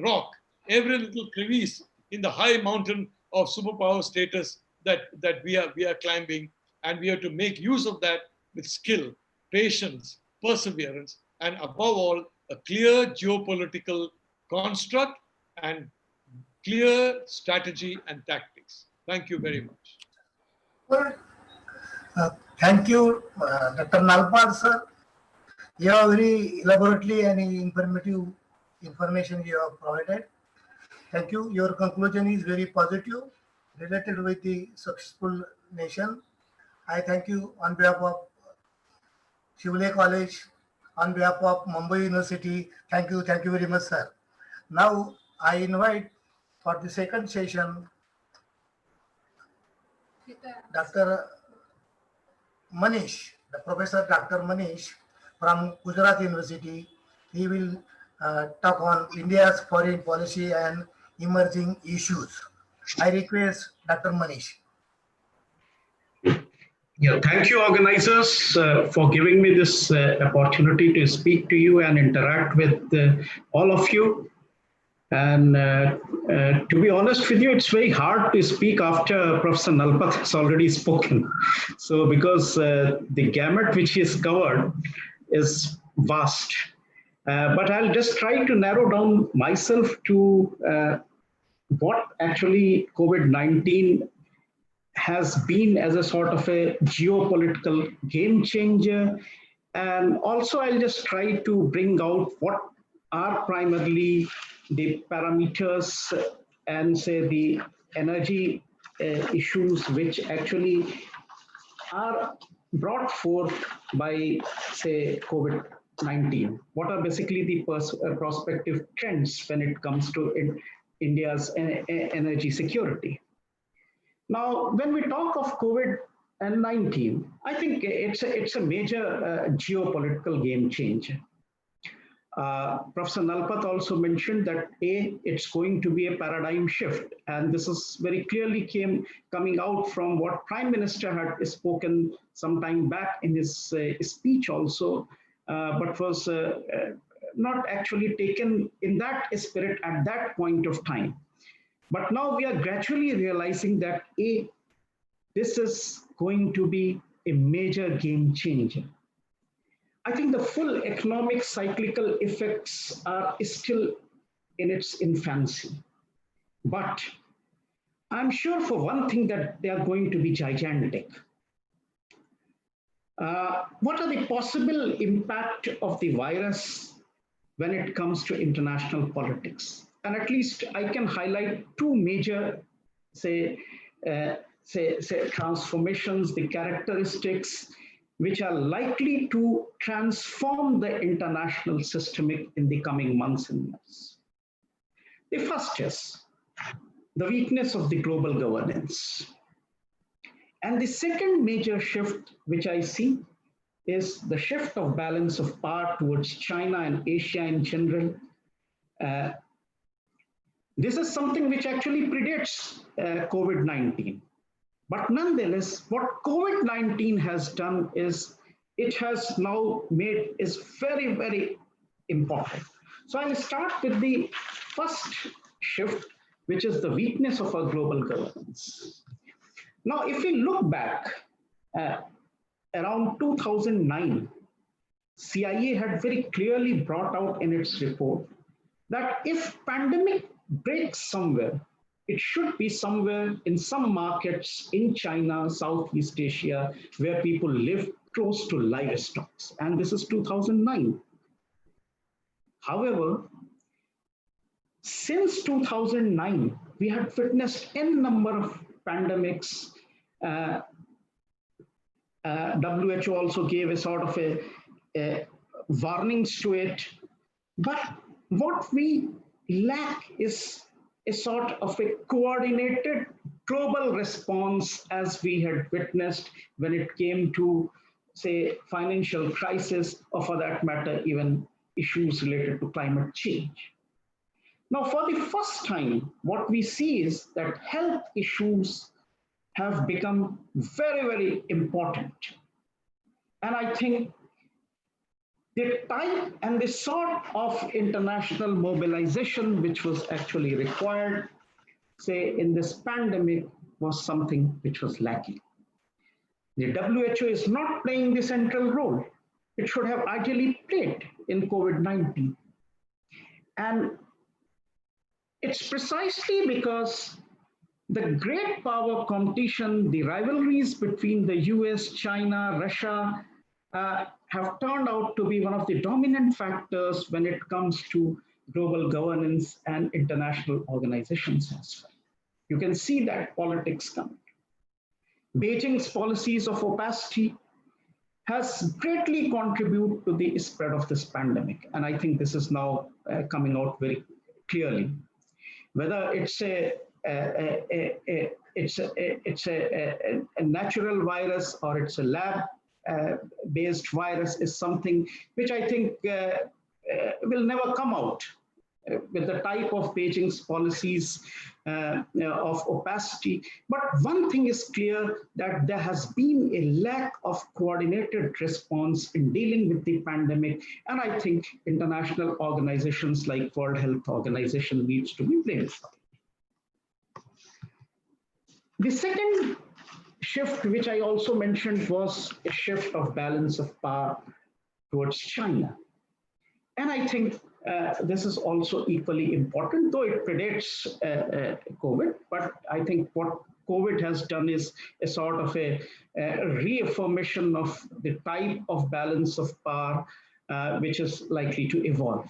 rock, every little crevice in the high mountain of superpower status that we are climbing, and we have to make use of that with skill, patience, perseverance, and above all, a clear geopolitical construct and clear strategy and tactics. Thank you very much. Thank you, Dr. Nalpal, sir. You have very elaborately and informative information you have provided. Thank you. Your conclusion is very positive, related with the successful nation. I thank you on behalf of Shivle College, on behalf of Mumbai University. Thank you very much, sir. Now I invite for the second session Dr. Manish, the Professor Dr. Manish from Gujarat University. He will talk on India's foreign policy and emerging issues. I request Dr. Manish. Yeah, thank you, organizers, for giving me this opportunity to speak to you and interact with all of you. And to be honest with you, it's very hard to speak after Professor Nalpat has already spoken. So because the gamut which he has covered is vast. But I'll just try to narrow down myself to what actually COVID-19 has been as a sort of a geopolitical game changer. And also I'll just try to bring out what are primarily the parameters and say the energy issues which actually are brought forth by say COVID-19. What are basically the prospective trends when it comes to India's energy security? Now, when we talk of COVID-19, I think it's a major geopolitical game changer. Professor Nalpat also mentioned that it's going to be a paradigm shift, and this is very clearly coming out from what Prime Minister had spoken some time back in his speech also, but was not actually taken in that spirit at that point of time. But now we are gradually realizing that this is going to be a major game changer. I think the full economic cyclical effects are still in its infancy. But I'm sure for one thing that they are going to be gigantic. What are the possible impact of the virus when it comes to international politics? And at least I can highlight two major, say transformations, the characteristics which are likely to transform the international system in the coming months and years. The first is the weakness of the global governance. And the second major shift which I see is the shift of balance of power towards China and Asia in general. This is something which actually predates COVID-19. But nonetheless, what COVID-19 has done is it has now made is very, very important. So I'll start with the first shift, which is the weakness of our global governance. Now, if we look back around 2009, CIA had very clearly brought out in its report that if pandemic breaks somewhere, it should be somewhere in some markets in China, Southeast Asia, where people live close to livestock. And this is 2009. However, since 2009, we had witnessed n number of pandemics. WHO also gave a sort of a warnings to it. But what we lack is a sort of a coordinated global response as we had witnessed when it came to, say, financial crisis, or for that matter, even issues related to climate change. Now, for the first time, what we see is that health issues have become very, very important. And I think the type and the sort of international mobilization which was actually required, say, in this pandemic was something which was lacking. The WHO is not playing the central role. It should have ideally played in COVID-19. And it's precisely because the great power competition, the rivalries between the US, China, Russia, have turned out to be one of the dominant factors when it comes to global governance and international organizations as well. You can see that politics coming. Beijing's policies of opacity has greatly contributed to the spread of this pandemic. And I think this is now coming out very clearly. Whether it's a natural virus or it's a lab-based virus is something which I think will never come out with the type of Beijing's policies of opacity. But one thing is clear, that there has been a lack of coordinated response in dealing with the pandemic. And I think international organizations like World Health Organization needs to be blamed. The second shift, which I also mentioned, was a shift of balance of power towards China. And I think this is also equally important, though it predates COVID. But I think what COVID has done is a sort of a reaffirmation of the type of balance of power which is likely to evolve.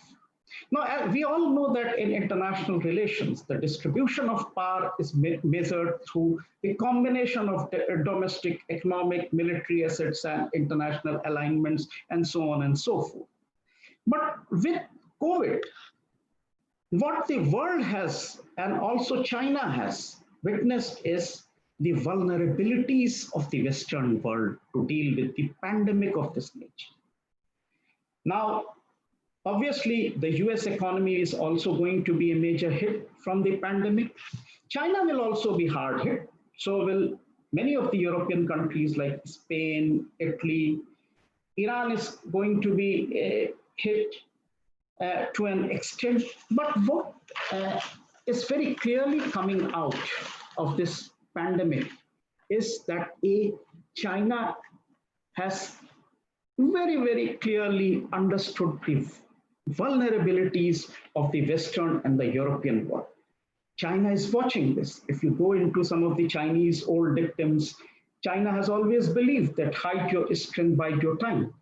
Now, we all know that in international relations, the distribution of power is measured through the combination of domestic, economic, military assets, and international alignments, and so on and so forth. But with COVID, what the world has, and also China has witnessed, is the vulnerabilities of the Western world to deal with the pandemic of this nature. Now, obviously, the US economy is also going to be a major hit from the pandemic. China will also be hard hit. So will many of the European countries like Spain, Italy. Iran is going to be hit to an extent. But what is very clearly coming out of this pandemic is that China has very, very clearly understood the vulnerabilities of the Western and the European world. China is watching this. If you go into some of the Chinese old dictums, China has always believed that hide your strength, bide your time.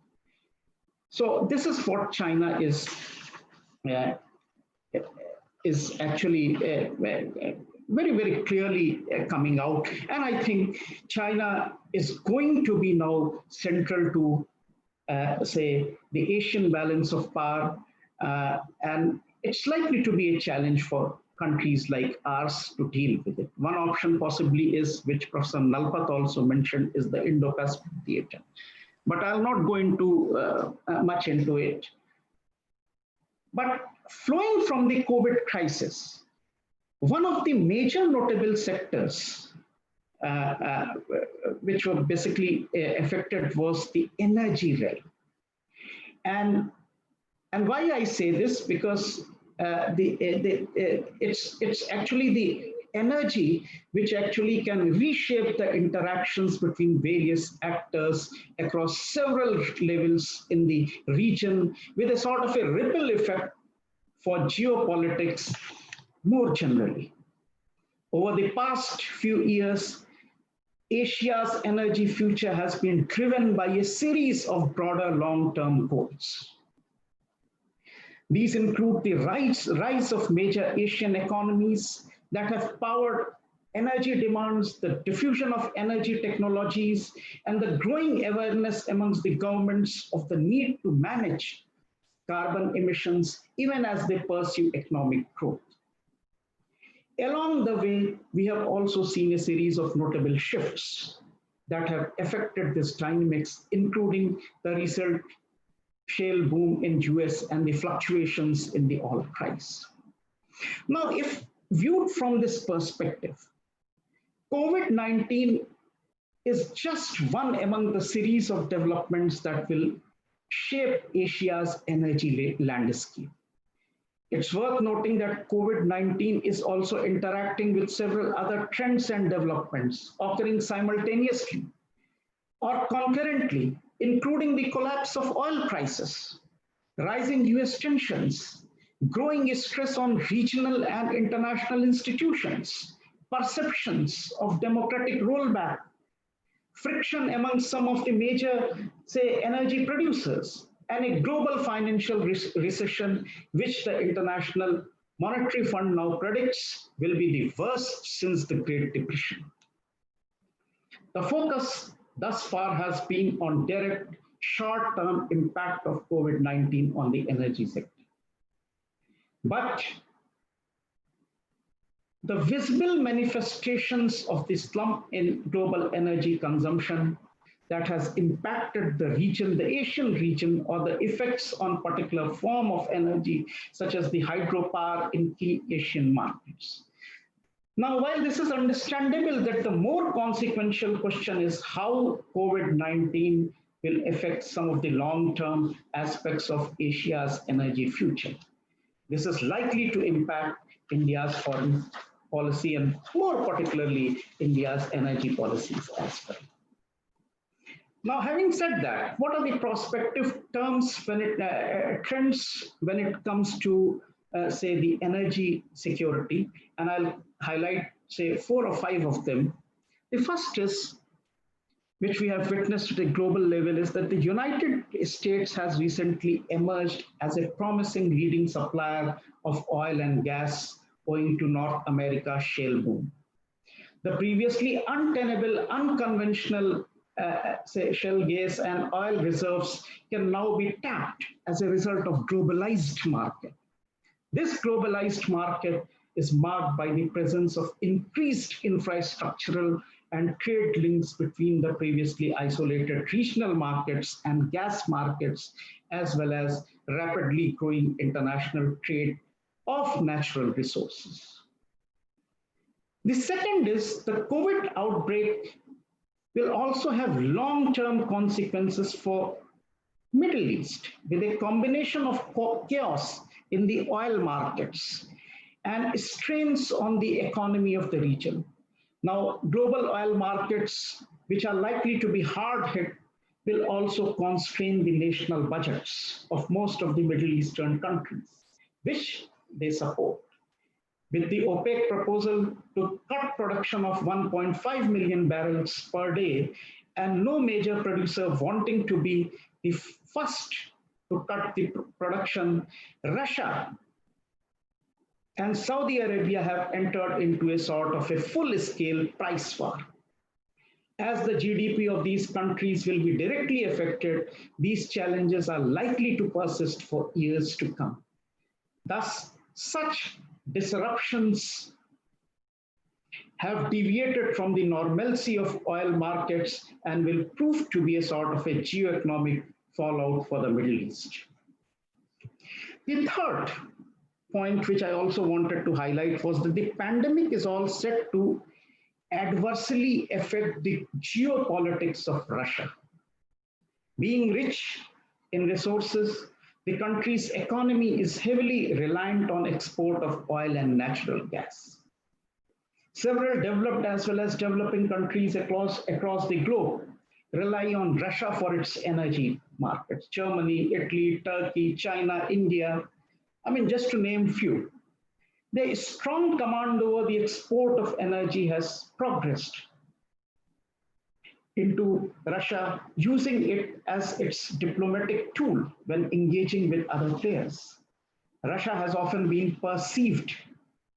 So this is what China is actually very, very clearly coming out. And I think China is going to be now central to, say, the Asian balance of power. And it's likely to be a challenge for countries like ours to deal with it. One option possibly is, which Professor Nalpat also mentioned, is the Indo-Pacific theater. But I'll not go into much into it. But flowing from the COVID crisis, one of the major notable sectors which were basically affected was the energy realm. And why I say this, because it's actually the energy which actually can reshape the interactions between various actors across several levels in the region, with a sort of a ripple effect for geopolitics more generally. Over the past few years, Asia's energy future has been driven by a series of broader long-term goals. These include the rise of major Asian economies that have powered energy demands, the diffusion of energy technologies, and the growing awareness amongst the governments of the need to manage carbon emissions even as they pursue economic growth. Along the way, we have also seen a series of notable shifts that have affected this dynamics, including the recent shale boom in US and the fluctuations in the oil price. Now, if viewed from this perspective, COVID-19 is just one among the series of developments that will shape Asia's energy landscape. It's worth noting that COVID-19 is also interacting with several other trends and developments occurring simultaneously or concurrently, including the collapse of oil prices, rising US tensions, growing stress on regional and international institutions, perceptions of democratic rollback, friction among some of the major, say, energy producers, and a global financial recession, which the International Monetary Fund now predicts will be the worst since the Great Depression. The focus thus far has been on direct short-term impact of COVID-19 on the energy sector. But the visible manifestations of the slump in global energy consumption that has impacted the region, the Asian region, or the effects on particular form of energy, such as the hydropower in key Asian markets. Now, while this is understandable, that the more consequential question is how COVID-19 will affect some of the long-term aspects of Asia's energy future. This is likely to impact India's foreign policy and more particularly India's energy policies as well. Now, having said that, what are the prospective terms trends when it comes to, say, the energy security? And I'll highlight, say, 4 or 5 of them. The first is, which we have witnessed at a global level, is that the United States has recently emerged as a promising leading supplier of oil and gas owing to North America's shale boom. The previously untenable, unconventional say shale gas and oil reserves can now be tapped as a result of globalized market. This globalized market is marked by the presence of increased infrastructural and trade links between the previously isolated regional markets and gas markets, as well as rapidly growing international trade of natural resources. The second is the COVID outbreak will also have long-term consequences for Middle East, with a combination of chaos in the oil markets and strains on the economy of the region. Now, global oil markets, which are likely to be hard hit, will also constrain the national budgets of most of the Middle Eastern countries, which they support. with the OPEC proposal to cut production of 1.5 million barrels per day, and no major producer wanting to be the first to cut the production, Russia and Saudi Arabia have entered into a sort of a full-scale price war. As the GDP of these countries will be directly affected, these challenges are likely to persist for years to come. Thus, such disruptions have deviated from the normalcy of oil markets and will prove to be a sort of a geoeconomic fallout for the Middle East. The third point, which I also wanted to highlight, was that the pandemic is all set to adversely affect the geopolitics of Russia. Being rich in resources, the country's economy is heavily reliant on export of oil and natural gas. Several developed as well as developing countries across the globe rely on Russia for its energy markets. Germany, Italy, Turkey, China, India, I mean, just to name few. The strong command over the export of energy has progressed into Russia, using it as its diplomatic tool when engaging with other players. Russia has often been perceived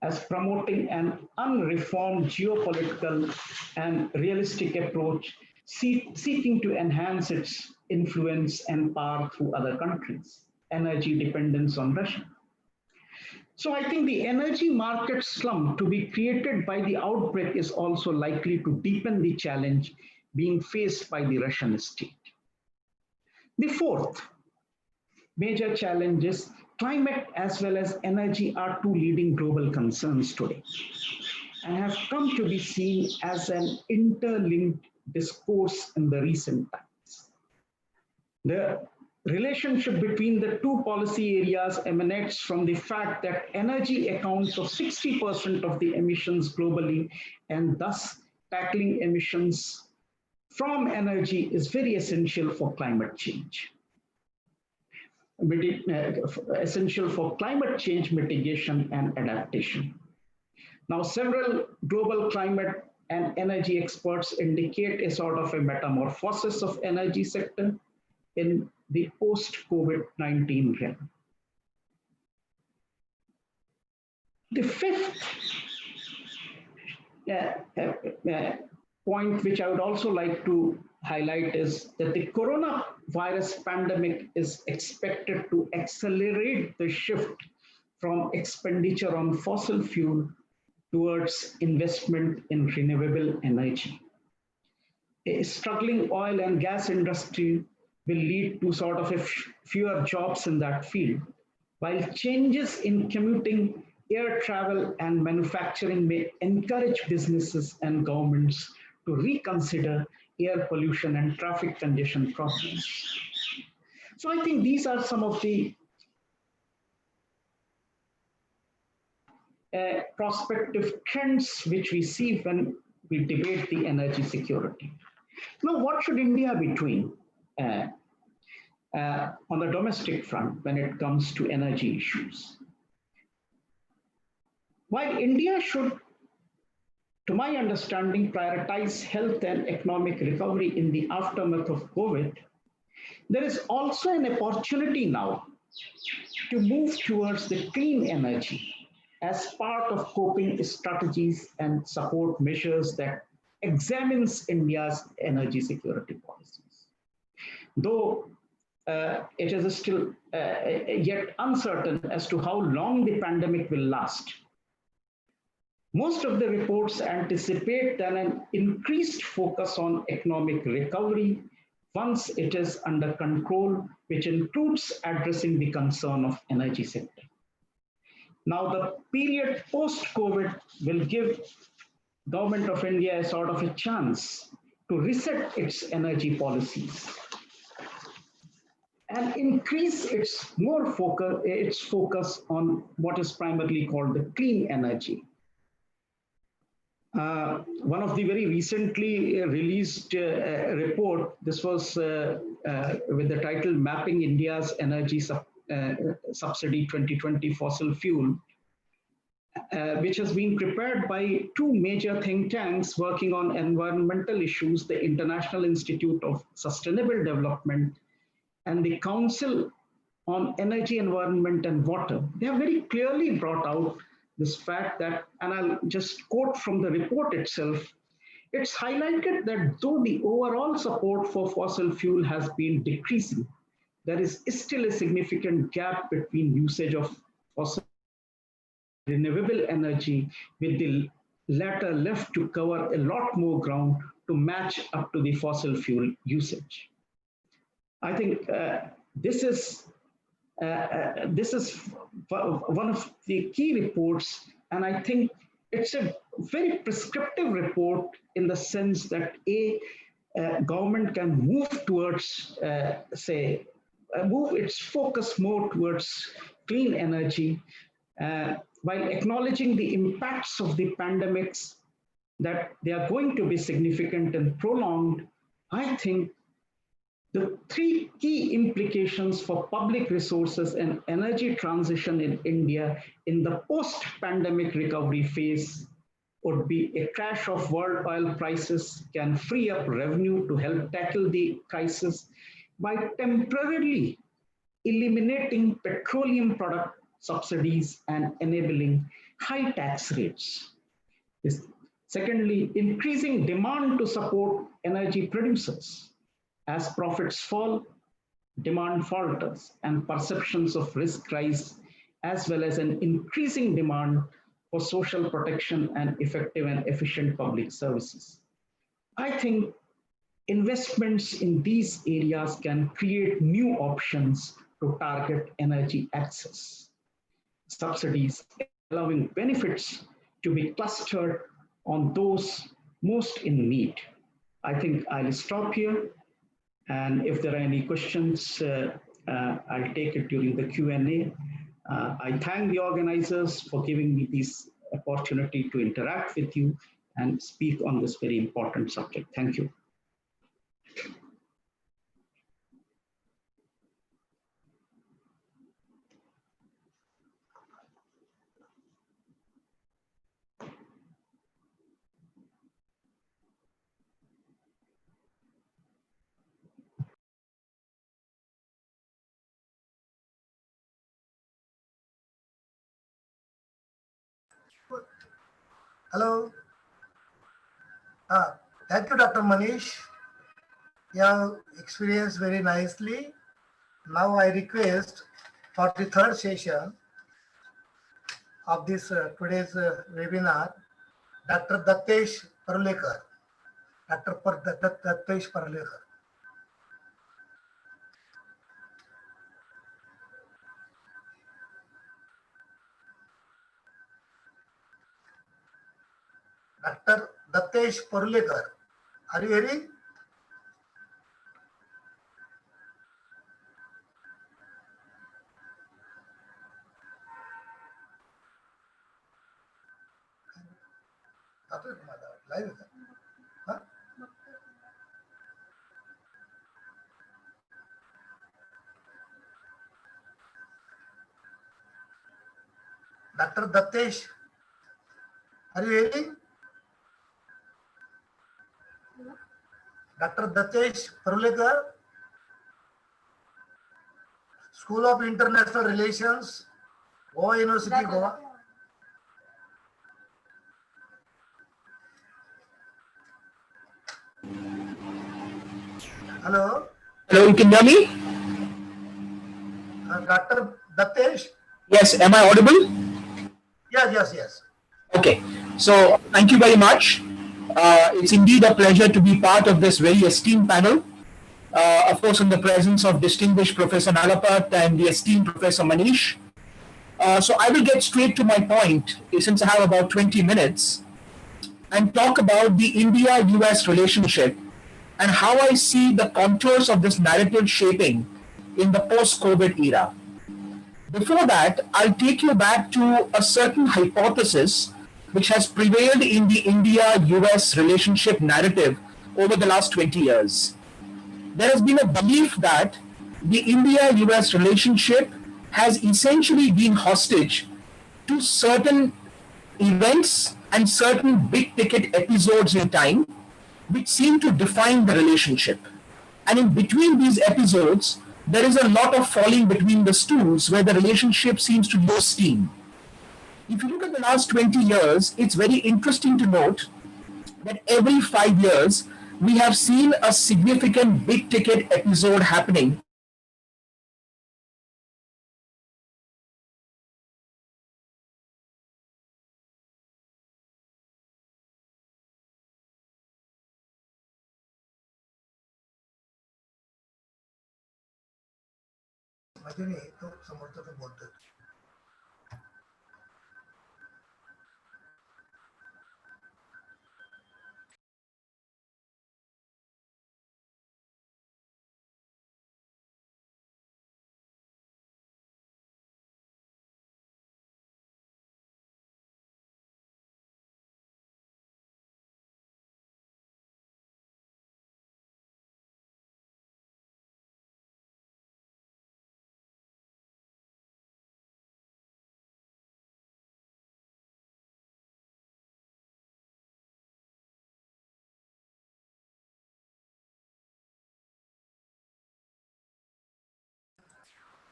as promoting an unreformed geopolitical and realistic approach, seeking to enhance its influence and power through other countries, energy dependence on Russia. So I think the energy market slump to be created by the outbreak is also likely to deepen the challenge being faced by the Russian state. The fourth major challenge is climate as well as energy are two leading global concerns today and have come to be seen as an interlinked discourse in the recent times. The relationship between the two policy areas emanates from the fact that energy accounts for 60% of the emissions globally, and thus tackling emissions from energy is very essential for climate change. Essential for climate change mitigation and adaptation. Now, several global climate and energy experts indicate a sort of a metamorphosis of energy sector in the post-COVID-19 realm. The fifth point which I would also like to highlight is that the coronavirus pandemic is expected to accelerate the shift from expenditure on fossil fuel towards investment in renewable energy. A struggling oil and gas industry will lead to sort of fewer jobs in that field, while changes in commuting, air travel, and manufacturing may encourage businesses and governments to reconsider air pollution and traffic congestion problems. So I think these are some of the prospective trends which we see when we debate the energy security. Now, what should India be doing on the domestic front when it comes to energy issues? While India should, to my understanding, prioritize health and economic recovery in the aftermath of COVID, there is also an opportunity now to move towards the clean energy as part of coping strategies and support measures that examines India's energy security policies. Though it is still yet uncertain as to how long the pandemic will last, most of the reports anticipate that an increased focus on economic recovery once it is under control, which includes addressing the concern of energy sector. Now, the period post-COVID will give Government of India a sort of a chance to reset its energy policies and increase its focus on what is primarily called the clean energy. One of the very recently released report, this was with the title Mapping India's Energy Subsidy 2020 Fossil Fuel, which has been prepared by two major think tanks working on environmental issues, the International Institute of Sustainable Development and the Council on Energy, Environment and Water. They have very clearly brought out this fact that, and I'll just quote from the report itself, it's highlighted that though the overall support for fossil fuel has been decreasing, there is still a significant gap between usage of fossil renewable energy, with the latter left to cover a lot more ground to match up to the fossil fuel usage. I think this is one of the key reports, and I think it's a very prescriptive report in the sense that government can move towards, move its focus more towards clean energy, while acknowledging the impacts of the pandemics, that they are going to be significant and prolonged. I think the three key implications for public resources and energy transition in India in the post-pandemic recovery phase would be a crash of world oil prices can free up revenue to help tackle the crisis by temporarily eliminating petroleum product subsidies and enabling high tax rates. Secondly, increasing demand to support energy producers. As profits fall, demand falters and perceptions of risk rise, as well as an increasing demand for social protection and effective and efficient public services. I think investments in these areas can create new options to target energy access. Subsidies allowing benefits to be clustered on those most in need. I think I'll stop here. And if there are any questions, I'll take it during the Q&A. I thank the organizers for giving me this opportunity to interact with you and speak on this very important subject. Thank you. Hello. Thank you, Dr. Manish. You have experienced very nicely. Now I request for the third session of this today's webinar, Dr. Dattesh Parulekar. Dr. Dattesh Parulekar. Dr. Dattesh Parulekar. Are you hearing? Live. Huh? Dr. Dattesh, are you hearing? Dr. Dattesh Parulekar, School of International Relations, Goa University, Goa. Hello. Hello, you can hear me? Dr. Dattesh? Yes, am I audible? Yes. Okay, so thank you very much. It's indeed a pleasure to be part of this very esteemed panel. Of course, in the presence of distinguished Professor Nalapat and the esteemed Professor Manish. So I will get straight to my point, since I have about 20 minutes, and talk about the India-US relationship and how I see the contours of this narrative shaping in the post-COVID era. Before that, I'll take you back to a certain hypothesis which has prevailed in the India-US relationship narrative over the last 20 years. There has been a belief that the India-US relationship has essentially been hostage to certain events and certain big ticket episodes in time which seem to define the relationship. And in between these episodes, there is a lot of falling between the stools where the relationship seems to lose steam. If you look at the last 20 years, it's very interesting to note that every 5 years, we have seen a significant big ticket episode happening. माहिती नाही तो समोरचा तो बोलतोय.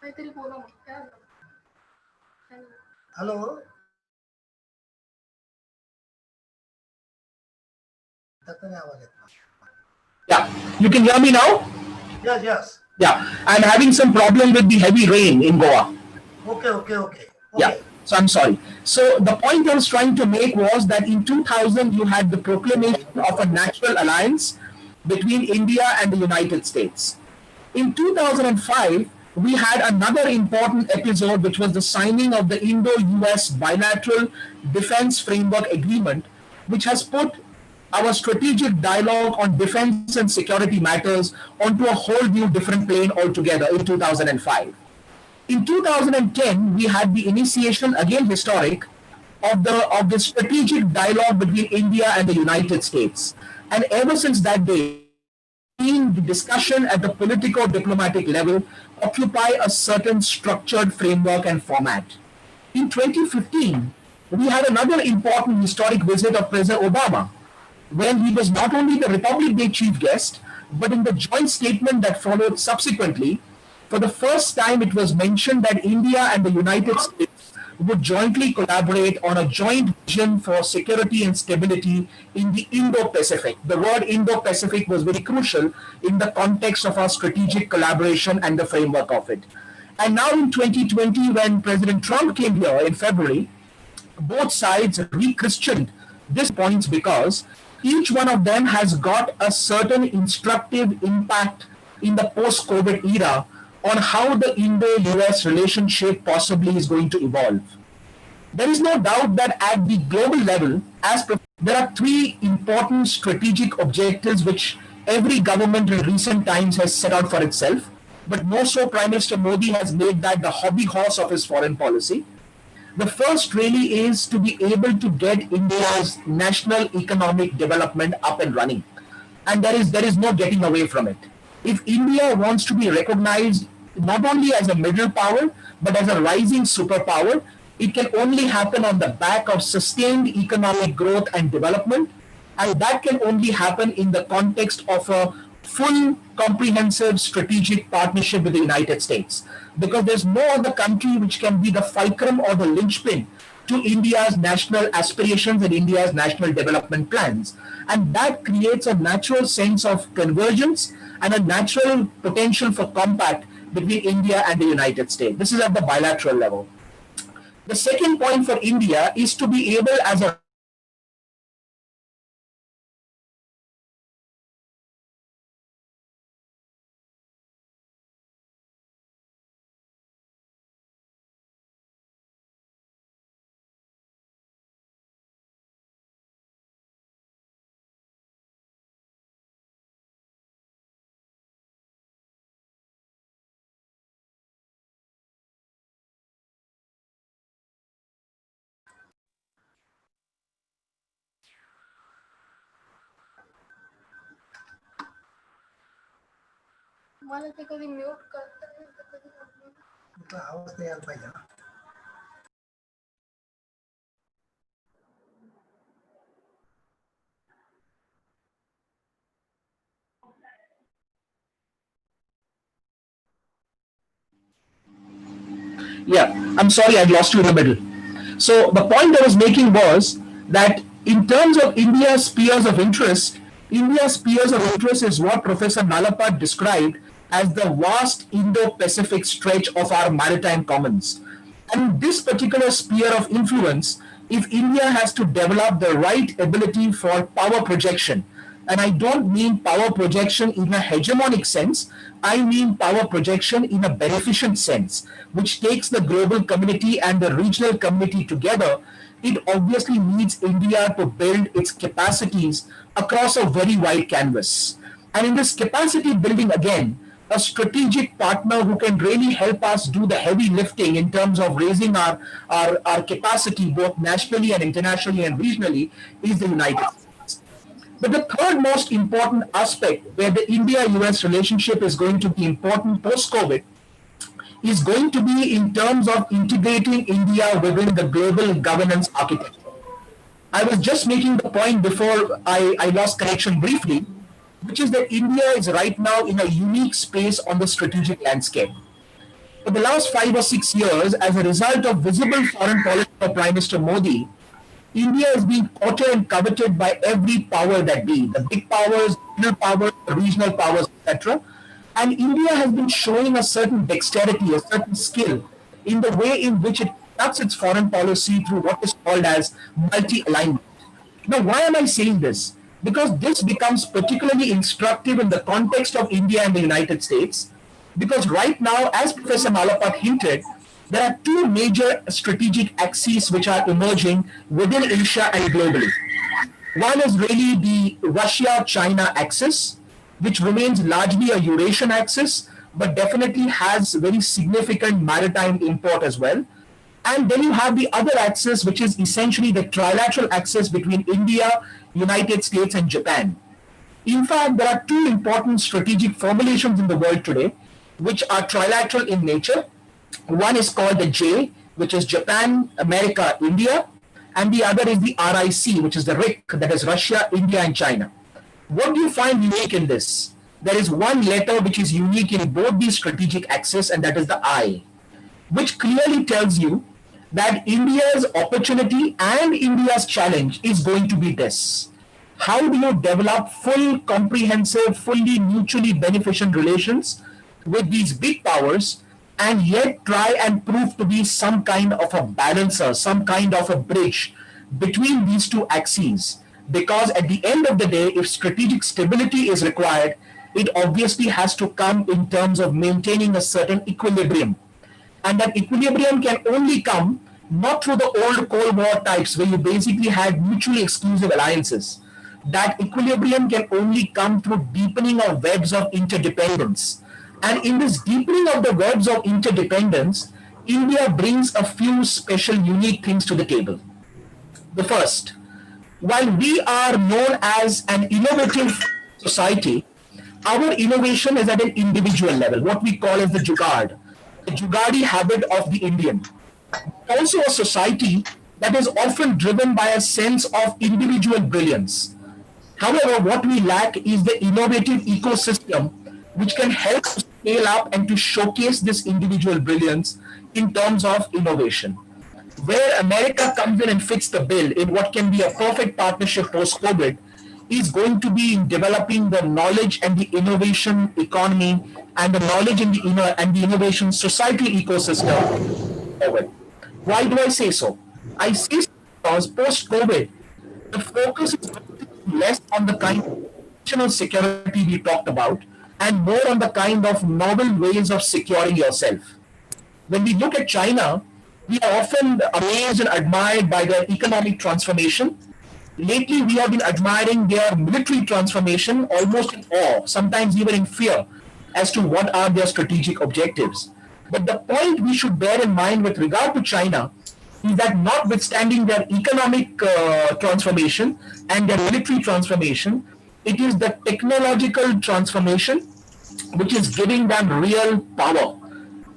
काहीतरी बोला मग काय झालं? हॅलो त्याचा नाही आवाज येत. Yeah, you can hear me now? Yes, yes. Yeah, I'm having some problem with the heavy rain in Goa. Okay. Yeah, so I'm sorry. So the point I was trying to make was that in 2000 you had the proclamation of a natural alliance between India and the United States. In 2005, we had another important episode, which was the signing of the Indo-US bilateral defense framework agreement, which has put our strategic dialogue on defense and security matters onto a whole new different plane altogether in 2005. In 2010, we had the initiation, again historic, of the strategic dialogue between India and the United States. And ever since that day, the discussion at the politico-diplomatic level occupy a certain structured framework and format. In 2015, we had another important historic visit of President Obama, when he was not only the Republic Day chief guest, but in the joint statement that followed subsequently, for the first time it was mentioned that India and the United States would jointly collaborate on a joint vision for security and stability in the Indo-Pacific. The word Indo-Pacific was very crucial in the context of our strategic collaboration and the framework of it. And now in 2020, when President Trump came here in February, both sides re-christened these points because each one of them has got a certain instructive impact in the post-COVID era on how the Indo-US relationship possibly is going to evolve. There is no doubt that at the global level, there are three important strategic objectives which every government in recent times has set out for itself, but more so Prime Minister Modi has made that the hobby horse of his foreign policy. The first really is to be able to get India's national economic development up and running. And there is no getting away from it. If India wants to be recognized not only as a middle power, but as a rising superpower, it can only happen on the back of sustained economic growth and development. And that can only happen in the context of a full, comprehensive strategic partnership with the United States. Because there's no other country which can be the fulcrum or the linchpin to India's national aspirations and India's national development plans. And that creates a natural sense of convergence and a natural potential for compact between India and the United States. This is at the bilateral level. The second point for India is to be able as a मला ते कधी mute करता येईल तर कधी unmute. तुझा आवाज नाही यायला पाहिजे ना. Yeah, I'm sorry, I lost you in the middle. So the point I was making was that in terms of India's spheres of interest, India's spheres of interest is what Professor Nalapat described as the vast Indo-Pacific stretch of our maritime commons. And this particular sphere of influence, if India has to develop the right ability for power projection, and I don't mean power projection in a hegemonic sense, I mean power projection in a beneficent sense, which takes the global community and the regional community together. It obviously needs India to build its capacities across a very wide canvas. And in this capacity building, again, a strategic partner who can really help us do the heavy lifting in terms of raising our capacity both nationally and internationally and regionally is the United States. But the third most important aspect where the India-US relationship is going to be important post-COVID is going to be in terms of integrating India within the global governance architecture. I was just making the point before I lost connection briefly, which is that India is right now in a unique space on the strategic landscape. For the last 5 or 6 years, as a result of visible foreign policy of Prime Minister Modi, India is being courted and coveted by every power that be, the big powers, middle powers, the regional powers, etc. And India has been showing a certain dexterity, a certain skill in the way in which it conducts its foreign policy through what is called as multi-alignment. Now, why am I saying this? Because this becomes particularly instructive in the context of India and the United States, because right now, as Professor Malapat hinted, there are two major strategic axes which are emerging within Asia and globally. One is really the Russia-China axis, which remains largely a Eurasian axis, but definitely has very significant maritime import as well. And then you have the other axis, which is essentially the trilateral axis between India, United States, and Japan. In fact, there are two important strategic formulations in the world today, which are trilateral in nature. One is called the J, which is Japan, America, India, and the other is the RIC, which is the RIC, that is Russia, India, and China. What do you find unique in this? There is one letter which is unique in both these strategic axes, and that is the I, which clearly tells you that India's opportunity and India's challenge is going to be this. How do you develop full, comprehensive, fully mutually beneficent relations with these big powers and yet try and prove to be some kind of a balancer, some kind of a bridge between these two axes? Because at the end of the day, if strategic stability is required, it obviously has to come in terms of maintaining a certain equilibrium. And that equilibrium can only come not through the old Cold War types where you basically had mutually exclusive alliances. That equilibrium can only come through deepening of webs of interdependence. And in this deepening of the webs of interdependence, India brings a few special, unique things to the table. The first, while we are known as an innovative society, our innovation is at an individual level, what we call as the Jugaadi habit of the Indian. Also a society that is often driven by a sense of individual brilliance. However, what we lack is the innovative ecosystem which can help to scale up and to showcase this individual brilliance in terms of innovation. Where America comes in and fits the bill in what can be a perfect partnership post-COVID is going to be in developing the knowledge and the innovation economy and the knowledge and the innovation societal ecosystem forward. Why do I say so? I say so because post-COVID, the focus is less on the kind of national security we talked about and more on the kind of novel ways of securing yourself. When we look at China, we are often amazed and admired by their economic transformation. Lately, we have been admiring their military transformation almost in awe, sometimes even in fear, as to what are their strategic objectives. But the point we should bear in mind with regard to China is that notwithstanding their economic transformation and their military transformation, it is the technological transformation which is giving them real power.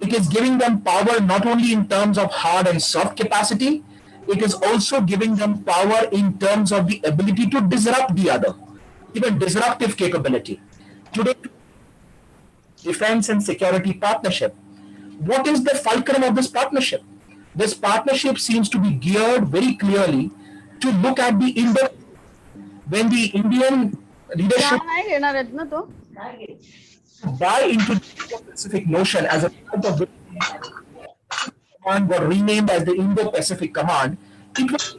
It is giving them power not only in terms of hard and soft capacity, it is also giving them power in terms of the ability to disrupt the other, even disruptive capability. Today, defense and security partnership, what is the fulcrum of this partnership? This partnership seems to be geared very clearly to look at the Indo. When the Indian leadership buy into the Indo-Pacific notion as a part of the command got renamed as the Indo-Pacific Command, it was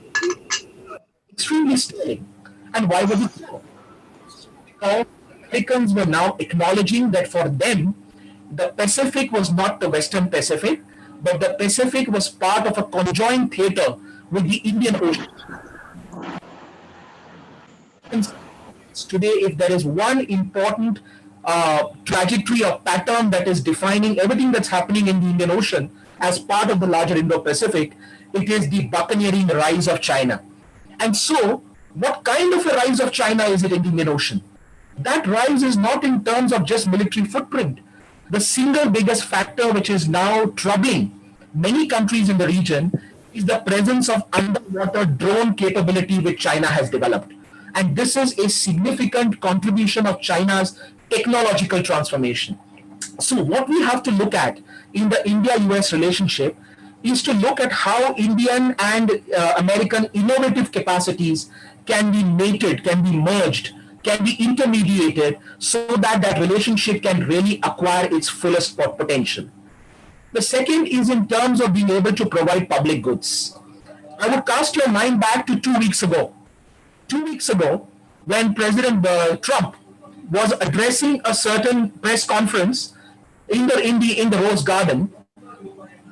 extremely sterling. And why was it so? Because Americans were now acknowledging that for them, the Pacific was not the Western Pacific, but the Pacific was part of a conjoined theater with the Indian Ocean. Today, if there is one important trajectory or pattern that is defining everything that's happening in the Indian Ocean as part of the larger Indo-Pacific, it is the buccaneering rise of China. And so, what kind of a rise of China is it in the Indian Ocean? That rise is not in terms of just military footprint. The single biggest factor which is now troubling many countries in the region is the presence of underwater drone capability which China has developed. And this is a significant contribution of China's technological transformation. So what we have to look at in the India-US relationship is to look at how Indian and American innovative capacities can be mated, can be merged, can be intermediated so that that relationship can really acquire its fullest potential. The second is in terms of being able to provide public goods. I would cast your mind back to 2 weeks ago. 2 weeks ago, when President Trump was addressing a certain press conference in the Rose Garden,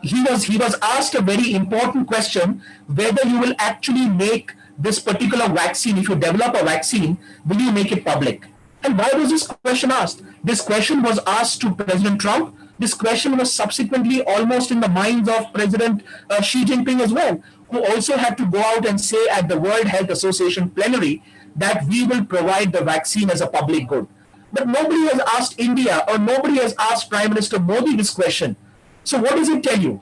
he was asked a very important question whether you will actually make this particular vaccine. If you develop a vaccine, will you make it public? And why was this question asked? This question was asked to President Trump. This question was subsequently almost in the minds of President Xi Jinping as well, who also had to go out and say at the World Health Association plenary that we will provide the vaccine as a public good. But nobody has asked India or nobody has asked Prime Minister Modi this question. So what does it tell you?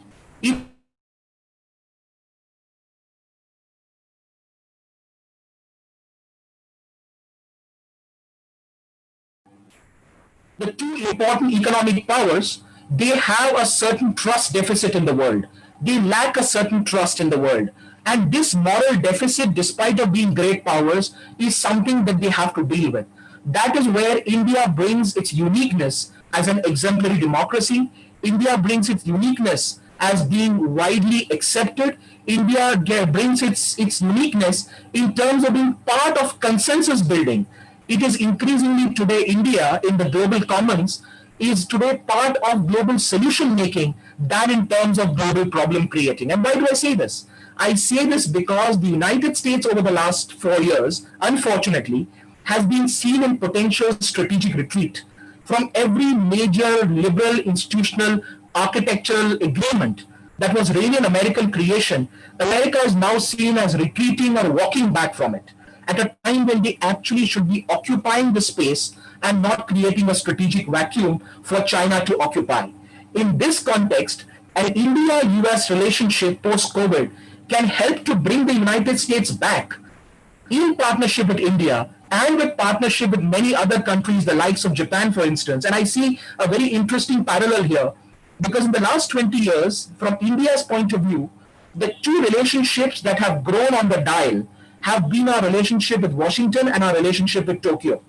The two important economic powers, they have a certain trust deficit in the world. They lack a certain trust in the world. And this moral deficit, despite of being great powers, is something that they have to deal with. That is where India brings its uniqueness as an exemplary democracy. India brings its uniqueness as being widely accepted. India brings its uniqueness in terms of being part of consensus building. It is increasingly today India in the global commons is today part of global solution making than in terms of global problem creating. And why do I say this? I say this because the United States over the last 4 years, unfortunately, has been seen in potential strategic retreat from every major liberal institutional architectural agreement that was really an American creation. America is now seen as retreating or walking back from it at a time when they actually should be occupying the space and not creating a strategic vacuum for China to occupy. In this context, an India-US relationship post-COVID can help to bring the United States back in partnership with India and with partnership with many other countries, the likes of Japan, for instance. And I see a very interesting parallel here because in the last 20 years, from India's point of view, the two relationships that have grown on the dial have been our relationship with Washington and our relationship with Tokyo.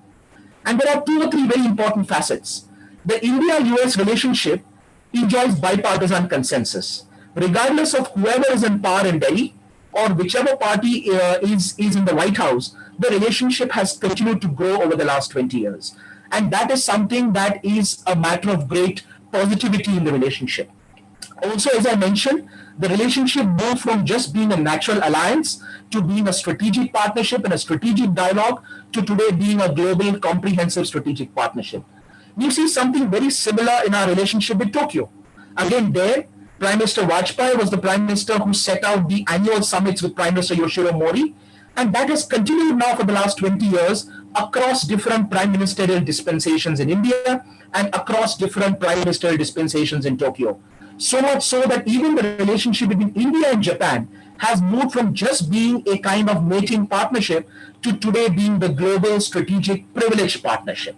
And there are 2 or 3 very important facets. The India-US relationship enjoys bipartisan consensus. Regardless of whoever is in power in Delhi or whichever party is in the White House, the relationship has continued to grow over the last 20 years. And that is something that is a matter of great positivity in the relationship. Also, as I mentioned, the relationship moved from just being a natural alliance to being a strategic partnership and a strategic dialogue to today being a global comprehensive strategic partnership. You see something very similar in our relationship with Tokyo. Again, there, Prime Minister Vajpayee was the Prime Minister who set out the annual summits with Prime Minister Yoshihiro Mori, and that has continued now for the last 20 years across different prime ministerial dispensations in India and across different prime ministerial dispensations in Tokyo. So much so that even the relationship between India and Japan has moved from just being a kind of mating partnership to today being the global strategic privileged partnership.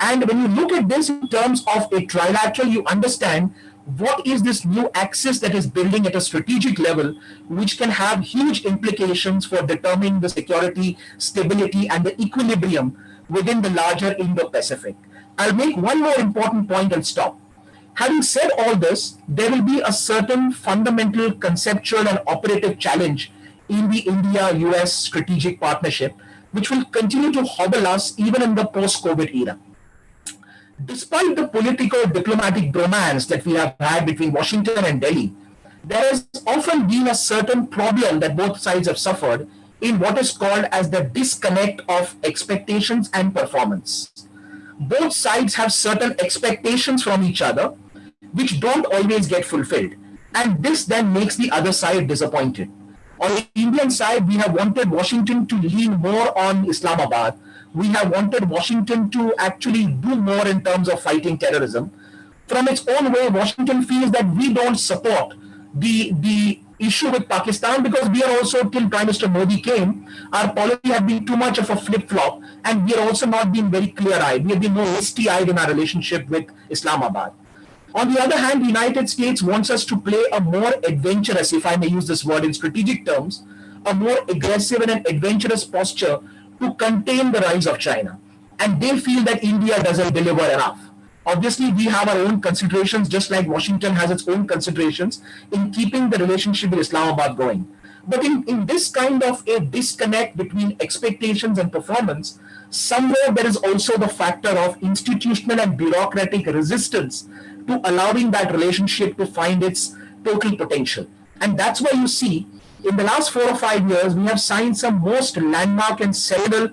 And when you look at this in terms of a trilateral, you understand what is this new axis that is building at a strategic level, which can have huge implications for determining the security, stability, and the equilibrium within the larger Indo-Pacific. I'll make one more important point and stop. Having said all this, there will be a certain fundamental conceptual and operative challenge in the India-US strategic partnership, which will continue to hobble us even in the post-COVID era. Despite the political diplomatic bromance that we have had between Washington and Delhi, there has often been a certain problem that both sides have suffered in what is called as the disconnect of expectations and performance. Both sides have certain expectations from each other, which don't always get fulfilled. And this then makes the other side disappointed. On the Indian side, we have wanted Washington to lean more on Islamabad. We have wanted Washington to actually do more in terms of fighting terrorism. From its own way, Washington feels that we don't support the issue with Pakistan because we are also, till Prime Minister Modi came, our policy had been too much of a flip-flop, and we are also not being very clear-eyed. We have been more misty-eyed in our relationship with Islamabad. On the other hand, the United States wants us to play a more adventurous, if I may use this word in strategic terms, a more aggressive and an adventurous posture to contain the rise of China. And they feel that India doesn't deliver enough. Obviously, we have our own considerations, just like Washington has its own considerations in keeping the relationship with Islamabad going. But in this kind of a disconnect between expectations and performance, somewhere there is also the factor of institutional and bureaucratic resistance to allowing that relationship to find its total potential. And that's why you see, in the last 4 or 5 years, we have signed some most landmark and several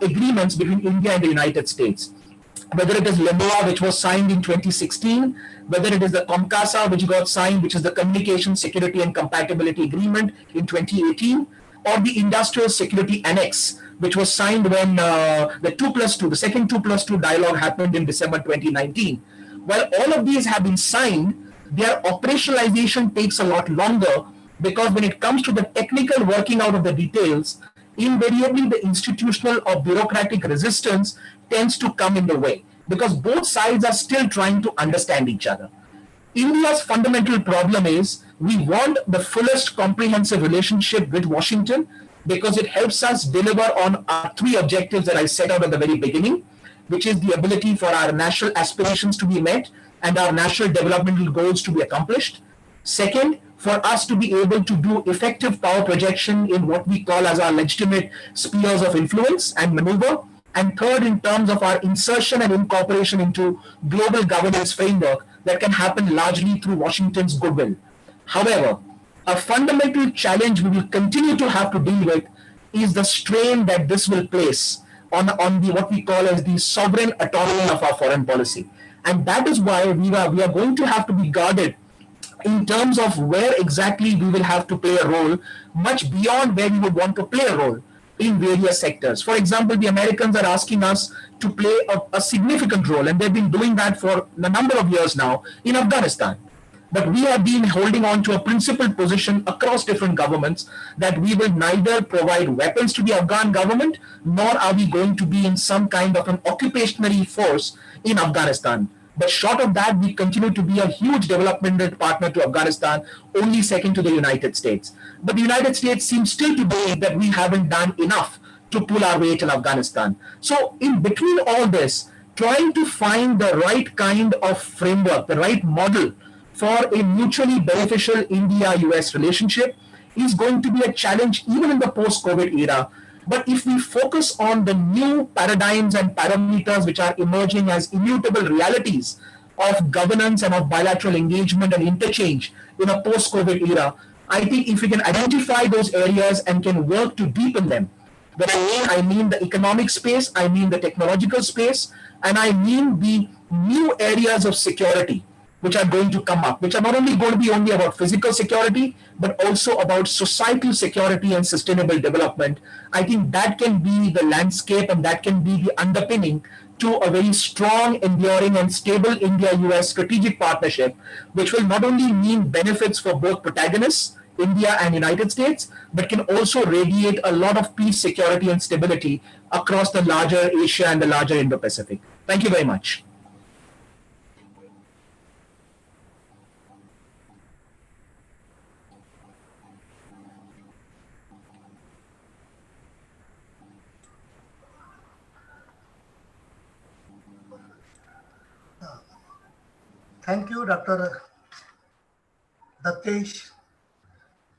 agreements between India and the United States. Whether it is LEMOA, which was signed in 2016, whether it is the COMCASA, which got signed, which is the Communication Security and Compatibility Agreement in 2018, or the Industrial Security Annex, which was signed when the second 2+2 dialogue happened in December 2019. While all of these have been signed, their operationalization takes a lot longer because when it comes to the technical working out of the details, invariably the institutional or bureaucratic resistance tends to come in the way because both sides are still trying to understand each other. India's fundamental problem is we want the fullest comprehensive relationship with Washington because it helps us deliver on our 3 objectives that I set out at the very beginning, which is the ability for our national aspirations to be met and our national developmental goals to be accomplished. Second, for us to be able to do effective power projection in what we call as our legitimate spheres of influence and maneuver. And third, in terms of our insertion and incorporation into global governance framework that can happen largely through Washington's goodwill. However, a fundamental challenge we will continue to have to deal with is the strain that this will place on the what we call as the sovereign autonomy of our foreign policy. And that is why we are going to have to be guarded in terms of where exactly we will have to play a role, much beyond where we would want to play a role in various sectors. For example, the Americans are asking us to play a significant role, and they've been doing that for a number of years now in Afghanistan. But we have been holding on to a principled position across different governments that we will neither provide weapons to the Afghan government, nor are we going to be in some kind of an occupationary force in Afghanistan. But short of that, we continue to be a huge developmental partner to Afghanistan, only second to the United States. But the United States seems still to believe that we haven't done enough to pull our weight in Afghanistan. So in between all this, trying to find the right kind of framework, the right model for a mutually beneficial India-US relationship is going to be a challenge even in the post-COVID era. But if we focus on the new paradigms and parameters which are emerging as immutable realities of governance and of bilateral engagement and interchange in a post-COVID era, I think if we can identify those areas and can work to deepen them, when I mean the economic space, I mean the technological space, and I mean the new areas of security which are going to come up, which are not only going to be only about physical security, but also about societal security and sustainable development. I think that can be the landscape and that can be the underpinning to a very strong, enduring and stable India-US strategic partnership, which will not only mean benefits for both protagonists, India and United States, but can also radiate a lot of peace, security and stability across the larger Asia and the larger Indo-Pacific. Thank you very much. Thank you, Dr. Datesh,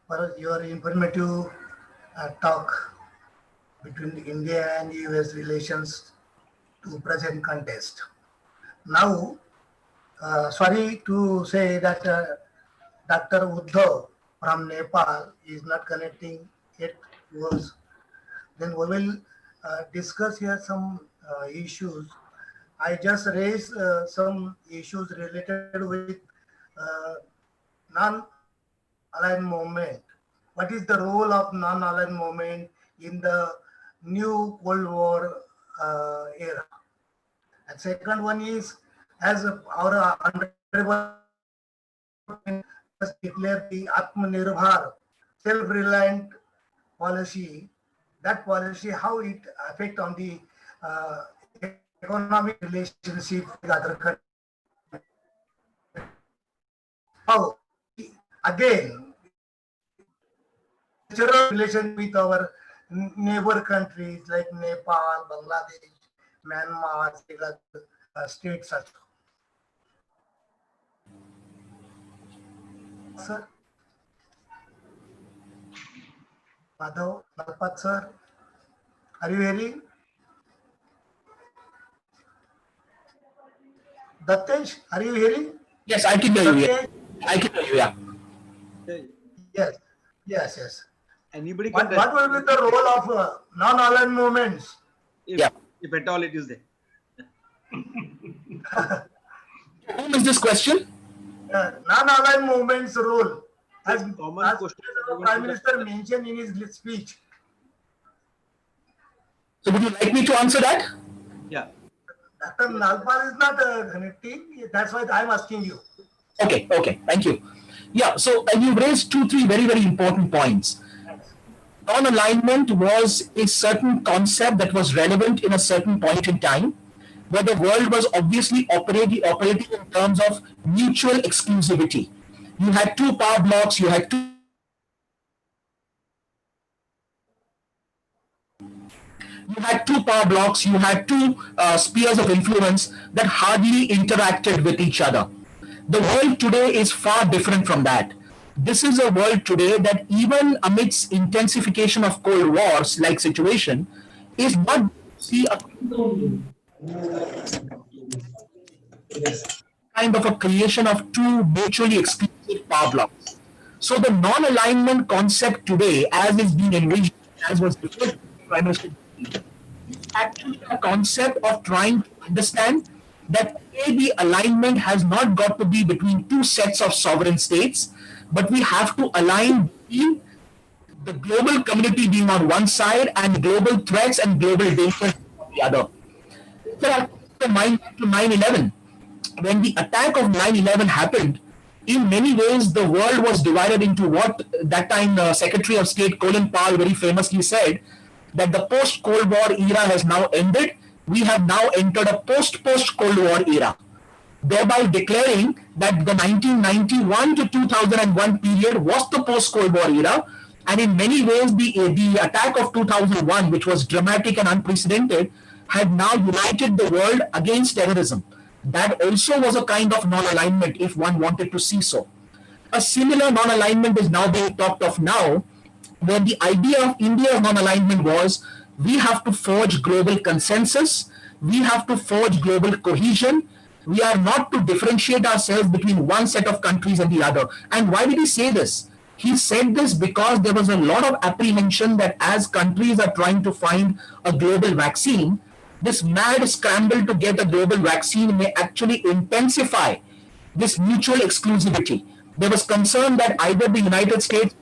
for your informative talk between India and US relations to present context. Now, sorry to say that Dr. Uddhav from Nepal is not connecting yet to us. Then we will discuss here some issues. I just raised some issues related with non-aligned movement. What is the role of non-aligned movement in the new Cold War era? And second one is, as our honorable has declared the Atmanirbhar, self-reliant policy, that policy, how it affect on the economic relationship with other countries. How, again, cultural relation with our neighbor countries like Nepal, Bangladesh, Myanmar, states also. Sir, Madhav, Nalpat sir, are you hearing? Datesh, are you hearing? Yes, I can hear you. I can hear you, yeah. Yes, yes, yes. Anybody What can will be the role of non-aligned movements? if, Yeah. if at all it is there. Whom is this question? Non-aligned movements role, as Common question. our Prime Minister mentioned in his speech. So would you like me to answer that? Yeah. Dr. Nalpal is not connecting. That's why I'm asking you. Okay, okay, thank you. Yeah, so you've raised 2-3 very, very important points. Non-alignment was a certain concept that was relevant in a certain point in time, where the world was obviously operating in terms of mutual exclusivity. You had two power blocks, you had two spheres of influence that hardly interacted with each other. The world today is far different from that. This is a world today that even amidst intensification of Cold Wars like situation is not see a kind of a creation of two mutually exclusive power blocks. So the non-alignment concept today, as is being envisioned, as was referred to by Prime Minister, is actually a concept of trying to understand that the alignment has not got to be between two sets of sovereign states, but we have to align between the global community being on one side and global threats and global dangers on the other. So I to 9/11, when the attack of 9/11 happened, in many ways the world was divided into what that time Secretary of State Colin Powell very famously said, that the post-Cold War era has now ended. We have now entered a post-Cold War era, thereby declaring that the 1991 to 2001 period was the post-Cold War era, and in many ways the attack of 2001, which was dramatic and unprecedented, had now united the world against terrorism. That also was a kind of non-alignment, if one wanted to see so. A similar non-alignment is now being talked of now, where the idea of India's non-alignment was, we have to forge global consensus, we have to forge global cohesion, we are not to differentiate ourselves between one set of countries and the other. And why did he say this? He said this because there was a lot of apprehension that as countries are trying to find a global vaccine, this mad scramble to get a global vaccine may actually intensify this mutual exclusivity. There was concern that either the United States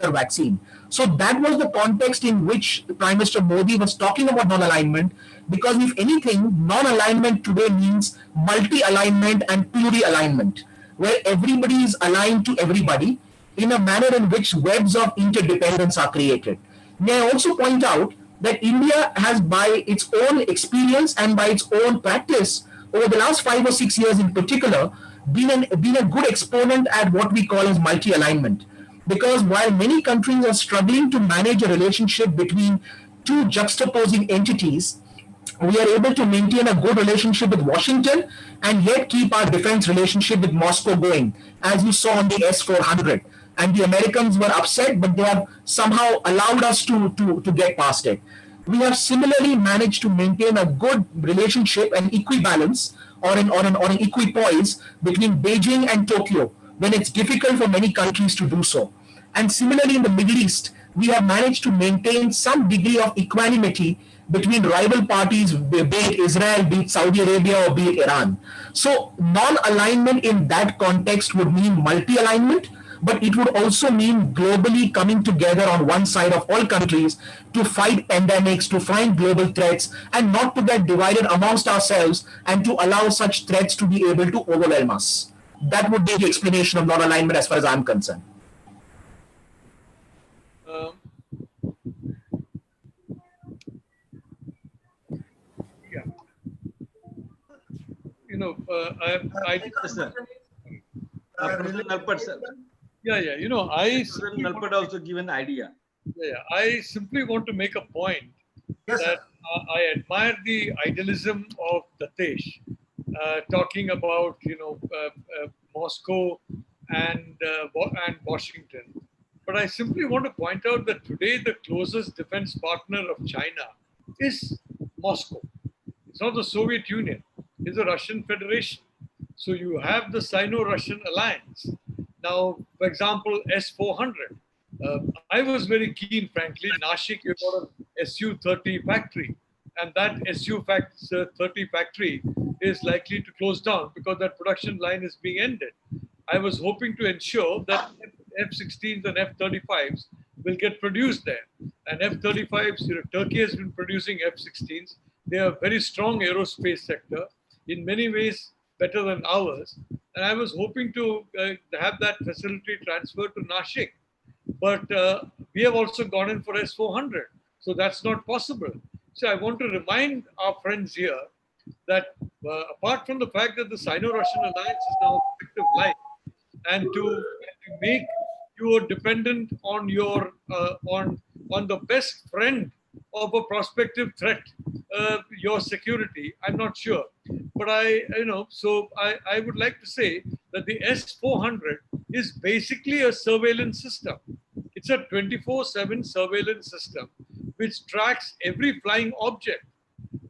vaccine. So that was the context in which Prime Minister Modi was talking about non-alignment, because if anything, non-alignment today means multi-alignment and pluri-alignment, where everybody is aligned to everybody in a manner in which webs of interdependence are created. May I also point out that India has, by its own experience and by its own practice, over the last 5 or 6 years in particular, been a good exponent at what we call as multi-alignment. Because while many countries are struggling to manage a relationship between two juxtaposing entities, we are able to maintain a good relationship with Washington and yet keep our defense relationship with Moscow going, as you saw on the S-400. And the Americans were upset, but they have somehow allowed us to get past it. We have similarly managed to maintain a good relationship and equibalence or an equipoise between Beijing and Tokyo when it's difficult for many countries to do so. And similarly in the Middle East, we have managed to maintain some degree of equanimity between rival parties, be it Israel, be it Saudi Arabia, or be it Iran. So non-alignment in that context would mean multi-alignment, but it would also mean globally coming together on one side of all countries to fight pandemics, to find global threats, and not to get divided amongst ourselves and to allow such threats to be able to overwhelm us. That would be the explanation of non-alignment as far as I'm concerned. Yeah. You know, Sir. Professor Nalpat, sir. Yeah. You know, Professor Nalpat also give an idea. Yeah. I simply want to make a point that I admire the idealism of Datesh, talking about Moscow and Washington. But I simply want to point out that today the closest defense partner of China is Moscow. It's not the Soviet Union, it's the Russian Federation. So you have the Sino-Russian alliance. Now, for example, S-400. I was very keen, frankly. Nashik, you got a Su-30 factory. And that Su-30 factory is likely to close down because that production line is being ended. I was hoping to ensure that F-16s and F-35s will get produced there. And F-35s, Turkey has been producing F-16s. They are a very strong aerospace sector, in many ways better than ours. And I was hoping to have that facility transferred to Nashik. But we have also gone in for S-400. So that's not possible. So I want to remind our friends here that apart from the fact that the Sino-Russian alliance is now effective life, and to make you dependent on your on the best friend of a prospective threat, your security, I'm not sure. But I would like to say that the S-400 is basically a surveillance system. It's a 24/7 surveillance system which tracks every flying object.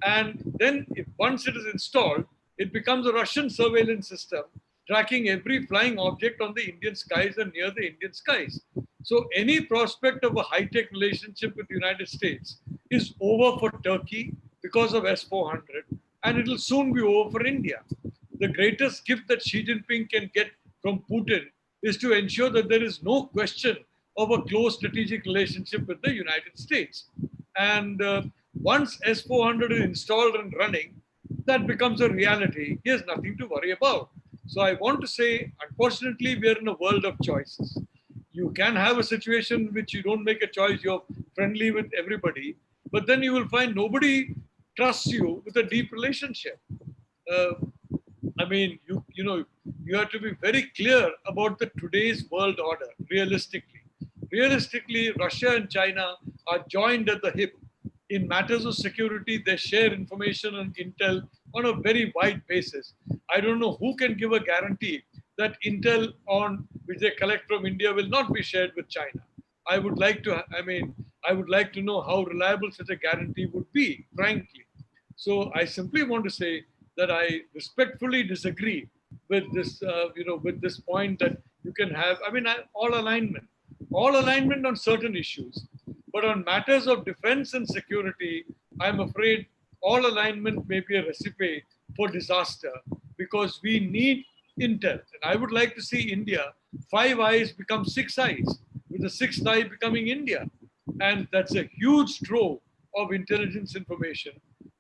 And then once it is installed, it becomes a Russian surveillance system tracking every flying object on the Indian skies and near the Indian skies. So any prospect of a high-tech relationship with the United States is over for Turkey because of S-400, and it will soon be over for India. The greatest gift that Xi Jinping can get from Putin is to ensure that there is no question of a close strategic relationship with the United States. And once S-400 is installed and running, that becomes a reality. He has nothing to worry about. So I want to say, unfortunately, we are in a world of choices. You can have a situation in which you don't make a choice, you're friendly with everybody, but then you will find nobody trusts you with a deep relationship. I mean, you have to be very clear about the today's world order, realistically. Realistically, Russia and China are joined at the hip. In matters of security, they share information and intel on a very wide basis. I don't know who can give a guarantee that intel on which they collect from India will not be shared with China. I would like to know how reliable such a guarantee would be, frankly. So I simply want to say that I respectfully disagree with this, with this point that you can have, all alignment on certain issues. But on matters of defense and security, I'm afraid all alignment may be a recipe for disaster because we need intel. And I would like to see India, 5 eyes become 6 eyes, with the 6th eye becoming India. And that's a huge trove of intelligence information.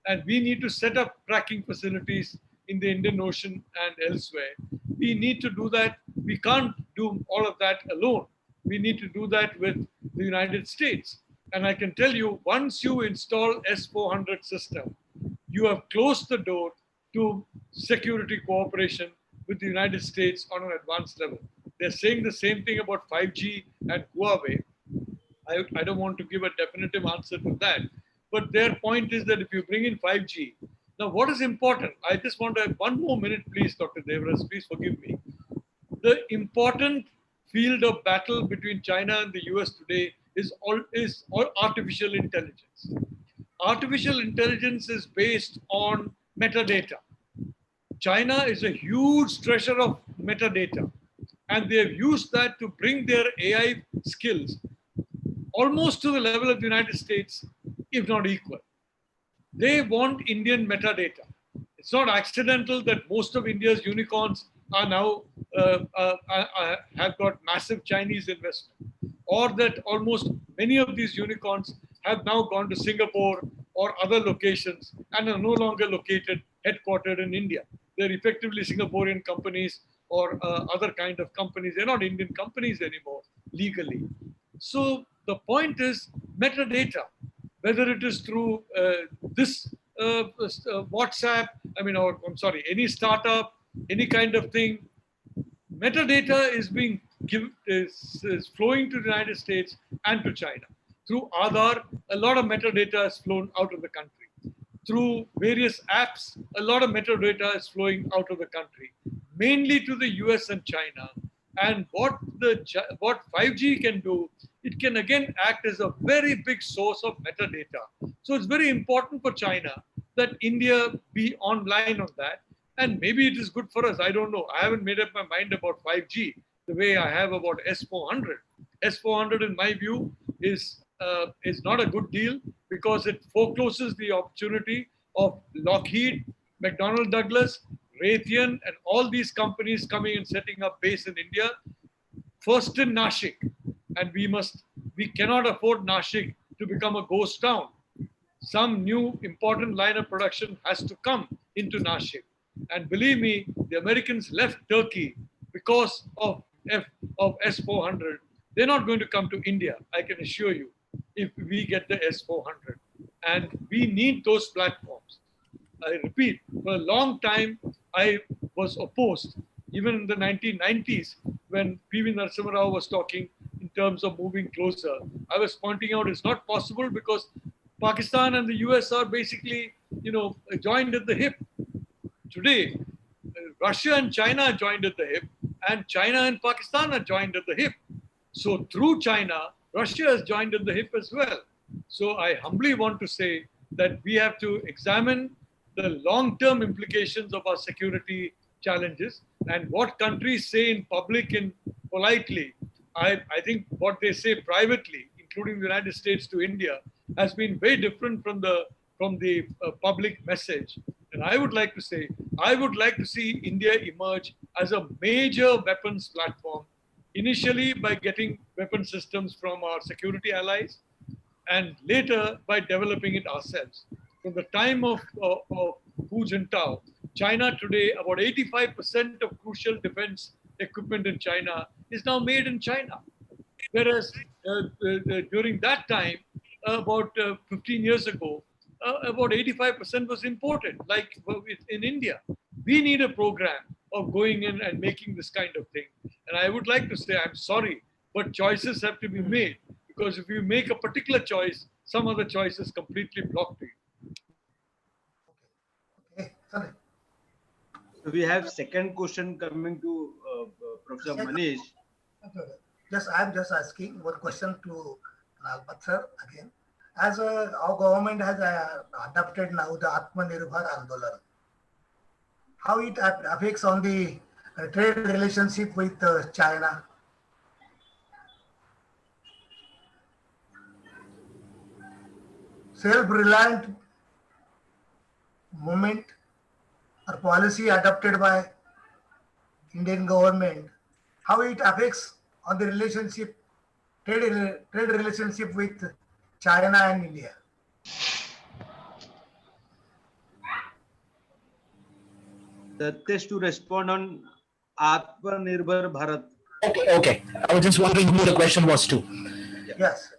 And we need to set up tracking facilities in the Indian Ocean and elsewhere. We need to do that. We can't do all of that alone. We need to do that with the United States. And I can tell you, once you install S-400 system, you have closed the door to security cooperation with the United States on an advanced level. They're saying the same thing about 5G and Huawei. I don't want to give a definitive answer to that. but their point is that if you bring in 5G, now what is important? I just want to have 1 more minute, please, Dr. Devras, please forgive me. The important field of battle between China and the US today is all artificial intelligence. Artificial intelligence is based on metadata. China is a huge treasure of metadata, and they have used that to bring their AI skills almost to the level of the United States, if not equal. They want Indian metadata. It's not accidental that most of India's unicorns are now have got massive Chinese investment, or that almost many of these unicorns have now gone to Singapore or other locations and are no longer headquartered in India. They're effectively Singaporean companies or other kind of companies. They're not Indian companies anymore legally. So the point is metadata, whether it is through this WhatsApp, or I'm sorry, any startup, any kind of thing, metadata is being is flowing to the United States and to China. Through Aadhaar, a lot of metadata is flown out of the country. Through various apps, a lot of metadata is flowing out of the country, mainly to the US and China. And what 5G can do, it can again act as a very big source of metadata. So it's very important for China that India be online on that. And maybe it is good for us. I don't know. I haven't made up my mind about 5G the way I have about S400. S400, in my view, is not a good deal because it forecloses the opportunity of Lockheed, McDonnell Douglas, Raytheon, and all these companies coming and setting up base in India. First in Nashik, and we cannot afford Nashik to become a ghost town. Some new important line of production has to come into Nashik. And believe me, the Americans left Turkey because of S400. They're not going to come to India, I can assure you, if we get the S400. And we need those platforms. I repeat, for a long time, I was opposed, even in the 1990s, when P.V. Narasimha Rao was talking in terms of moving closer. I was pointing out it's not possible because Pakistan and the US are basically, joined at the hip. Today, Russia and China are joined at the hip, and China and Pakistan are joined at the hip. So through China, Russia has joined at the hip as well. So I humbly want to say that we have to examine the long-term implications of our security challenges and what countries say in public and politely. I think what they say privately, including the United States to India, has been very different from the public message. And I would like to say, I would like to see India emerge as a major weapons platform, initially by getting weapon systems from our security allies, and later by developing it ourselves. From the time of Hu Jintao, China today, about 85% of crucial defense equipment in China is now made in China. Whereas during that time, about 15 years ago, about 85% was imported, like in India. We need a program of going in and making this kind of thing. And I would like to say, I'm sorry, but choices have to be made, because if you make a particular choice, some other choice is completely blocked to you. Okay, sorry. So we have second question coming to Professor Manish. I'm just asking one question to Nalpat sir again. As our government has adopted now the Atmanirbhar Andolan, how it affects on the trade relationship with China? Self-reliant movement or policy adopted by Indian government, how it affects on the relationship, trade relationship with China and India? Tattesh to respond on Atmanirbhar Bharat. Okay. I was just wondering who the question was to. Yes.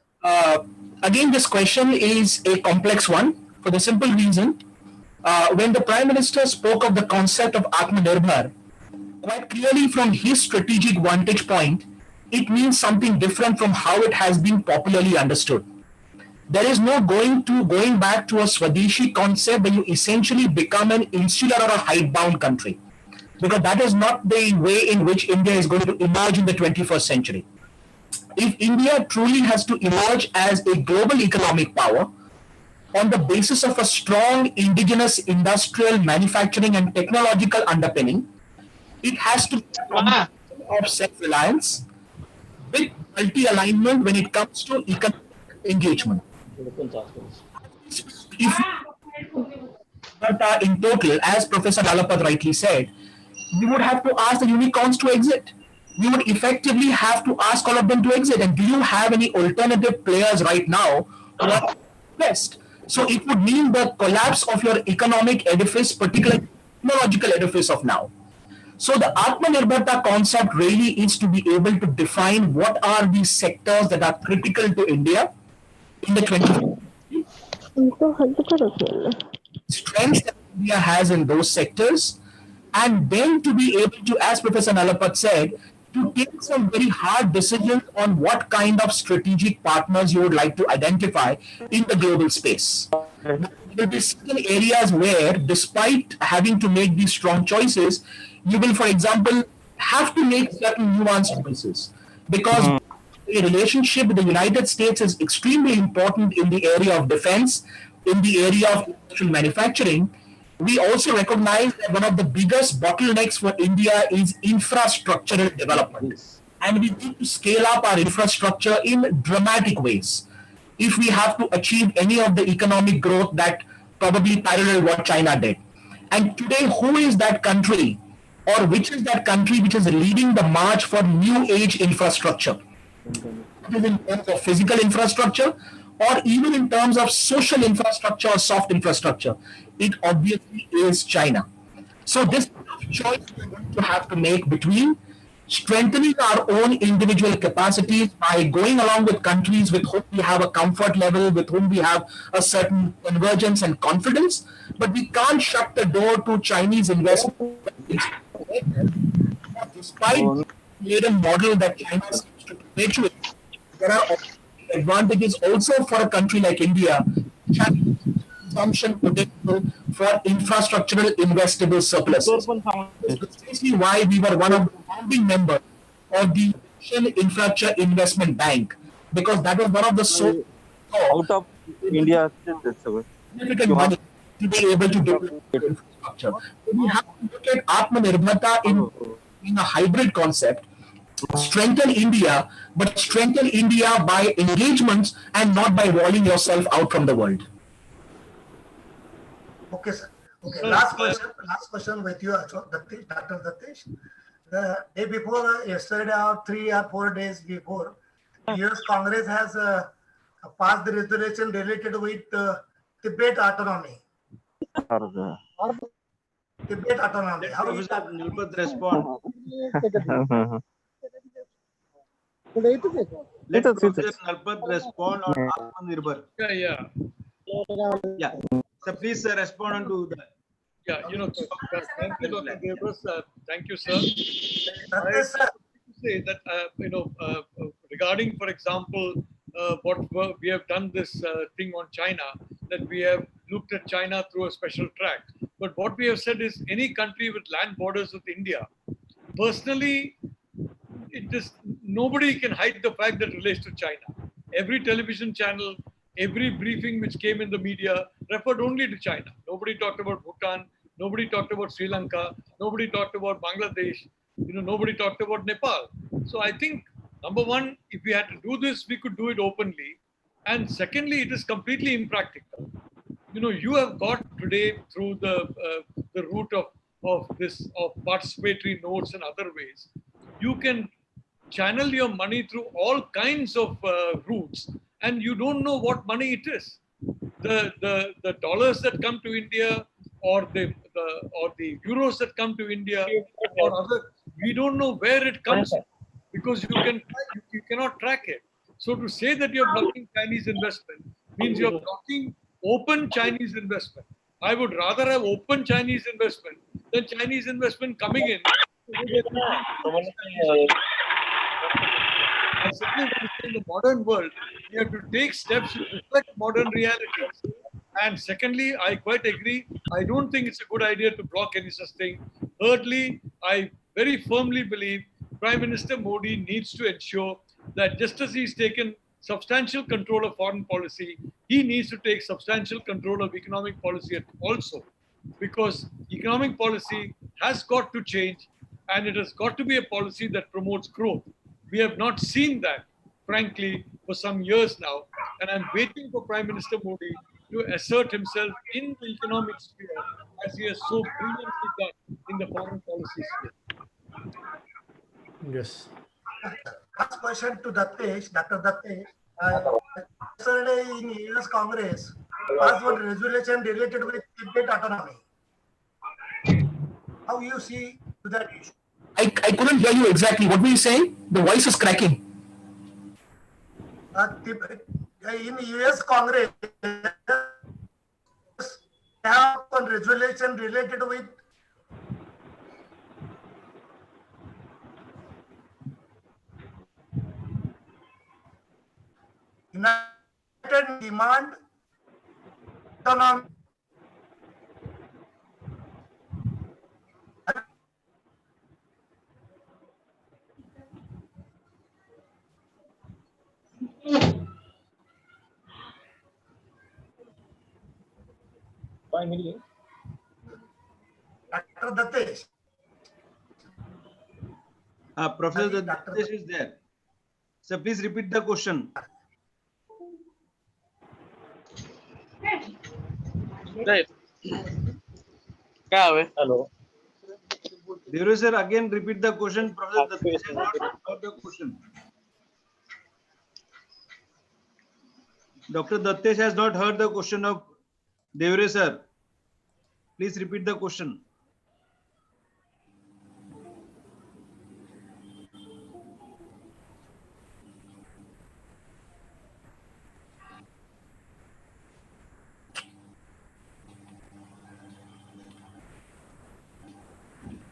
Again, this question is a complex one for the simple reason. When the Prime Minister spoke of the concept of Atmanirbhar, quite clearly from his strategic vantage point, it means something different from how it has been popularly understood. There is no going back to a Swadeshi concept where you essentially become an insular or a hidebound country, because that is not the way in which India is going to emerge in the 21st century. If India truly has to emerge as a global economic power on the basis of a strong indigenous industrial manufacturing and technological underpinning, it has to be a combination of self-reliance with multi-alignment when it comes to economic engagement. If but in total, as Professor Lalapat rightly said, we would have to ask the unicorns to exit. We would effectively have to ask all of them to exit. And do you have any alternative players right now who are best? So it would mean the collapse of your economic edifice, particularly technological edifice of now. So the Atmanirbharta concept really is to be able to define what are the sectors that are critical to India in the 20th strengths that India has in those sectors, and then to be able to, as Professor Nalapat said, to take some very hard decisions on what kind of strategic partners you would like to identify in the global space. There will be certain areas where, despite having to make these strong choices, you will, for example, have to make certain nuanced choices, because a relationship with the United States is extremely important in the area of defense, in the area of industrial manufacturing. We also recognize that one of the biggest bottlenecks for India is infrastructural development. And we need to scale up our infrastructure in dramatic ways if we have to achieve any of the economic growth that probably parallel what China did. And today, who is that country, or which is that country which is leading the march for new age infrastructure? It is in terms of physical infrastructure, or even in terms of social infrastructure or soft infrastructure. It obviously is China. So this choice we're going to have to make between strengthening our own individual capacities by going along with countries with whom we have a comfort level, with whom we have a certain convergence and confidence, but we can't shut the door to Chinese investment. Despite the laden model that China seems to perpetuate, there are advantages also for a country like India, which has consumption potential for infrastructural investable surpluses. This is precisely why we were one of the founding members of the Asian Infrastructure Investment Bank, because that was one of the out of India significant money to be able to do infrastructure. So we have to look at Atmanirbharta in a hybrid concept. Strengthen India, but strengthen India by engagements and not by walling yourself out from the world. Okay, sir. Okay, last question with you, Dr. Datesh. The day before, yesterday or 3 or 4 days before, US Congress has passed the resolution related with Tibet autonomy. Tibet autonomy. How is that? Respond. Let Professor Nalpat respond on Atmanirbhar. Yeah. So please respond to that. Yeah, thank you, Dr. Devas. Thank you, sir. I have to say that, regarding, for example, what we have done this thing on China, that we have looked at China through a special track. But what we have said is any country with land borders with India, personally, nobody can hide the fact that relates to China. Every television channel, every briefing which came in the media referred only to China. Nobody talked about Bhutan. Nobody talked about Sri Lanka. Nobody talked about Bangladesh. Nobody talked about Nepal. So I think, number one, if we had to do this, we could do it openly. And secondly, it is completely impractical. You have got today through the route of participatory notes and other ways, you can channel your money through all kinds of routes, and you don't know what money it is. The dollars that come to India, or the euros that come to India, or other, we don't know where it comes from, because you cannot track it. So to say that you're blocking Chinese investment means you're blocking open Chinese investment. I would rather have open Chinese investment than Chinese investment coming in. I simply want to say in the modern world, we have to take steps to reflect modern realities. And secondly, I quite agree. I don't think it's a good idea to block any such thing. Thirdly, I very firmly believe Prime Minister Modi needs to ensure that just as he's taken substantial control of foreign policy, he needs to take substantial control of economic policy also. Because economic policy has got to change, and it has got to be a policy that promotes growth. We have not seen that, frankly, for some years now. And I'm waiting for Prime Minister Modi to assert himself in the economic sphere as he has so brilliantly done in the foreign policy sphere. Yes. Last question to Dattesh, Dr. Dattesh. Yesterday in US Congress passed one resolution related with Tibet autonomy. How you see to that issue? I couldn't hear you exactly. What were you saying? The voice is cracking. In US Congress, have one resolution related with United demand autonomy. Finally. Dr. Dattesh. Professor Dattesh is there. So please repeat the question. Right. Hello. Devre sir, again repeat the question. Professor Dattesh has not heard the question. Dr. Dattesh has not heard the question of Devre sir. Please repeat the question.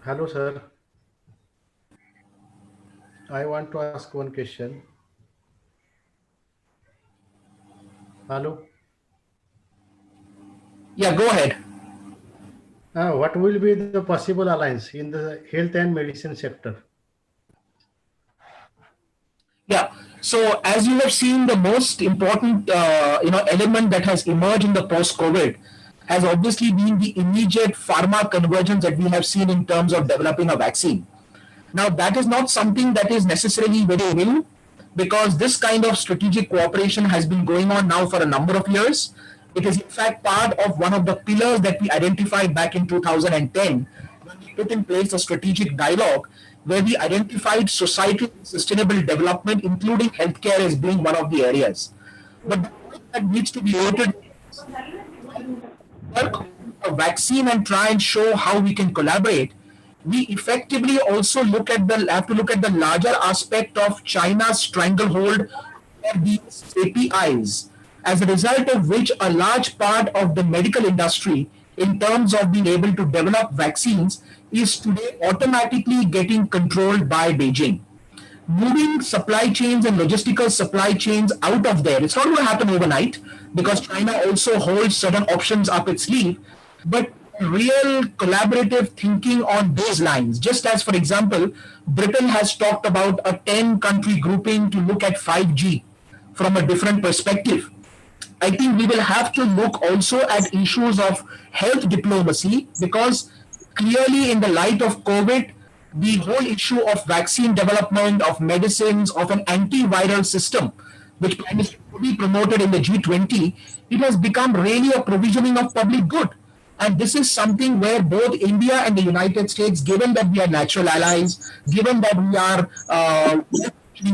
Hello, sir. I want to ask one question. Hello. Yeah, go ahead. What will be the possible alliance in the health and medicine sector? Yeah. So as you have seen, the most important element that has emerged in the post-COVID has obviously been the immediate pharma convergence that we have seen in terms of developing a vaccine. Now, that is not something that is necessarily very new, because this kind of strategic cooperation has been going on now for a number of years. It is in fact part of one of the pillars that we identified back in 2010 when we put in place a strategic dialogue where we identified societal sustainable development, including healthcare, as being one of the areas. But the point that needs to be noted, work on a vaccine and try and show how we can collaborate, we effectively also have to look at the larger aspect of China's stranglehold of these APIs, as a result of which a large part of the medical industry, in terms of being able to develop vaccines, is today automatically getting controlled by Beijing. Moving supply chains and logistical supply chains out of there, it's not going to happen overnight, because China also holds certain options up its sleeve, but real collaborative thinking on those lines. Just as, for example, Britain has talked about a 10-country grouping to look at 5G from a different perspective. I think we will have to look also at issues of health diplomacy, because clearly in the light of COVID, the whole issue of vaccine development, of medicines, of an antiviral system, which is to be promoted in the G20, it has become really a provisioning of public good. And this is something where both India and the United States, given that we are natural allies, given that we are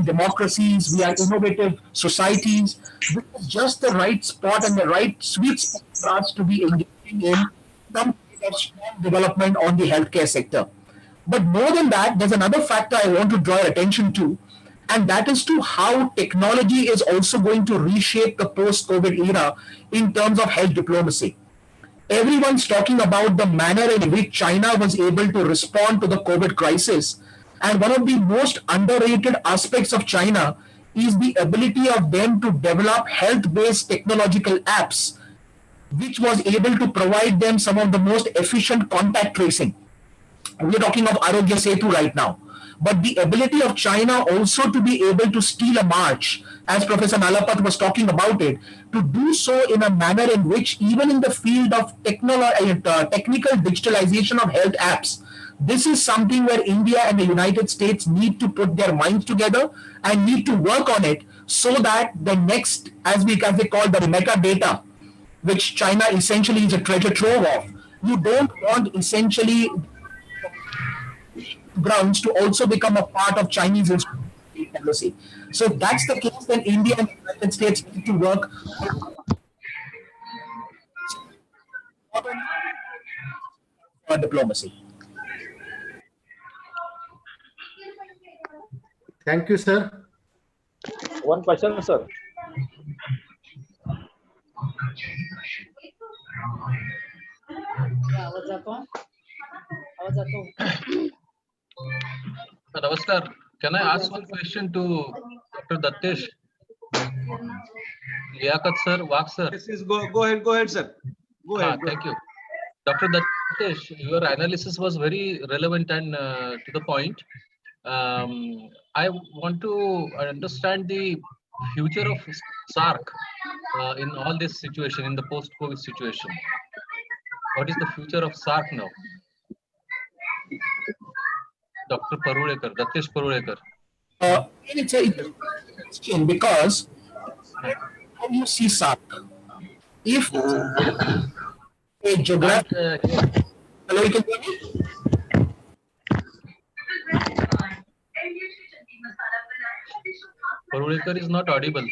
democracies, we are innovative societies, this is just the right spot and the right sweet spot for us to be engaging in some kind of strong development on the healthcare sector. But more than that, there's another factor I want to draw your attention to, and that is to how technology is also going to reshape the post-COVID era in terms of health diplomacy. Everyone's talking about the manner in which China was able to respond to the COVID crisis. And one of the most underrated aspects of China is the ability of them to develop health-based technological apps, which was able to provide them some of the most efficient contact tracing. We're talking of Arogya Setu right now. But the ability of China also to be able to steal a march, as Professor Nalapat was talking about it, to do so in a manner in which, even in the field of technical digitalization of health apps, this is something where India and the United States need to put their minds together and need to work on it, so that the next, as they call the metadata, which China essentially is a treasure trove of, you don't want essentially grounds to also become a part of Chinese policy. So if that's the case, then India and the United States need to work for diplomacy. Thank you, sir. One question, sir. Namaskar. Can I ask one question to Dr. Dattesh? Liaquat sir, Waq sir. Yes, go ahead, sir. Go ahead. Thank you. Dr. Dattesh, your analysis was very relevant and to the point. I want to understand the future of SARC in all this situation, in the post-COVID situation. What is the future of SARC now? Dr. Parulekar, Dattesh Parulekar. It's a question because how do you see SARC? If a geographic... Hello, you can hear me? Parulekar is not audible.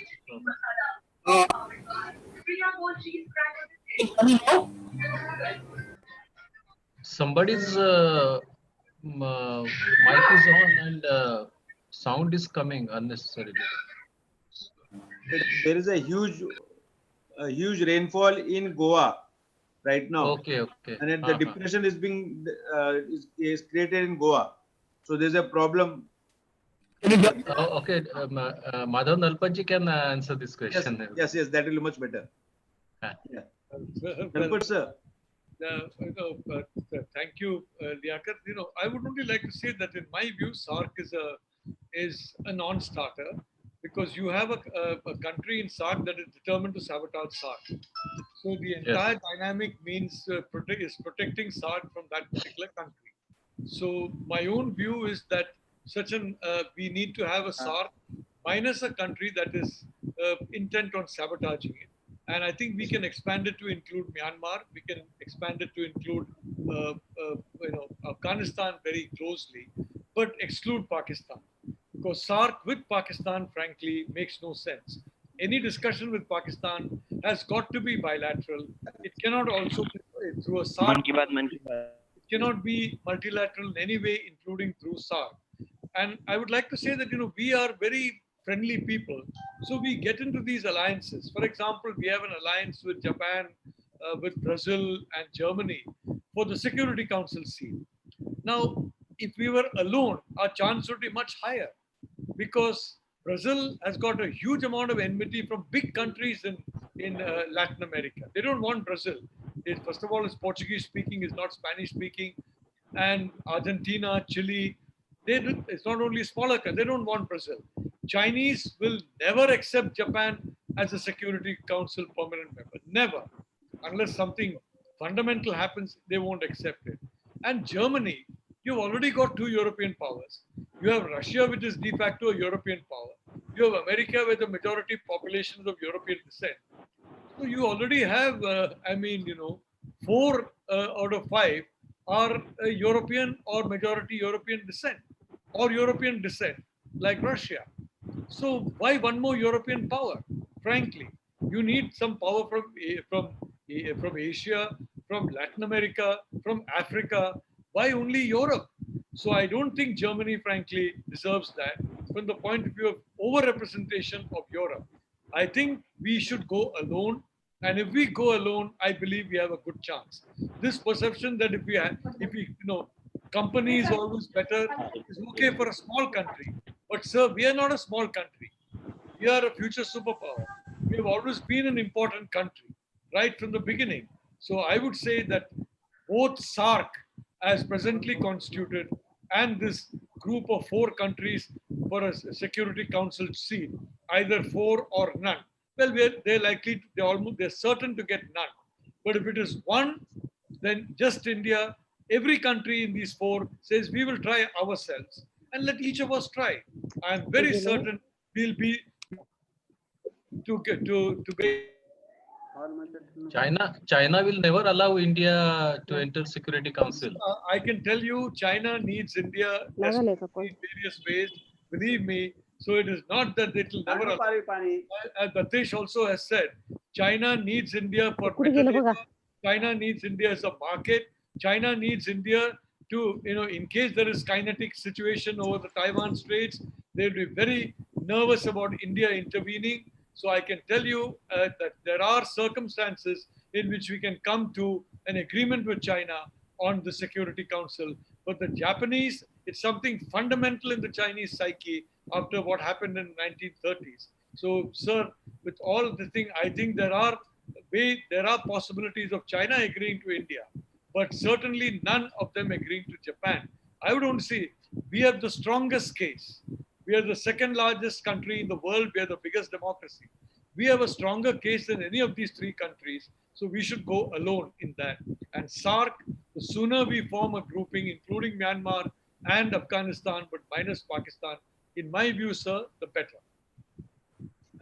Somebody's mic is on and sound is coming unnecessarily. There is a huge rainfall in Goa right now. Okay. And the depression is being is created in Goa. So there's a problem. Okay, Madhav Nalpanji can answer this question. Yes, that will be much better. Yeah. Nalpat sir. Thank you, Liaquat. I would only like to say that in my view, SARC is a non-starter, because you have a country in SARC that is determined to sabotage SARC. So the entire dynamic means protecting SARC from that particular country. So my own view is that we need to have a SARC minus a country that is intent on sabotaging it. And I think we can expand it to include Myanmar. We can expand it to include Afghanistan very closely, but exclude Pakistan. Because SARC with Pakistan, frankly, makes no sense. Any discussion with Pakistan has got to be bilateral. It cannot also be through a SARC. It cannot be multilateral in any way, including through SARC. And I would like to say that, we are very friendly people. So we get into these alliances. For example, we have an alliance with Japan, with Brazil and Germany for the Security Council seat. Now, if we were alone, our chance would be much higher, because Brazil has got a huge amount of enmity from big countries in Latin America. They don't want Brazil. First of all, it's Portuguese speaking, it's not Spanish speaking. And Argentina, Chile, it's not only smaller countries, they don't want Brazil. Chinese will never accept Japan as a Security Council permanent member. Never. Unless something fundamental happens, they won't accept it. And Germany, you've already got two European powers. You have Russia, which is de facto a European power. You have America, where the majority population is of European descent. So you already have, 4 out of 5 are European or majority European descent, or European descent, like Russia. So why one more European power? Frankly, you need some power from Asia, from Latin America, from Africa. Why only Europe? So I don't think Germany, frankly, deserves that from the point of view of overrepresentation of Europe. I think we should go alone. And if we go alone, I believe we have a good chance. This perception that if we company is always better is okay for a small country. But sir, we are not a small country. We are a future superpower. We have always been an important country, right from the beginning. So I would say that both SARC, as presently constituted, and this group of 4 countries for a Security Council seat, either 4 or none. Well, they're certain to get none. But if it is 1, then just India, every country in these 4 says we will try ourselves, and let each of us try. I'm very certain we'll be to get. China will never allow India to enter Security Council. I can tell you, China needs India in various ways. Believe me. So it is not that it will never allow. As Datish also has said, China needs India for better labor. China needs India as a market. China needs India to, in case there is kinetic situation over the Taiwan Straits, they'll be very nervous about India intervening. So I can tell you that there are circumstances in which we can come to an agreement with China on the Security Council. But the Japanese, it's something fundamental in the Chinese psyche after what happened in the 1930s. So, sir, with all the thing, I think there are possibilities of China agreeing to India, but certainly none of them agreeing to Japan. I would only say we have the strongest case. We are the 2nd largest country in the world. We are the biggest democracy. We have a stronger case than any of these 3 countries. So we should go alone in that. And SARC, the sooner we form a grouping, including Myanmar and Afghanistan, but minus Pakistan, in my view, sir, the better.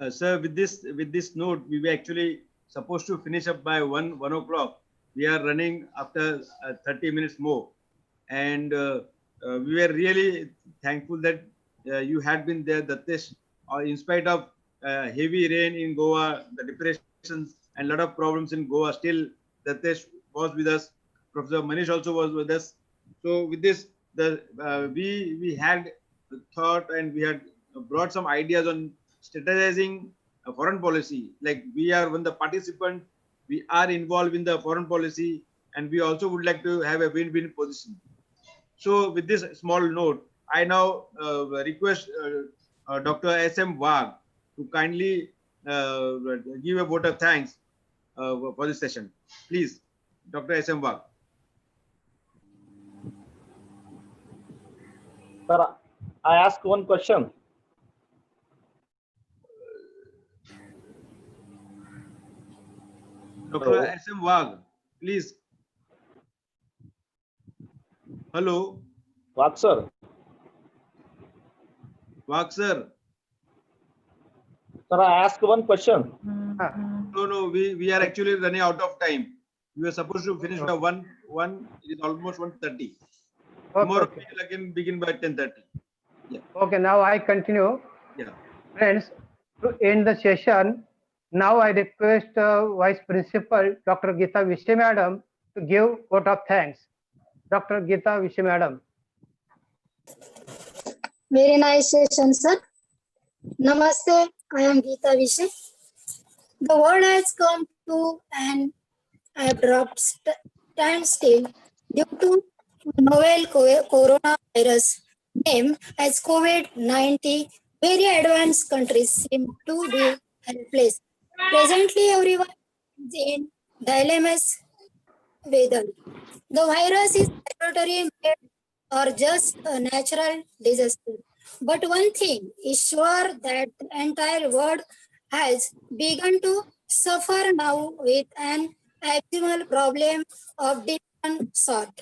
Sir, with this note, we were actually supposed to finish up by 1 o'clock. We are running after 30 minutes more. And we were really thankful that you had been there, Datish, in spite of heavy rain in Goa, the depressions and a lot of problems in Goa. Still, Datish was with us. Professor Manish also was with us. So with this, we had thought and we had brought some ideas on strategizing foreign policy. Like we are one of the participants, we are involved in the foreign policy, and we also would like to have a win-win position. So with this small note, I now request Dr. S.M. Wagh to kindly give a vote of thanks for this session. Please, Dr. S.M. Wagh. Sir, I ask one question. Dr. S.M. Wagh, please. Hello. Wagh, sir. Wagh, sir. Sir, I ask one question. No, we are actually running out of time. We were supposed to finish by 1. It is almost 1:30. Tomorrow we will again begin by 10:30. Yeah. Okay, now I continue. Yeah. Friends, to end the session, now I request Vice Principal Dr. Geeta Vishe Madam to give vote of thanks. Dr. Geeta Vishe Madam. Very nice session, sir. Namaste, I am Geeta Vishe. The world has come to an abrupt standstill due to novel coronavirus named as COVID-19. Very advanced countries seem to be helpless. Presently, everyone is in dilemmas whether the virus is laboratory made or just a natural disaster. But one thing is sure, that the entire world has begun to suffer now with an abnormal problem of different sort.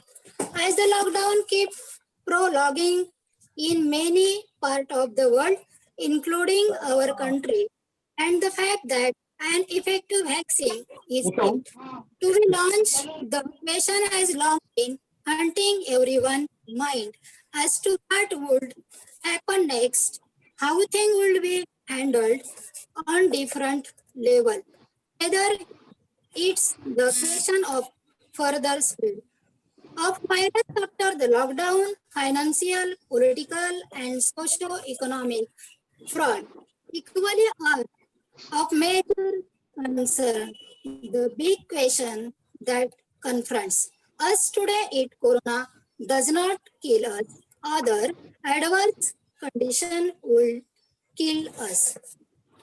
As the lockdown keeps prolonging in many parts of the world, including our country, and the fact that an effective vaccine is yet to be launched, the question has long been haunting everyone's mind as to what would happen next, how things would be handled on different level, whether it's the question of further spread of virus after the lockdown, financial, political, and socio-economic fraud equally are of major concern. The big question that confronts us today is corona does not kill us. Other adverse condition will kill us.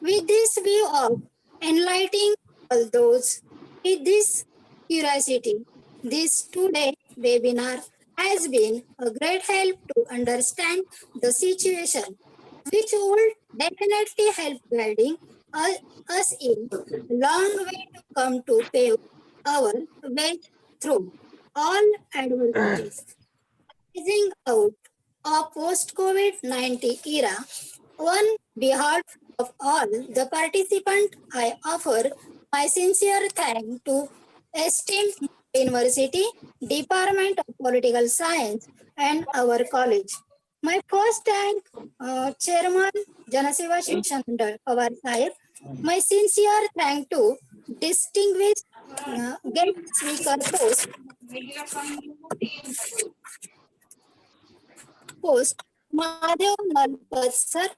With this view of enlightening all those with this curiosity, this today webinar has been a great help to understand the situation, which would definitely help guiding us in a long way to come to pave our way through all adversities. Rising out of post-COVID-19 era, on behalf of all the participants, I offer my sincere thanks to esteemed University, Department of Political Science, and our college. My first thank Chairman Janaseva Shikshan Mandal Pawar Sahib. My sincere thank to distinguished guest speaker host Madhav Nalpat sir,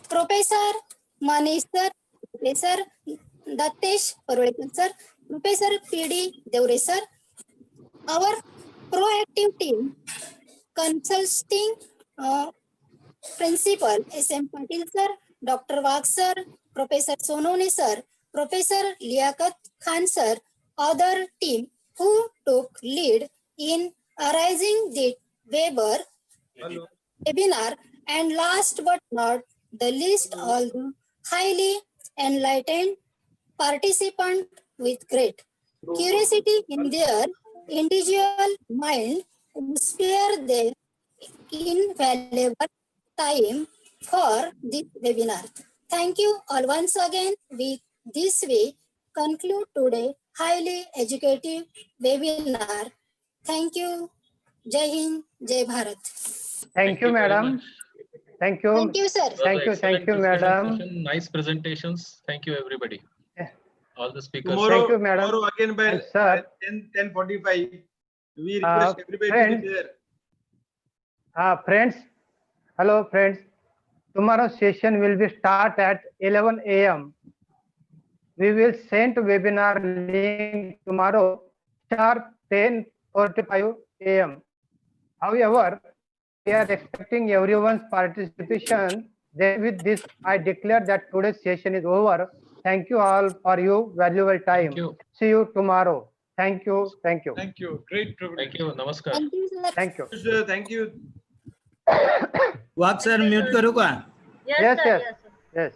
Professor Manish sir, Professor Datesh Parolekar sir, Professor P.D. Devre sir, our proactive team consulting Principal S.M. Patil sir, Dr. Wagh sir, Professor Sonone sir, Professor Liaquat Khan sir, other team who took lead in arranging the webinar, and last but not the least, all the highly enlightened participants with great curiosity in their individual mind who spare their invaluable time for this webinar. Thank you all once again. With this we conclude today highly educative webinar. Thank you. Jai Hind, Jai Bharat. Thank you, madam. Thank you. Thank you, sir. Thank you, madam. Nice presentations. Thank you, everybody. All the speakers. Thank you, madam. Tomorrow again by And sir, 10:45. We request everybody to be there. Friends, hello friends. Tomorrow's session will be start at 11 a.m. We will send webinar link tomorrow sharp 10:45 a.m. However, we are expecting everyone's participation. Then with this, I declare that today's session is over. Thank you all for your valuable time. See you tomorrow. Thank you. Thank you. Thank you. Great privilege. Thank you. Namaskar. Thank you, sir. Thank you. Sir, thank you. Wagh sir mute करू का? Yes, yes, yes.